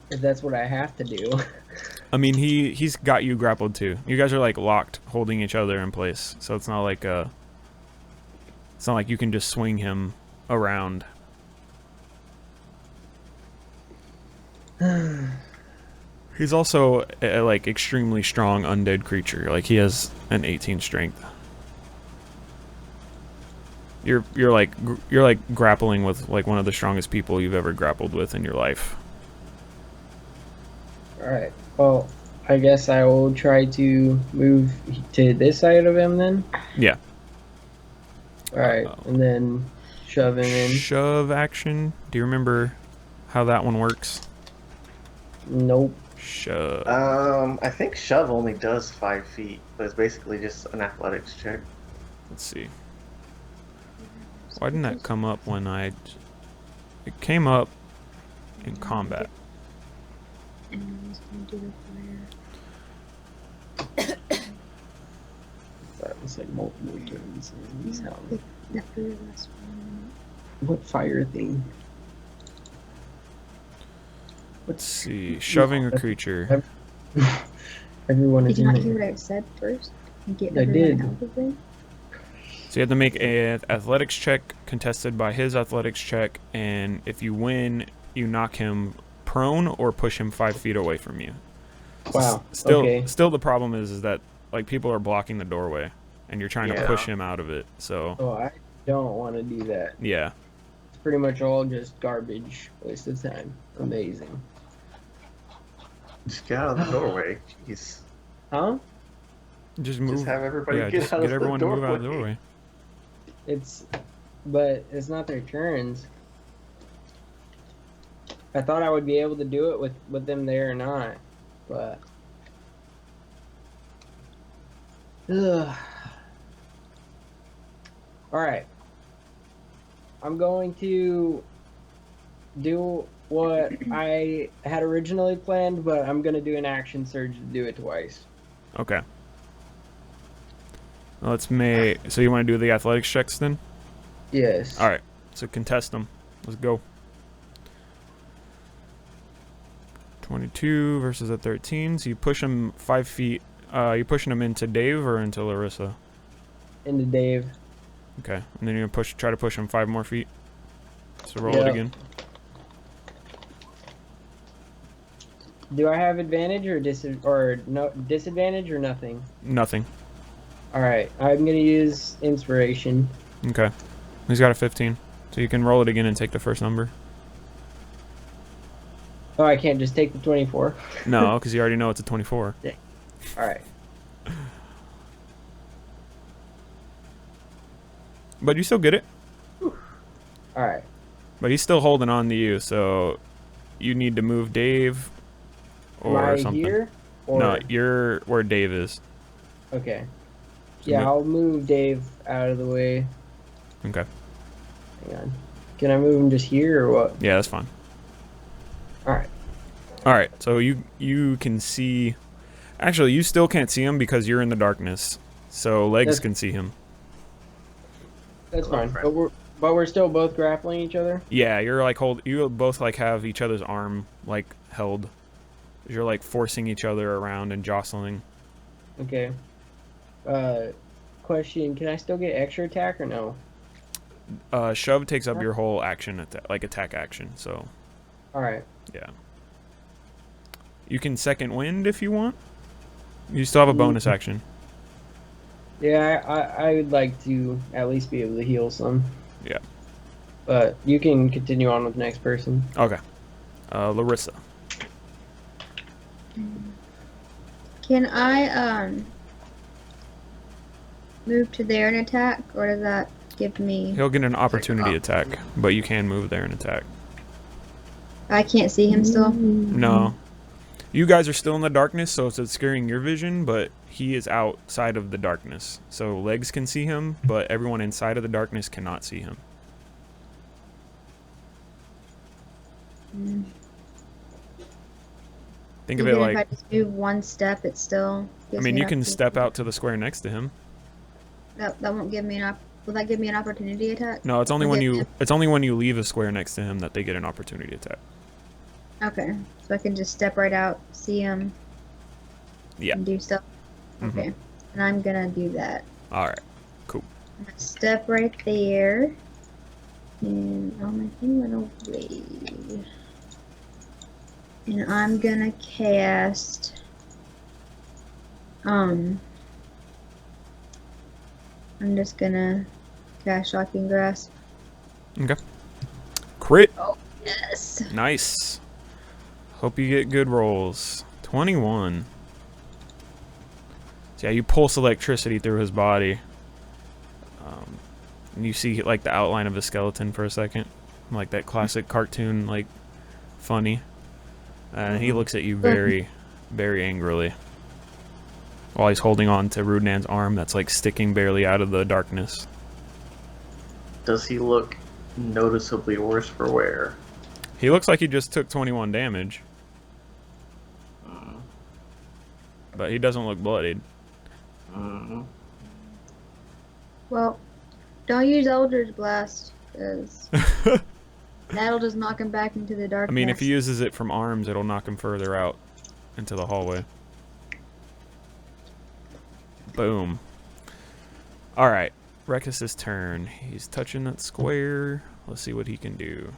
if that's what I have to do. I mean, he's got you grappled too. You guys are like locked, holding each other in place. So it's not like you can just swing him around. He's also a like extremely strong undead creature. Like he has an 18 strength. You're like grappling with like one of the strongest people you've ever grappled with in your life. All right. Well, I guess I will try to move to this side of him then. Yeah. All right, and then Shove him in. Shove action. Do you remember how that one works? Nope. Shove. I think shove only does 5 feet, but it's basically just an athletics check. Let's see. Why didn't that come up when I... It came up in combat. And I was gonna do That was like multiple turns. the fire. Last one. What fire thing? Let's see. Shoving a creature. Everyone Did is you in not hear there. what I said first? And get I everyone did. out of there? So you have to make an athletics check contested by his athletics check, and if you win, you knock him prone or push him 5 feet away from you. Wow. Still, Okay. still the problem is that like people are blocking the doorway, and you're trying to Yeah. push him out of it. So Oh, I don't want to do that. yeah, It's pretty much all just garbage. Waste of time. Amazing. Just get out of the doorway. Jeez. Huh? just move. Just have everybody yeah, get just out get of everyone the to doorway. move out of the doorway. But it's not their turns. I thought I would be able to do it with them there or not, but. Ugh. Alright. I'm going to do what I had originally planned, but I'm going to do an action surge to do it twice. Okay. Well, let's make. So you want to do the athletics checks then? Yes. All right. So contest them. Let's go. 22 versus a 13. So you push him 5 feet. You pushing him into Dave or into Larissa? Into Dave. Okay. And then you're gonna try to push him 5 more feet. So roll it Yeah. again. Do I have advantage or disadvantage or nothing? Nothing. All right, I'm gonna use inspiration. Okay. He's got a 15. So you can roll it again and take the first number. Oh, I can't just take the 24. No, because you already know it's a 24. All right. But you still get it. All right. But he's still holding on to you, so you need to move Dave or Am I something. here? Or... No, you're where Dave is. Okay. So Yeah, I'll move Dave out of the way. Okay. Hang on. Can I move him just here or what? Yeah, that's fine. All right. All right. So you can see. Actually, you still can't see him because you're in the darkness. So Legs can see him. That's Hello, fine. friend. But we're still both grappling each other. Yeah, you're like you both like have each other's arm like held. You're like forcing each other around and jostling. Okay. Question: can I still get extra attack or no? Shove takes up your whole action attack action. So All right. yeah. You can second wind if you want. You still have a bonus action. Yeah, I would like to at least be able to heal some. Yeah. But you can continue on with the next person. Okay. Larissa. Can I move to there and attack, or does that give me? He'll get an opportunity attack, but you can move there and attack. I can't see him still. No. You guys are still in the darkness, so it's obscuring your vision, but he is outside of the darkness. So Legs can see him, but everyone inside of the darkness cannot see him. Think of it Even like, if I just move one step, it still. I gives mean, me you an can opportunity. step out to the square next to him. That won't give me an Will that give me an opportunity attack? No, it's only Or when give you me it's only when you leave a square next to him that they get an opportunity attack. Okay, so I can just step right out, see him, Yeah. and do stuff. Mhm. Okay, and I'm gonna do that. All right. Cool. I'm gonna step right there, and on my thing went away. And I'm gonna cast. I'm just gonna cast Shocking Grasp. Okay. Crit. Yes. Nice. Hope you get good rolls. 21. So yeah, you pulse electricity through his body. And you see like the outline of a skeleton for a second, like that classic cartoon, like funny. And he looks at you very, very angrily, while he's holding on to Rudnan's arm that's like sticking barely out of the darkness. Does he look noticeably worse for wear? He looks like he just took 21 damage. But he doesn't look bloodied. Well, don't use Eldritch Blast, because that'll just knock him back into the darkness. I mean, if he uses it from arms, it'll knock him further out into the hallway. Boom. Alright, Rekis's turn. He's touching that square. Let's see what he can do.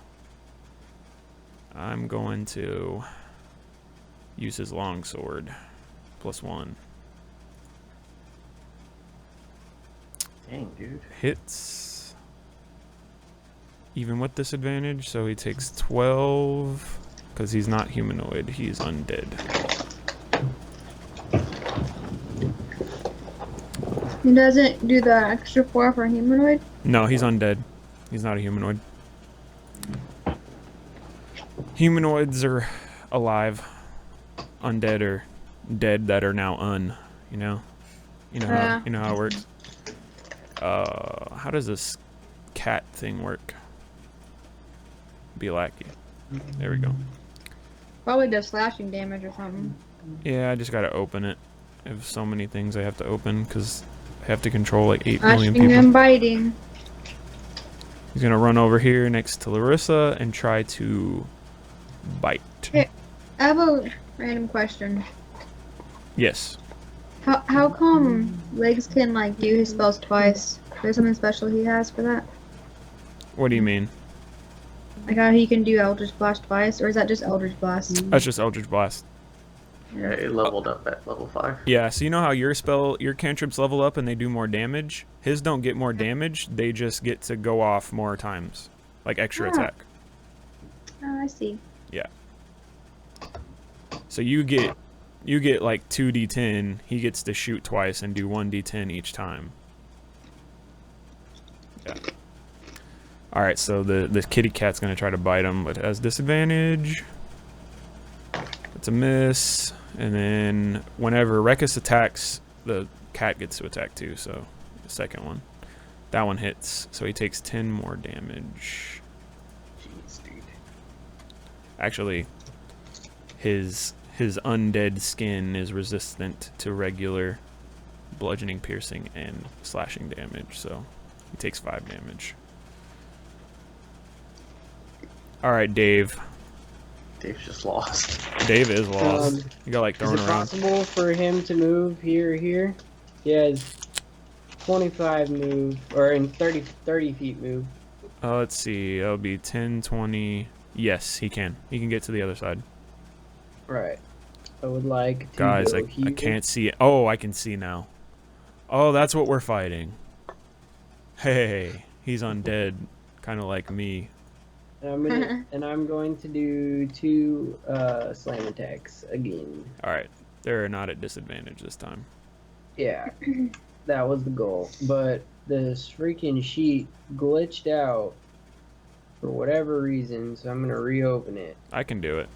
I'm going to use his longsword. +1. Dang, dude. Hits. Even with disadvantage, so he takes 12. Because he's not humanoid, he's undead. He doesn't do the extra 4 for humanoid? No, he's undead. He's not a humanoid. Humanoids are alive. Undead are dead that are now you know? You know how it works? How does this cat thing work? Be lucky. There we go. Probably does slashing damage or something. Yeah, I just gotta open it. I have so many things I have to open because I have to control like 8 million people. Slashing and biting. He's gonna run over here next to Larissa and try to bite. Hey, I have a random question. Yes. How come Legs can like do his spells twice? There's something special he has for that? What do you mean? Like how he can do Eldritch Blast twice, or is that just Eldritch Blast? That's just Eldritch Blast. Yeah, it leveled up at level 5. Yeah, so you know how your cantrips level up and they do more damage? His don't get more damage, they just get to go off more times. Like extra attack. Oh, I see. Yeah. So you get like 2d10, he gets to shoot twice and do 1d10 each time. Yeah. Alright, so the kitty cat's gonna try to bite him, but has disadvantage. It's a miss. And then whenever Rekis attacks, the cat gets to attack too, so the second one. That one hits, so he takes 10 more damage. Jeez, dude. Actually, his undead skin is resistant to regular bludgeoning, piercing, and slashing damage, so he takes 5 damage. Alright, Dave. Dave's just lost. Dave is lost. He got like thrown Is it around. possible for him to move here or here? He has 25 move, or in 30 feet move. Let's see. That'll be 10, 20. Yes, he can. He can get to the other side. Right. I would like to Guys, go I here. can't see it. Oh, I can see now. Oh, that's what we're fighting. Hey, he's undead. Kind of like me. And I'm going to do 2 slam attacks again. Alright. They're not at disadvantage this time. Yeah, that was the goal. But this freaking sheet glitched out for whatever reason, so I'm going to reopen it. I can do it.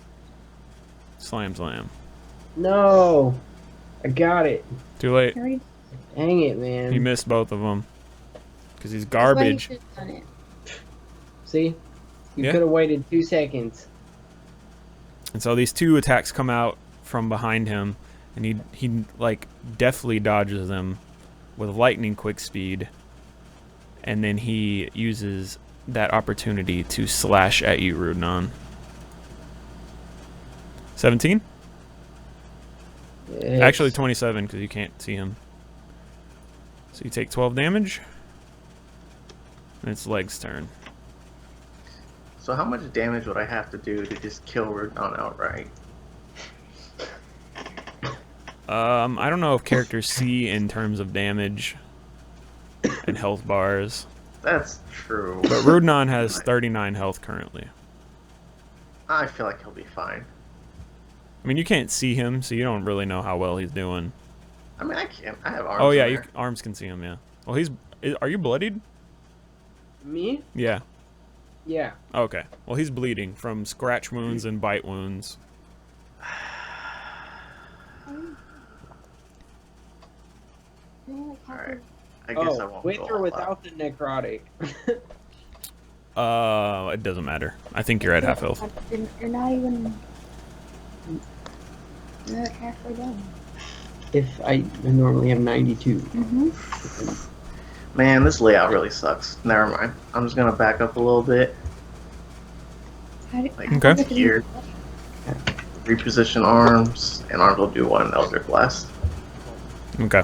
Slam, slam. No! I got it. Too late. Dang it, man. He missed both of them. Because he's That's why you garbage. should've done it. See? You Yeah. could have waited 2 seconds. And so these 2 attacks come out from behind him, and he like deftly dodges them with lightning quick speed, and then he uses that opportunity to slash at you, Rudnan. 17? Yes. Actually 27, because you can't see him. So you take 12 damage, and it's Leg's turn. So how much damage would I have to do to just kill Rudnan outright? I don't know if characters see in terms of damage and health bars. That's true. But Rudnan has 39 health currently. I feel like he'll be fine. I mean, you can't see him, so you don't really know how well he's doing. I mean, I can't. I have arms. Oh yeah, in there. arms can see him. Yeah. Well, are you bloodied? Me? Yeah. Yeah. Okay. Well, he's bleeding from scratch wounds and bite wounds. Alright. I guess I Oh, won't with go or all without the necrotic? It doesn't matter. I think you're at half health. You're not even. You're like halfway done. If I normally have 92. Mm-hmm. Man, this layout really sucks. Never mind. I'm just gonna back up a little bit. Like Okay. here. Reposition arms, and arms will do one Eldritch Blast. Okay.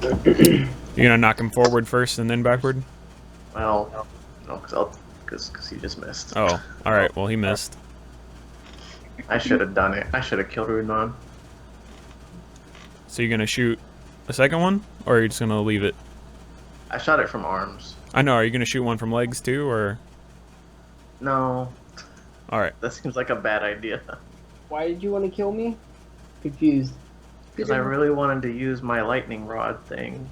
You're gonna knock him forward first and then backward? Well, no, because he just missed. Oh, alright. Well, he missed. I should have done it. I should have killed Rudnon. So you're gonna shoot a second one? Or are you just gonna leave it? I shot it from arms. I know. Are you gonna shoot one from legs too, or? No, Alright. that seems like a bad idea. Why did you want to kill me? Confused. Because I really wanted to use my lightning rod thing.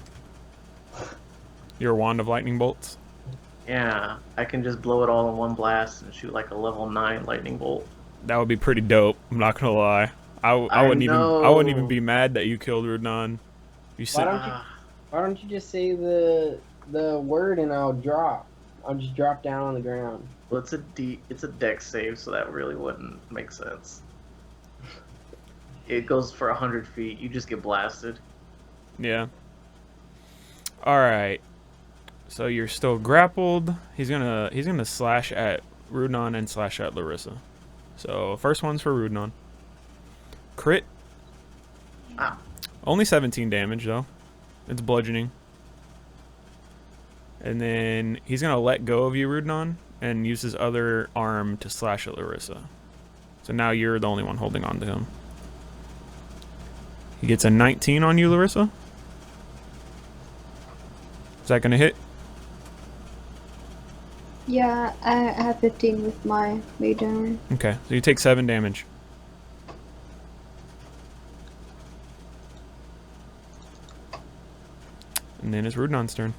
Your wand of lightning bolts? Yeah, I can just blow it all in one blast and shoot like a level 9 lightning bolt. That would be pretty dope. I'm not gonna lie. I wouldn't even be mad that you killed Rudnon. You said. Why don't you just say the word and I'll drop? I'll just drop down on the ground. Well, it's a dex save, so that really wouldn't make sense. It goes for 100 feet. You just get blasted. Yeah. All right. So you're still grappled. He's gonna slash at Rudnon and slash at Larissa. So first one's for Rudnon. Crit. Ah. Only 17 damage though. It's bludgeoning. And then he's gonna let go of you, Rudnon, and use his other arm to slash at Larissa. So now you're the only one holding on to him. He gets a 19 on you, Larissa. Is that gonna hit? Yeah, I have 15 with my mage armor. Okay, so you take 7 damage. And then it's Rudnon's turn.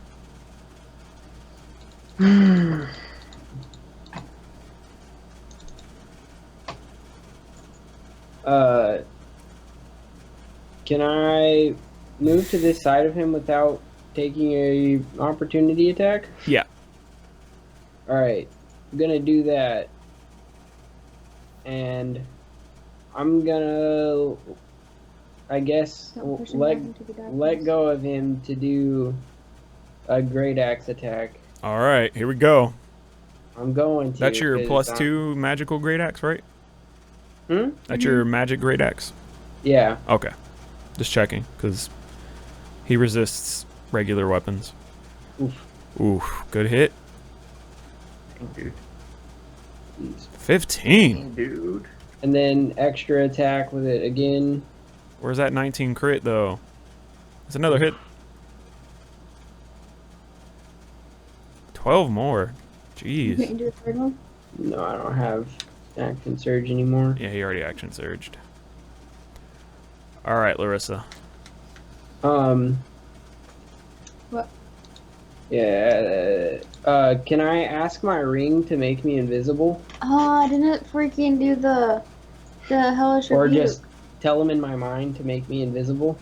Can I move to this side of him without taking a opportunity attack? Yeah. Alright, I'm gonna do that. And I'm gonna, I guess, Don't push him let back into the darkness. let go of him to do a great axe attack. All right, here we go. I'm going to. That's your 'cause +2 magical great axe, right? Hmm? That's your magic great axe. Yeah. Okay. Just checking, because he resists regular weapons. Oof. Oof. Good hit. Dude. 15. Dude. And then extra attack with it again. Where's that 19 crit, though? That's another hit. 12 more. You Jeez. can do the third one? No, I don't have action surge anymore. Yeah, he already action surged. All right, Larissa. What? Yeah. Can I ask my ring to make me invisible, Oh, I didn't freaking do the hellish or rebuke. just tell him in my mind to make me invisible?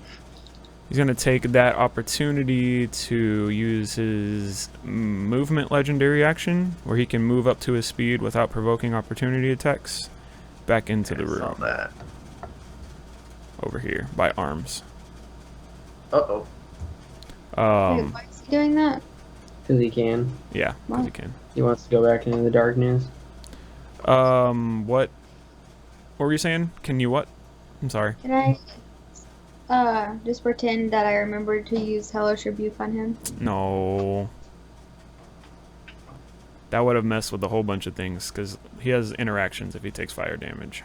He's going to take that opportunity to use his movement legendary action, where he can move up to his speed without provoking opportunity attacks, back into the I saw room. that. Over here, by arms. Uh-oh. Wait, why is he doing that? Because he can. Yeah, Wow. because he can. He wants to go back into the darkness. What were you saying? Can you what? I'm sorry. Can I just pretend that I remembered to use hellish rebuke on him? No. That would have messed with a whole bunch of things, because he has interactions if he takes fire damage.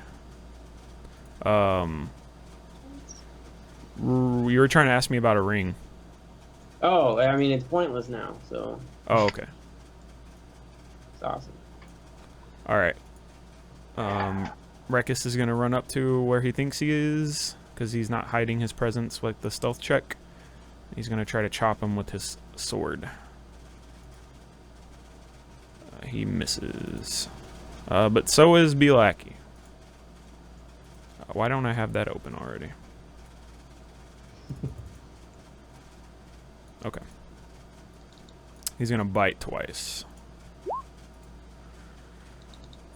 You were trying to ask me about a ring. Oh, I mean, it's pointless now, so Oh, okay. it's awesome. Alright. Rekis is going to run up to where he thinks he is, because he's not hiding his presence with the stealth check. He's going to try to chop him with his sword. He misses. But so is Belaki. Why don't I have that open already? Okay. He's gonna bite twice.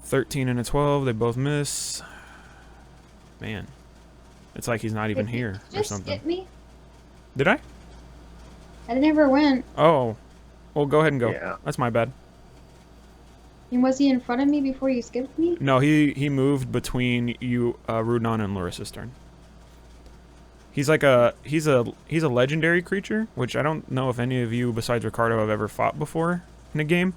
13 and a 12, they both miss. Man. It's like he's not even here or Just something. hit me. Did I? I never went. Oh. Well, go ahead and go. Yeah. That's my bad. And was he in front of me before you skipped me? No, he moved between you, Rudon and Larissa's turn. He's like he's a legendary creature, which I don't know if any of you besides Ricardo have ever fought before in a game.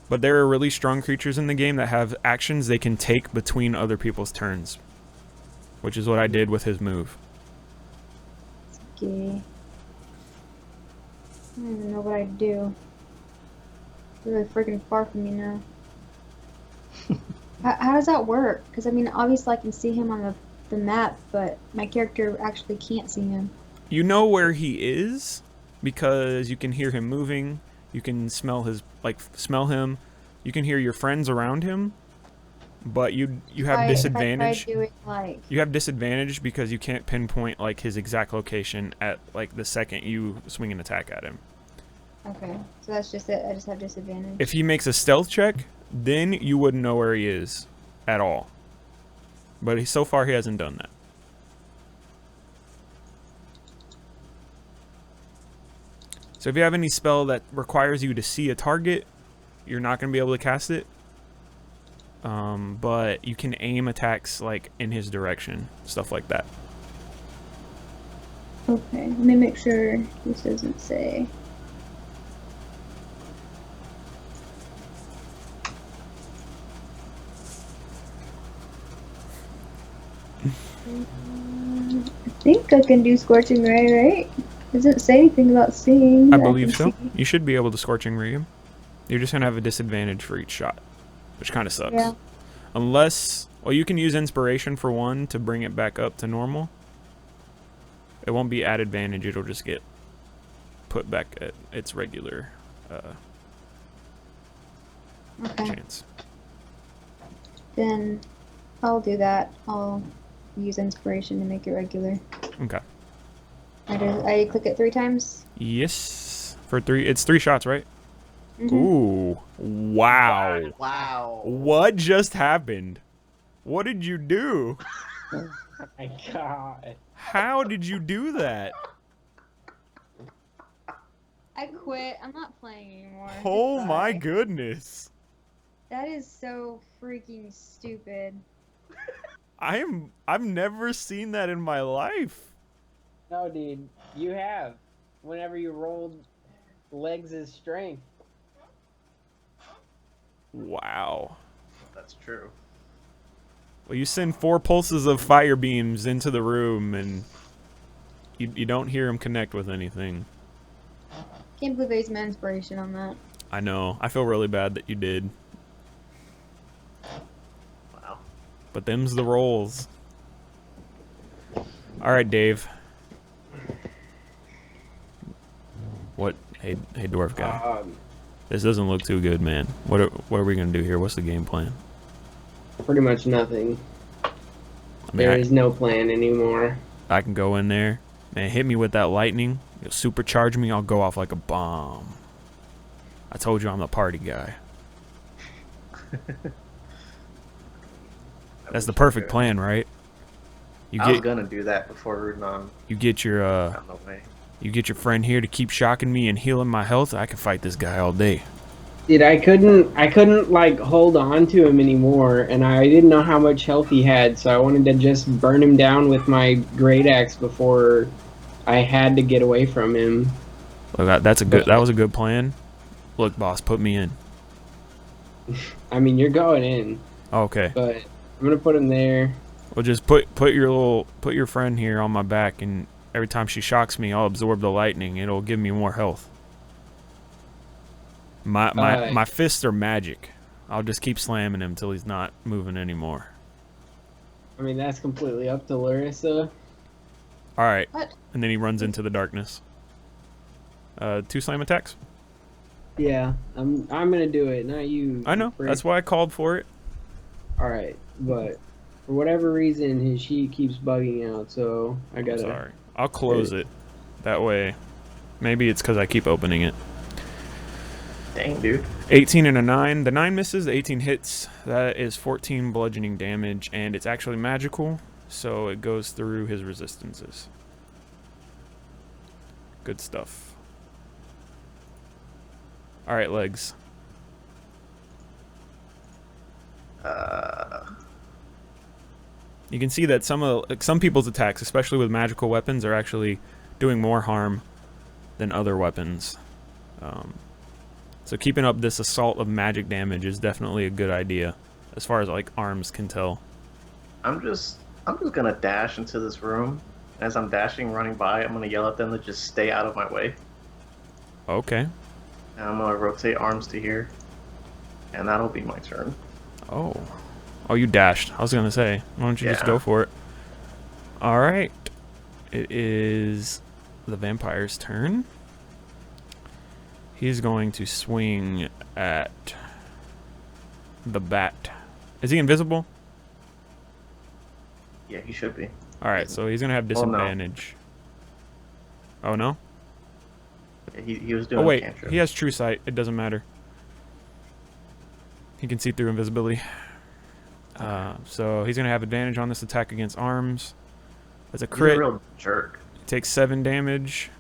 But there are really strong creatures in the game that have actions they can take between other people's turns. Which is what I did with his move. Okay. I don't even know what I'd do. It's really freaking far from me now. How does that work? Because, I mean, obviously I can see him on the map, but my character actually can't see him. You know where he is because you can hear him moving. You can smell smell him. You can hear your friends around him, but you have disadvantage. If I try doing, like... You have disadvantage because you can't pinpoint like his exact location at like the second you swing an attack at him. Okay, so that's just it. I just have disadvantage. If he makes a stealth check, then you wouldn't know where he is at all. But so far he hasn't done that. So if you have any spell that requires you to see a target, you're not going to be able to cast it. But you can aim attacks like in his direction, stuff like that. Okay, let me make sure this doesn't say. I think I can do Scorching Ray, right? Doesn't say anything about seeing. I believe so. see. You should be able to Scorching Ray him. You're just going to have a disadvantage for each shot, which kind of sucks. Yeah. Unless, well, you can use Inspiration for one to bring it back up to normal. It won't be at advantage, it'll just get put back at its regular Okay. chance. Then I'll do that. I'll use Inspiration to make it regular. Okay. I click it 3 times. Yes. For 3, it's 3 shots, right? Mhm. Ooh. Wow. Wow. What just happened? What did you do? Oh my god. How did you do that? I quit. I'm not playing anymore. Oh my Goodbye. goodness. That is so freaking stupid. I've never seen that in my life. No, dude, you have. Whenever you rolled legs' strength. Wow. That's true. Well, you send 4 pulses of fire beams into the room, and you don't hear them connect with anything. Can't believe I used my Inspiration on that. I know. I feel really bad that you did. Wow. But them's the rolls. All right, Dave. What? Hey, dwarf guy. This doesn't look too good, man. What are we gonna do here? What's the game plan? Pretty much nothing. I mean, There is no plan anymore. I can go in there, man. Hit me with that lightning. You'll supercharge me. I'll go off like a bomb. I told you I'm the party guy. That's the perfect plan, right? I was gonna do that before Rudon You get your got in the way. you get your friend here to keep shocking me and healing my health. I can fight this guy all day. Dude, I couldn't like hold on to him anymore, and I didn't know how much health he had, so I wanted to just burn him down with my great axe before I had to get away from him. Look, that was a good plan. Look, boss, put me in. I mean, you're going in, Okay. but I'm gonna put him there. Well, just put your friend here on my back, and every time she shocks me, I'll absorb the lightning. It'll give me more health. My fists are magic. I'll just keep slamming him till he's not moving anymore. I mean, that's completely up to Larissa. All right. What? And then he runs into the darkness. 2 slam attacks. Yeah, I'm gonna do it, not you. I know. prick. That's why I called for it. All right, but for whatever reason, his sheet keeps bugging out, so I gotta. Sorry. I'll close it. That way. Maybe it's because I keep opening it. Dang, dude. 18 and a 9. The 9 misses, the 18 hits. That is 14 bludgeoning damage, and it's actually magical, so it goes through his resistances. Good stuff. Alright, legs. You can see that some people's attacks, especially with magical weapons, are actually doing more harm than other weapons. So keeping up this assault of magic damage is definitely a good idea, as far as like arms can tell. I'm just gonna dash into this room. As I'm dashing, running by, I'm gonna yell at them to just stay out of my way. Okay. And I'm gonna rotate arms to here, and that'll be my turn. Oh. Oh, you dashed. I was gonna say, why don't you just Yeah. go for it? Alright. It is the vampire's turn. He's going to swing at the bat. Is he invisible? Yeah, he should be. Alright, so he's gonna have Oh, no. disadvantage. Oh no? Yeah, he was doing Oh wait, a cantrip. he has true sight. It doesn't matter. He can see through invisibility. So he's gonna have advantage on this attack against arms. That's a He's crit. a real jerk. He takes 7 damage.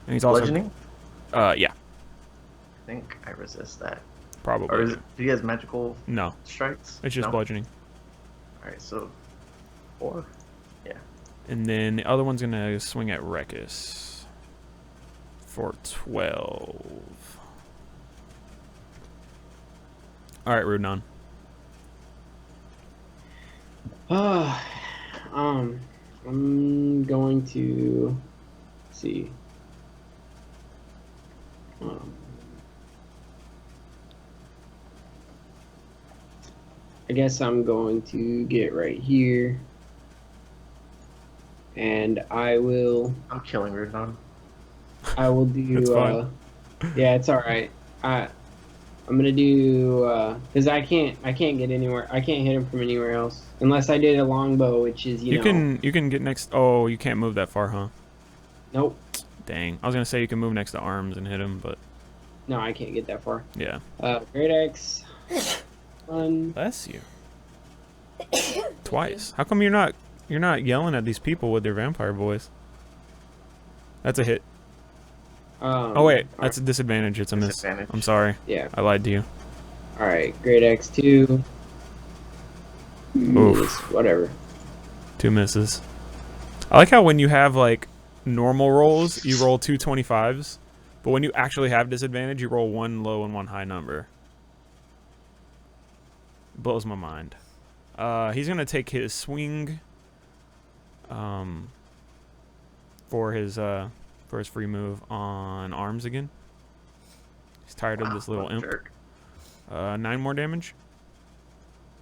And he's also Bludgeoning? yeah, I think I resist that. probably. Or is it, do he has magical No, strikes? it's just No? bludgeoning. Alright, so 4. And then the other one's gonna swing at Rekis for 12. Alright, Rudnon. I'm going to see. I guess I'm going to get right here, and I will I'm killing Rudon. do. It's fine. Yeah, it's all right. I'm gonna do because I can't get anywhere. I can't hit him from anywhere else unless I did a longbow, which is you know. You can get next. Oh, you can't move that far, huh? Nope. Dang. I was gonna say you can move next to arms and hit him, but No, I can't get that far. yeah. Great X. One. Bless you. Twice. How come you're not yelling at these people with their vampire voice? That's a hit. Oh wait, that's a disadvantage. It's a miss. Disadvantage. I'm sorry. Yeah. I lied to you. All right. Great X2. Miss, whatever. 2 misses. I like how when you have like normal rolls, you roll 2 25s, but when you actually have disadvantage, you roll 1 low and 1 high number. Blows my mind. He's gonna take his swing for his free move on arms again. He's tired of this little what a imp. jerk. 9 more damage.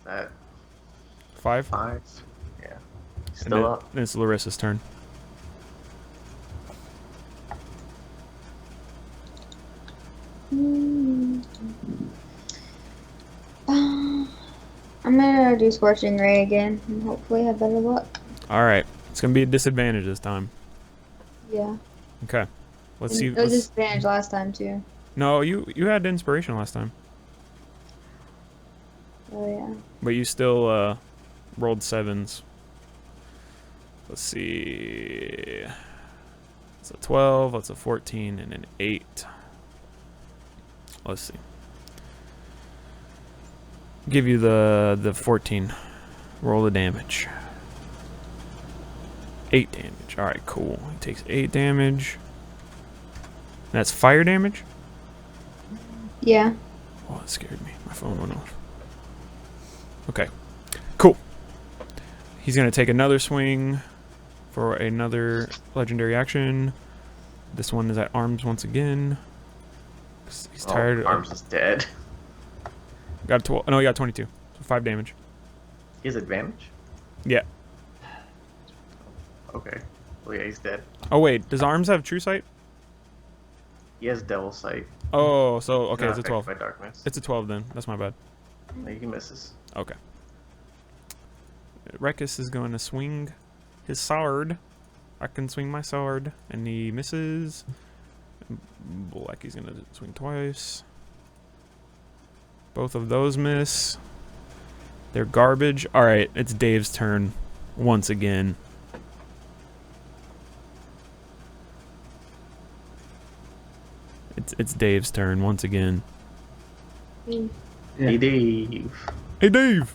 That 5. 5. Yeah. And Still up. then it's Larissa's turn. I'm gonna do Scorching Ray again and hopefully have better luck. All right, it's gonna be a disadvantage this time. Yeah. Okay, let's see. It was disadvantage last time too. No, you had inspiration last time, Oh yeah. but you still rolled 7s. Let's see. That's a 12. That's a 14 and an 8. Let's see. Give you the 14. Roll the damage. 8 damage. All right, cool. He takes 8 damage. That's fire damage. Yeah. Oh, that scared me. My phone went off. Okay, cool. He's gonna take another swing for another legendary action. This one is at arms once again. He's tired. Arms is dead. Got 12. No, he got 22. So 5 damage. He has advantage? Yeah. Okay. Well, yeah, he's dead. Oh wait, does arms have true sight? He has Devil Sight. Oh, so okay, Not it's a affected 12. by darkness. It's a 12 then. That's my bad. No, he misses. Okay. Rekus is going to swing his sword. I can swing my sword, and he misses. Blacky's going to swing twice. Both of those miss. They're garbage. All right, it's Dave's turn once again. It's Dave's turn once again. Mm. Hey, Dave. Hey, Dave!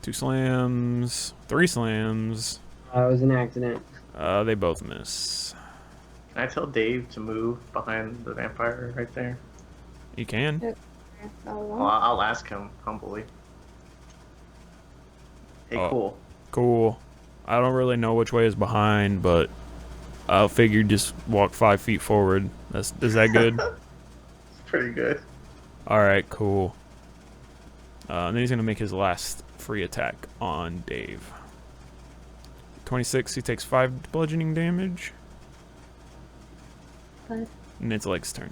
2 slams, 3 slams. It was an accident. They both miss. Can I tell Dave to move behind the vampire right there? You can. Well, I'll ask him humbly. Hey, Oh. cool. Cool. I don't really know which way is behind, but I'll figure just walk 5 feet forward. Is that good? Pretty good. Alright, cool. Then he's going to make his last free attack on Dave. 26, he takes 5 bludgeoning damage. 5. And it's Leg's turn.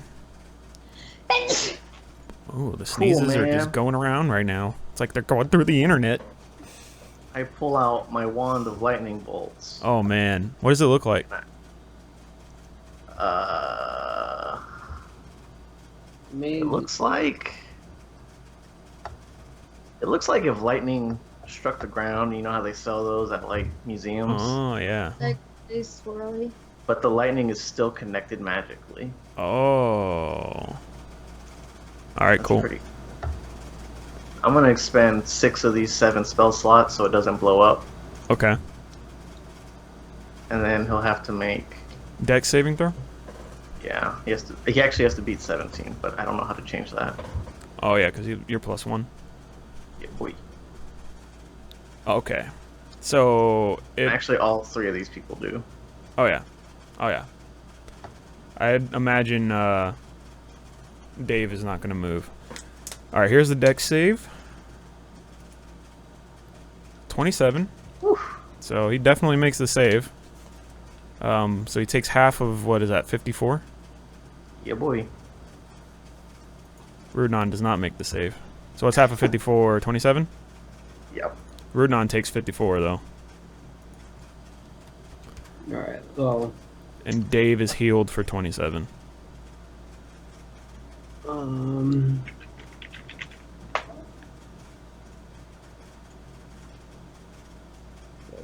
Oh, the sneezes are just man. going around right now. It's like they're going through the internet. I pull out my wand of lightning bolts. Oh, man. What does it look like? Maybe. It looks like if lightning struck the ground. You know how they sell those at like museums, Oh, yeah. Like, it's swirly. but the lightning is still connected magically. Oh. Alright, That's cool. pretty- I'm gonna expend 6 of these 7 spell slots so it doesn't blow up, Okay. and then he'll have to make. Dex saving throw? Yeah, he actually has to beat 17, but I don't know how to change that. Oh, yeah, because you're +1. Yeah, boy. Okay. So, Actually, all 3 of these people do. Oh, yeah. Oh, yeah. I'd imagine Dave is not going to move. Alright, here's the dex save. 27. Whew. So he definitely makes the save. So he takes half of, what is that, 54? Yeah, boy. Rudnon does not make the save. So what's half of 54? 27? Yep. Rudnon takes 54, though. Alright, well, And Dave is healed for 27.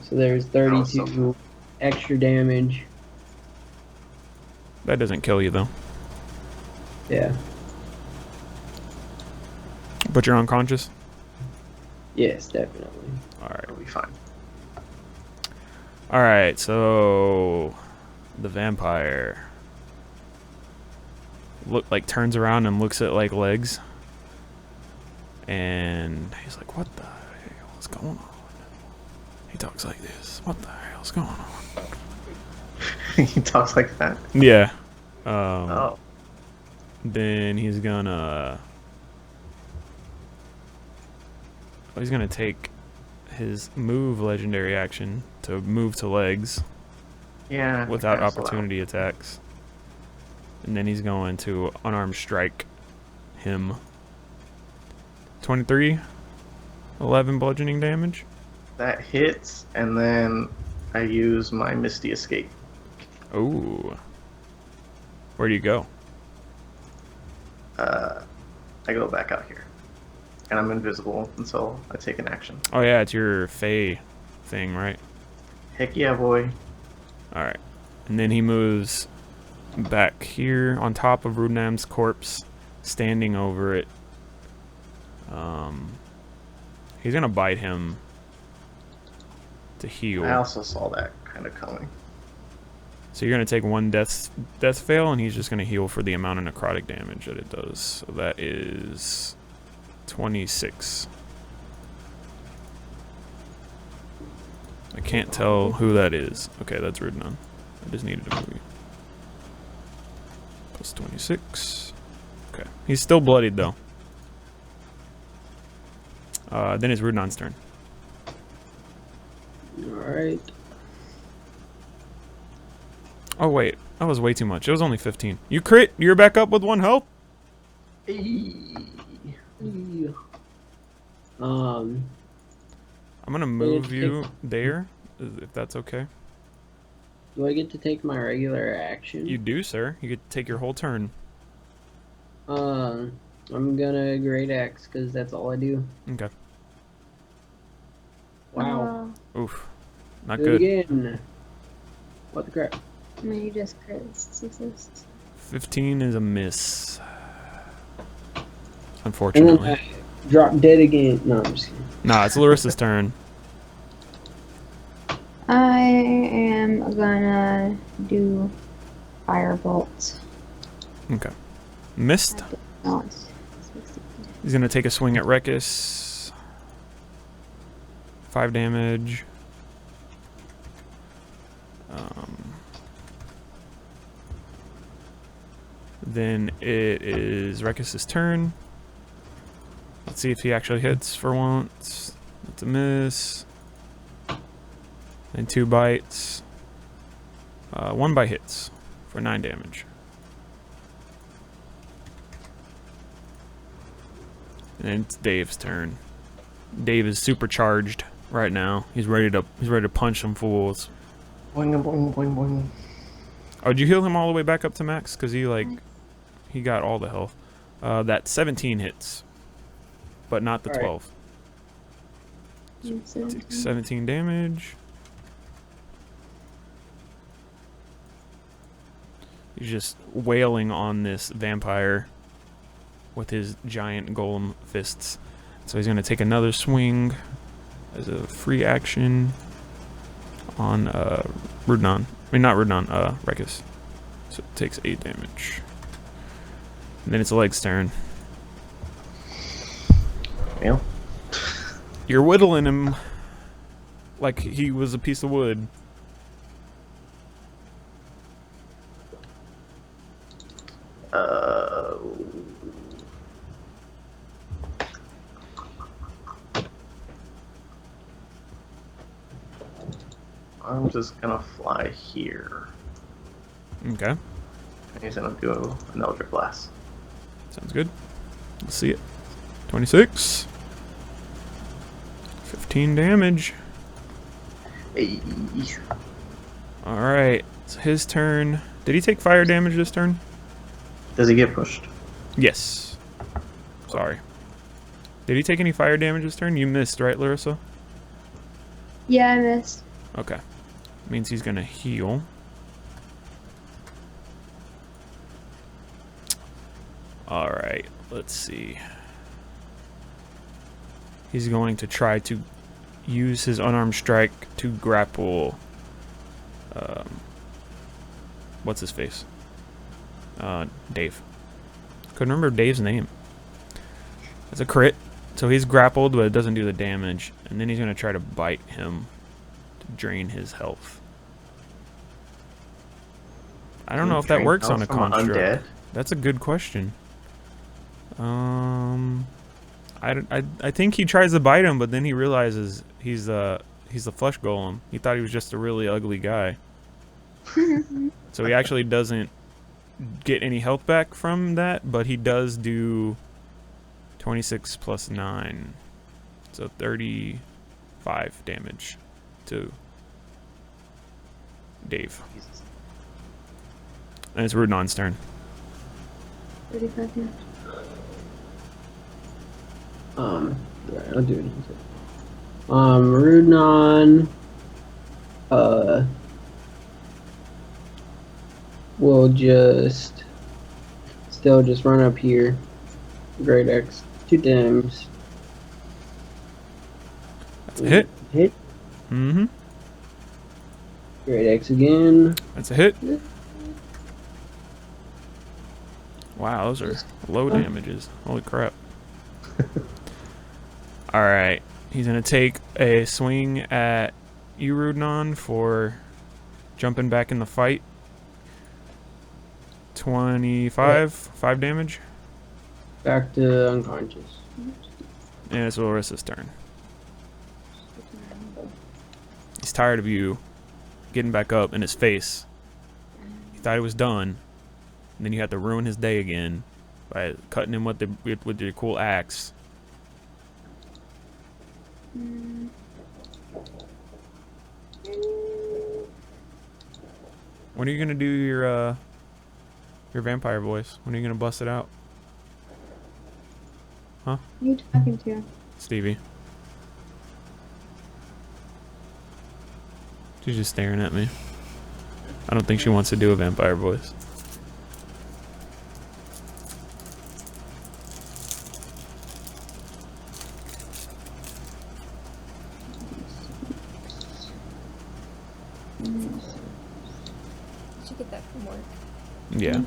so there's 32 extra damage. That doesn't kill you, though. Yeah. But you're unconscious? Yes, definitely. Alright. It'll be fine. Alright, so the vampire turns around and looks at Legs. And he's like, what the hell is going on? He talks like this. What the hell's going on? He talks like that. Yeah. Oh. Then he's gonna take his move legendary action to move to Legs Yeah. without cancel opportunity attacks. And then he's going to unarmed strike him. 23, 11 bludgeoning damage. That hits, and then I use my Misty Escape. Ooh. Where do you go? I go back out here. And I'm invisible until I take an action. Oh yeah, it's your Fey thing, right? Heck yeah, boy. Alright. And then he moves back here on top of Rudnam's corpse, standing over it. He's gonna bite him to heal. I also saw that kind of coming. So you're gonna take 1 death fail, and he's just gonna heal for the amount of necrotic damage that it does. So that is 26. I can't tell who that is. Okay, that's Rudnon. I just needed to move. Plus 26. Okay, he's still bloodied though. Then it's Rudnon's turn. Alright. Oh wait, that was way too much. It was only 15. You crit. You're back up with 1 health. Um, I'm gonna move you there, if that's okay. do I get to take my regular action? You do, sir. You get to take your whole turn. I'm gonna Great Axe because that's all I do. Okay. Wow. Oof. Not Do good. it again. What the crap? I mean, you just crit success. 15 is a miss. And then Unfortunately. I drop dead again. No, I'm just kidding. Nah, it's Larissa's turn. I am gonna do Firebolt. Okay. Missed. No, it's He's gonna take a swing at Rekis. 5 damage. Then it is Rekis' turn. Let's see if he actually hits for once. That's a miss. And 2 bites. 1 bite hits for 9 damage. And it's Dave's turn. Dave is supercharged right now. He's ready to punch some fools. Boing, boing, boing, boing. Oh, did you heal him all the way back up to max? Cause he got all the health. That 17 hits, but not the All right. 12. Take 17 damage. He's just wailing on this vampire with his giant golem fists. So he's gonna take another swing as a free action on Rudnan. I mean, not Rudnan, Rekis. So it takes 8 damage. And then it's a leg's turn. Well, You're whittling him like he was a piece of wood. I'm just gonna fly here. Okay, And he's gonna do an Eldritch Blast. sounds good. Let's see it. 26. 15 damage. Hey. Alright, it's his turn. Did he take fire damage this turn? Does he get pushed? Yes. Sorry. Did he take any fire damage this turn? You missed, right, Larissa? Yeah, I missed. Okay. Means he's gonna heal. Alright, let's see. He's going to try to use his unarmed strike to grapple. What's his face? Dave. Couldn't remember Dave's name. It's a crit. So he's grappled, but it doesn't do the damage. And then he's going to try to bite him to drain his health. I don't know if that Drain works health on a from construct. undead? That's a good question. I think he tries to bite him, but then he realizes he's a flesh golem. He thought he was just a really ugly guy. So he actually doesn't get any health back from that, but he does do 26 plus 9. So 35 damage to Dave. And it's Rudnon's turn. 35 damage. Right, I'll do it. Rudnon, will just still just run up here. Great X 2 times. That's a hit. Hit. Mm-hmm. Great X again. That's a hit. Wow, those are low damages. Holy crap. Alright, he's going to take a swing at you, Rudnon, for jumping back in the fight. 25, 5 damage. Back to unconscious. And it's Larissa's turn. He's tired of you getting back up in his face. thought it was done. And then you had to ruin his day again by cutting him with your cool axe. Mm. When are you gonna do your vampire voice? When are you gonna bust it out? Huh? Who are you talking to? Stevie. She's just staring at me. I don't think she wants to do a vampire voice. Did you get that from work? Yeah.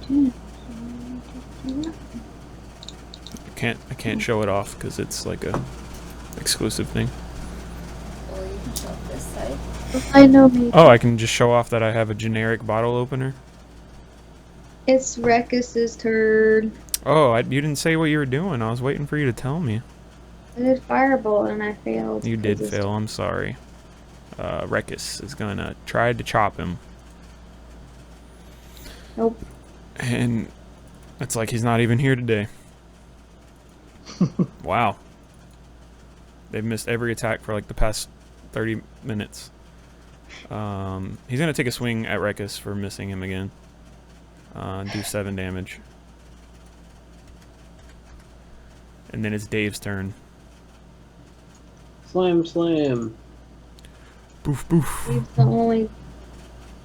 I can't show it off because it's like a exclusive thing. Or you can show up this side. I know me. Oh, I can just show off that I have a generic bottle opener. It's Rekis's turn. Oh, you didn't say what you were doing. I was waiting for you to tell me. I did Firebolt and I failed. You did because it's- fail. I'm sorry. Rekis is gonna try to chop him. Nope. And it's like he's not even here today. Wow. They've missed every attack for like the past 30 minutes. He's gonna take a swing at Rekis for missing him again. Do 7 damage. And then it's Dave's turn. Slam, slam. Boof, boof. He's the only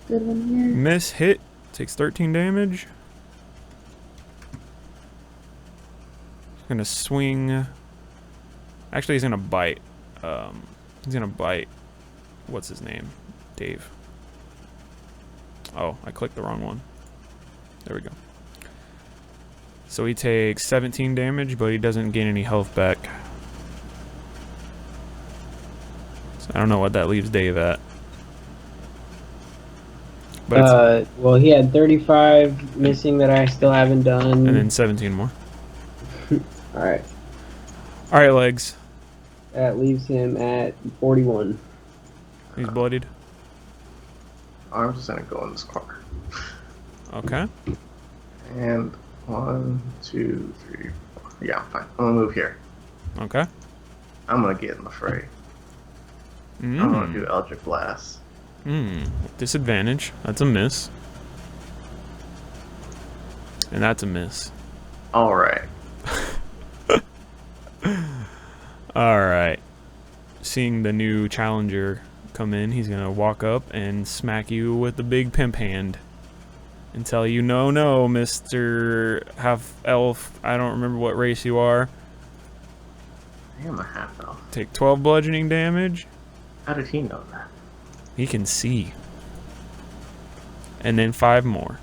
good one here. Miss hit. Takes 13 damage. He's gonna swing. Actually, he's gonna bite. He's gonna bite. What's his name? Dave. Oh, I clicked the wrong one. There we go. So he takes 17 damage, but he doesn't gain any health back. So I don't know what that leaves Dave at. But it's, Well, he had 35 missing that I still haven't done. and then 17 more. Alright. Alright, legs. That leaves him at 41. He's bloodied. I'm just gonna go in this corner. Okay. And 1, 2, 3, 4. Yeah, I'm fine. I'm gonna move here. Okay. I'm gonna get in the fray. I'm gonna Mm. do Eldritch Blast. Disadvantage. That's a miss. And that's a miss. Alright. Alright. Seeing the new challenger come in, he's gonna walk up and smack you with the big pimp hand. And tell you, no, Mr. Half-Elf. I don't remember what race you are. I am a half elf. Take 12 bludgeoning damage. How did he know that? He can see. And then 5 more.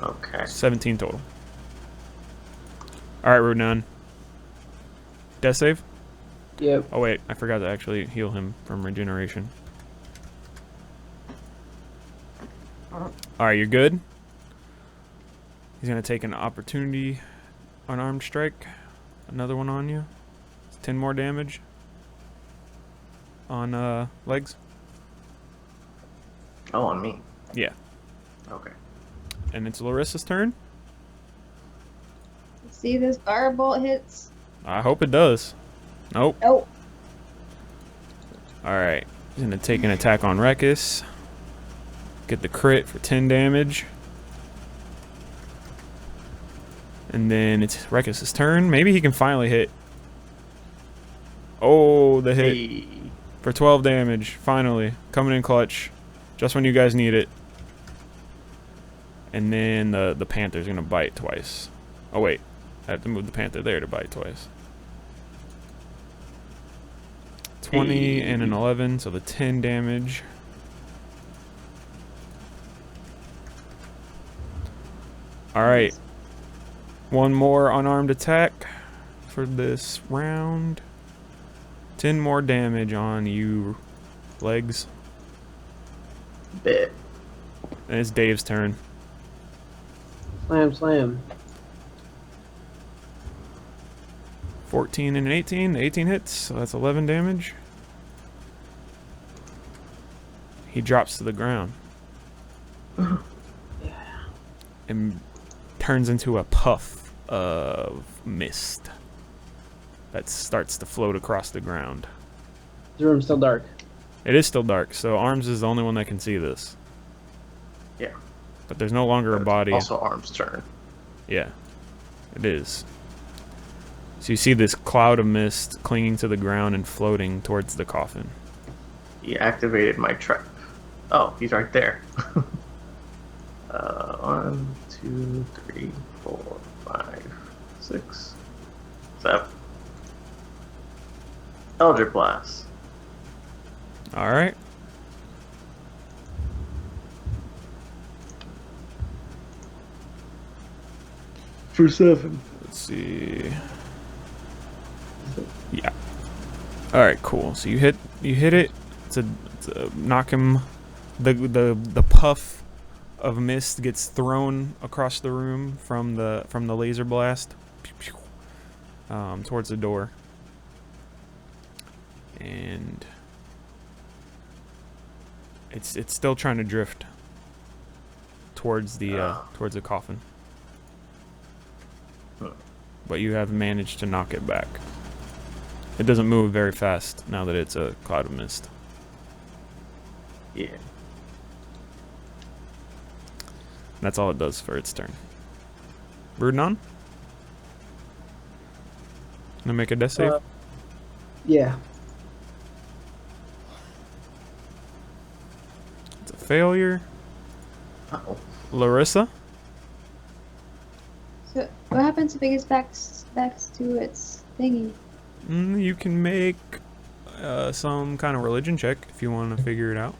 Okay. 17 total. Alright, Rodan. Death save? Yep. Oh wait, I forgot to actually heal him from regeneration. Alright, you're good. He's gonna take an opportunity unarmed strike. Another one on you. It's 10 more damage. On legs. Oh, on me. Yeah. Okay. And it's Larissa's turn. See this Firebolt hits? I hope it does. Nope. Nope. Alright. He's gonna take an attack on Rekis. Get the crit for 10 damage. And then it's Rekis' turn. Maybe he can finally hit. Oh, the hit. Hey. For 12 damage. Finally. Coming in clutch. Just when you guys need it. And then the Panther's gonna bite twice. Oh wait. I have to move the Panther there to bite twice. 20 and an 11, so the 10 damage. Alright. One more unarmed attack for this round. 10 more damage on you, legs. Bit. And it's Dave's turn. Slam, slam. 14 and an 18. 18 hits, so that's 11 damage. He drops to the ground. and turns into a puff of mist that starts to float across the ground. The room's still dark. It is still dark, so Arms is the only one that can see this. Yeah. But there's no longer a body. Also, Arms' turn. Yeah, it is. So you see this cloud of mist clinging to the ground and floating towards the coffin. He activated my trap. Oh, he's right there. 1, 2, 3, 4, 5, 6, 7. Eldritch Blast. Alright. For 7. Let's see. Yeah. Alright, cool. So you hit it to knock him. The puff of mist gets thrown across the room from the laser blast towards the door. And it's still trying to drift towards the coffin. But you have managed to knock it back. It doesn't move very fast now that it's a cloud of mist. Yeah. That's all it does for its turn. Rudnon? Gonna make a death save? Yeah. It's a failure. Uh-oh. Larissa? So what happens if it gets back to its thingy? You can make some kind of religion check if you want to figure it out.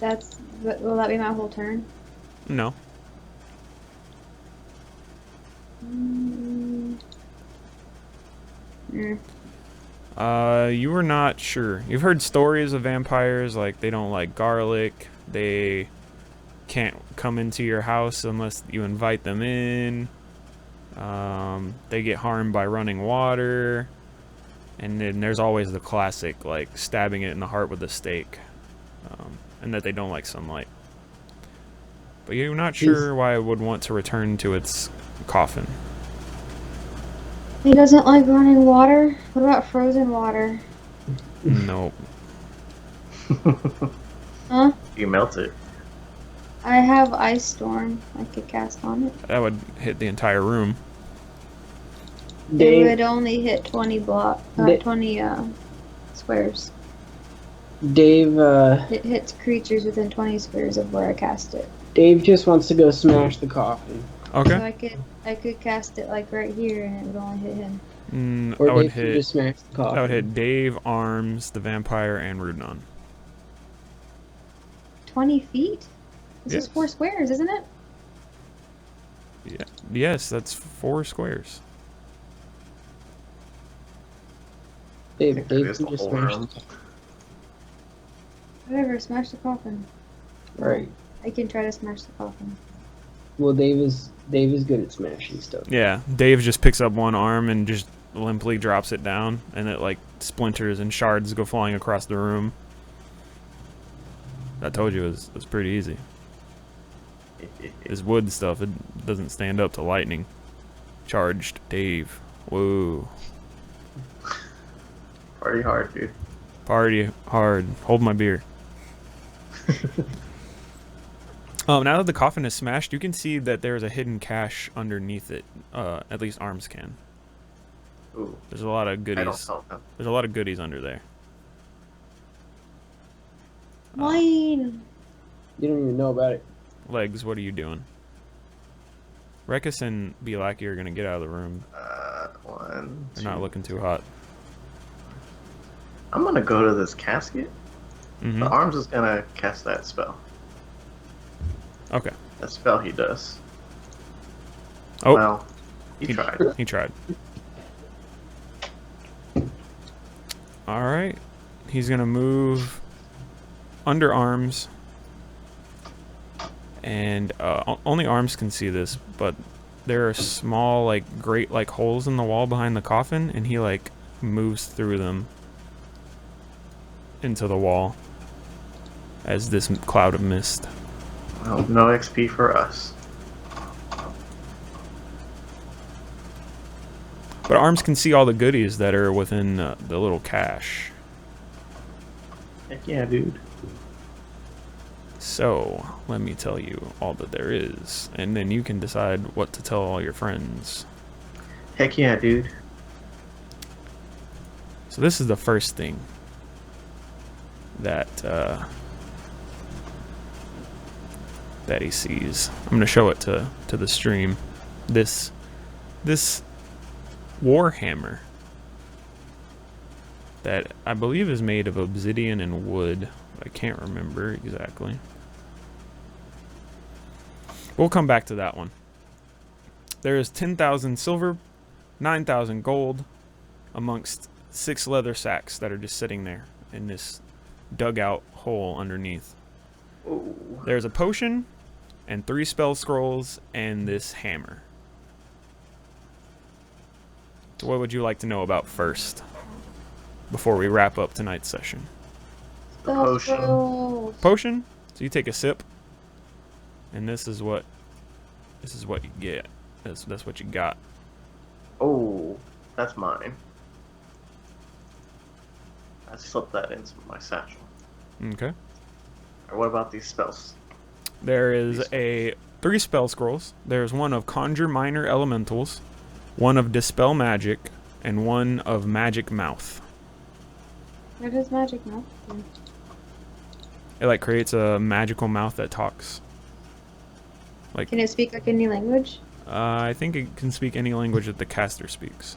Will that be my whole turn? No. You were not sure. You've heard stories of vampires, like they don't like garlic, they can't come into your house unless you invite them in, they get harmed by running water, and then there's always the classic, like stabbing it in the heart with a stake, and that they don't like sunlight. But you're not sure why it would want to return to its coffin. He doesn't like running water? What about frozen water? Nope. Huh? You melt it. I have Ice Storm I could cast on it. That would hit the entire room. It would only hit 20 squares. Dave, It hits creatures within 20 squares of where I cast it. Dave just wants to go smash the coffin. Okay. So I could cast it like right here and it would only hit him. Or that would Dave could just smash the coffin. That would hit Dave, Arms, the vampire, and Rudnon. 20 feet? This Yes. is 4 squares, isn't it? Yeah. Yes, that's 4 squares. Dave That can is the just whole smash room. the coffin. Whatever, smash the coffin. Right. I can try to smash the coffin. Well, Dave is good at smashing stuff. Yeah, Dave just picks up one arm and just limply drops it down, and it like splinters and shards go flying across the room. I told you it was pretty easy. This wood stuff, it doesn't stand up to lightning. Charged Dave. Whoa. Party hard, dude. Party hard. Hold my beer. Now that the coffin is smashed, you can see that there's a hidden cache underneath it. At least Arms can. Ooh. There's a lot of I goodies. don't help him. There's a lot of goodies under there. Mine! You don't even know about it. Legs, what are you doing? Rekus and Belaki are gonna get out of the room. 1, They're 2. not looking too hot. I'm gonna go to this casket. Mm-hmm. The Arms is gonna cast that spell. Okay. That spell he does. Oh, Well, he tried. he tried. All right. He's gonna move under Arms, and only Arms can see this, but there are small, like, grate like holes in the wall behind the coffin, and he like moves through them into the wall as this cloud of mist Oh, no XP for us. But Arms can see all the goodies that are within the little cache. Heck yeah, dude. So, let me tell you all that there is, and then you can decide what to tell all your friends. Heck yeah, dude. So this is the first thing that that he sees. I'm gonna show it to the stream. This warhammer that I believe is made of obsidian and wood. I can't remember exactly. We'll come back to that one. There is 10,000 silver, 9,000 gold, amongst 6 leather sacks that are just sitting there in this dugout hole underneath. Ooh. There's a potion and 3 spell scrolls and this hammer. So what would you like to know about first before we wrap up tonight's session? The potion. Potion? So you take a sip, and this is what you get. That's what you got. Oh, that's mine. I slipped that into my satchel. Okay. Or what about these spells? There is 3 spell scrolls. There's one of Conjure Minor Elementals, one of Dispel Magic, and one of Magic Mouth. What is magic mouth? It creates a magical mouth that talks. Can it speak like any language? I think it can speak any language that the caster speaks.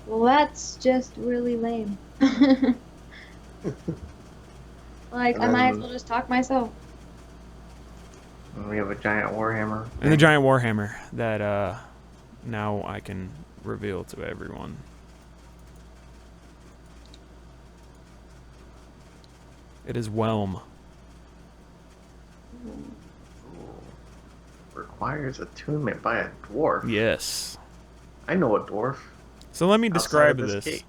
Well, that's just really lame. I might as well just talk myself. And we have a giant warhammer. And the giant warhammer that now I can reveal to everyone. It is Whelmed. Requires attunement by a dwarf. Yes. I know a dwarf. So let me describe outside of this. cave.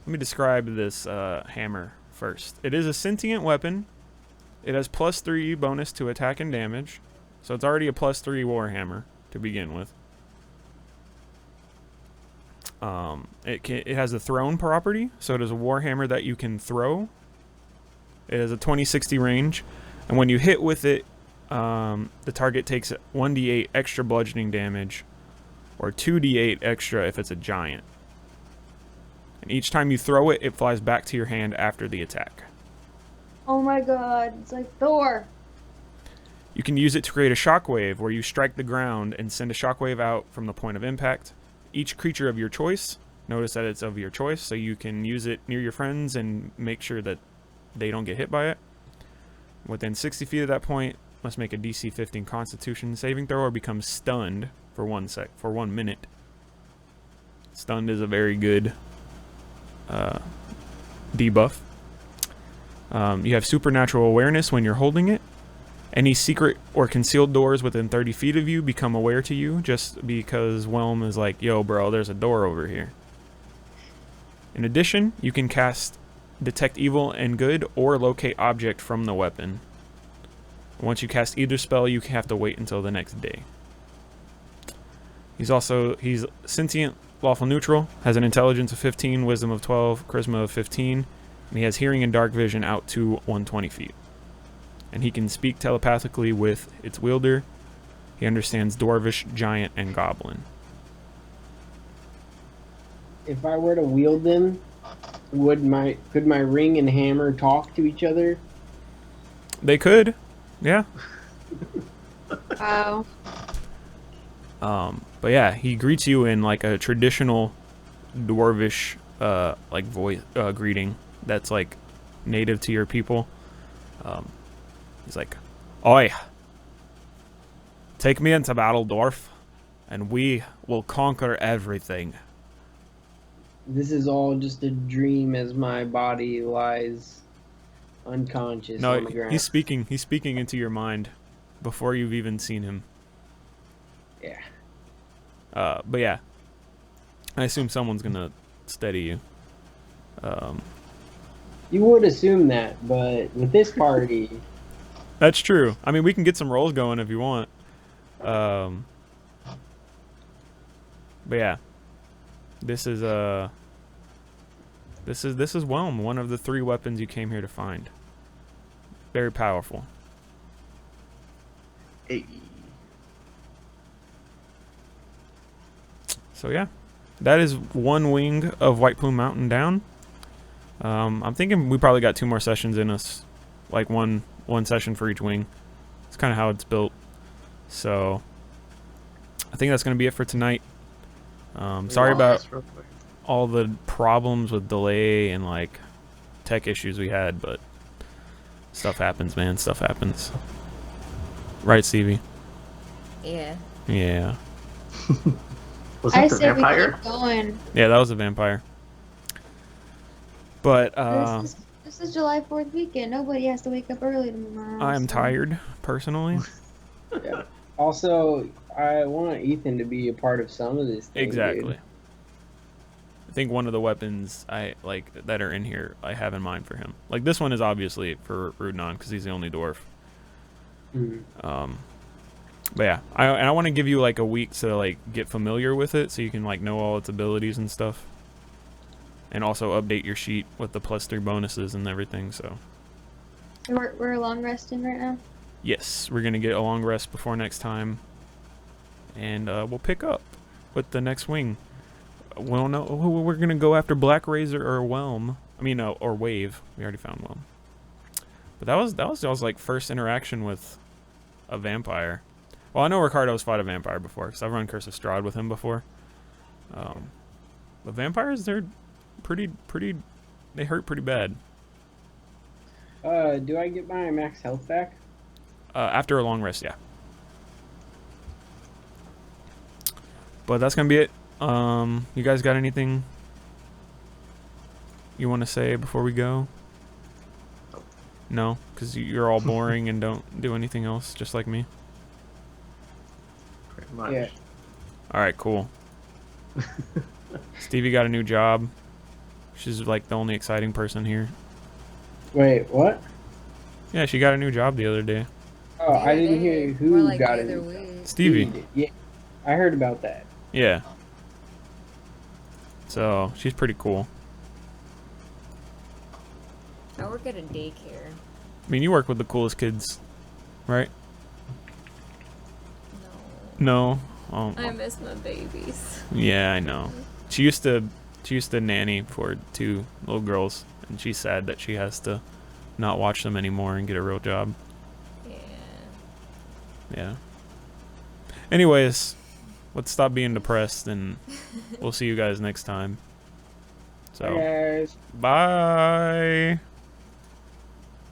Let me describe this hammer first. It is a sentient weapon. It has +3 bonus to attack and damage. So it's already a +3 warhammer to begin with. It has a thrown property, so it is a warhammer that you can throw. It has a 20-60 range, and when you hit with it, the target takes 1d8 extra bludgeoning damage, or 2d8 extra if it's a giant. And each time you throw it, it flies back to your hand after the attack. Oh my god, it's like Thor. You can use it to create a shockwave, where you strike the ground and send a shockwave out from the point of impact. Each creature of your choice, notice that it's of your choice, so you can use it near your friends and make sure that they don't get hit by it. Within 60 feet of that point, must make a DC 15 Constitution saving throw or become stunned for 1 minute. Stunned is a very good debuff. You have supernatural awareness when you're holding it. Any secret or concealed doors within 30 feet of you become aware to you, just because Whelm is like, yo bro, there's a door over here. In addition, you can cast Detect Evil and Good or Locate Object from the weapon. Once you cast either spell, you have to wait until the next day. He's sentient, lawful neutral, has an intelligence of 15, wisdom of 12, charisma of 15, and he has hearing and dark vision out to 120 feet. And he can speak telepathically with its wielder. He understands Dwarvish, Giant, and Goblin. If I were to wield them, could my ring and hammer talk to each other? They could, yeah. Wow. But yeah, he greets you in like a traditional Dwarvish voice greeting that's like native to your people. He's like, "Oi, take me into battle, dwarf, and we will conquer everything." This is all just a dream as my body lies unconscious on the ground. He's speaking into your mind before you've even seen him. Yeah. But yeah, I assume someone's gonna steady you. You would assume that, but with this party, That's true. I mean, we can get some rolls going if you want. But yeah, this is Whelm, one of the 3 weapons you came here to find. Very powerful. Hey. So yeah, that is one wing of White Plume Mountain down. I'm thinking we probably got 2 more sessions in us, like one session for each wing. It's kind of how it's built. So I think that's going to be it for tonight. Sorry about all the problems with delay and like tech issues we had, but stuff happens, man. Stuff happens. Right, Stevie? Yeah. Yeah. Was I that the say we vampire? keep going. Yeah, that was a vampire. But This is July 4th weekend. Nobody has to wake up early tomorrow. I am so- tired, personally. Yeah. Also, I want Ethan to be a part of some of this thing, Exactly. dude. I think one of the weapons I like that are in here I have in mind for him. Like this one is obviously for Rudnon because he's the only dwarf. Mhm. But yeah, I want to give you like a week to like get familiar with it so you can like know all its abilities and stuff. And also update your sheet with the +3 bonuses and everything. So We're long resting right now. yes, we're gonna get a long rest before next time, and we'll pick up with the next wing. We don't know. We're gonna go after Black Razor or Whelm. I mean, or Wave. We already found Whelm. But that was like first interaction with a vampire. Well, I know Ricardo's fought a vampire before because I've run Curse of Strahd with him before. But vampires, they're pretty. They hurt pretty bad. Do I get my max health back? After a long rest, yeah. But that's gonna be it. You guys got anything you want to say before we go? No, because you're all boring and don't do anything else, just like me. Pretty much. Yeah. All right, cool. Stevie got a new job. She's like the only exciting person here. Wait, what? Yeah, she got a new job the other day. Oh, I didn't hear More who like got the it. other way. Stevie. Yeah, I heard about that. Yeah. So she's pretty cool. I work at a daycare. I mean, you work with the coolest kids, right? No. No. Oh, I miss my babies. yeah, I know. She used to nanny for 2 little girls, and she's sad that she has to not watch them anymore and get a real job. Yeah. Yeah. Anyways, let's stop being depressed, and we'll see you guys next time. So, Bye, guys. bye.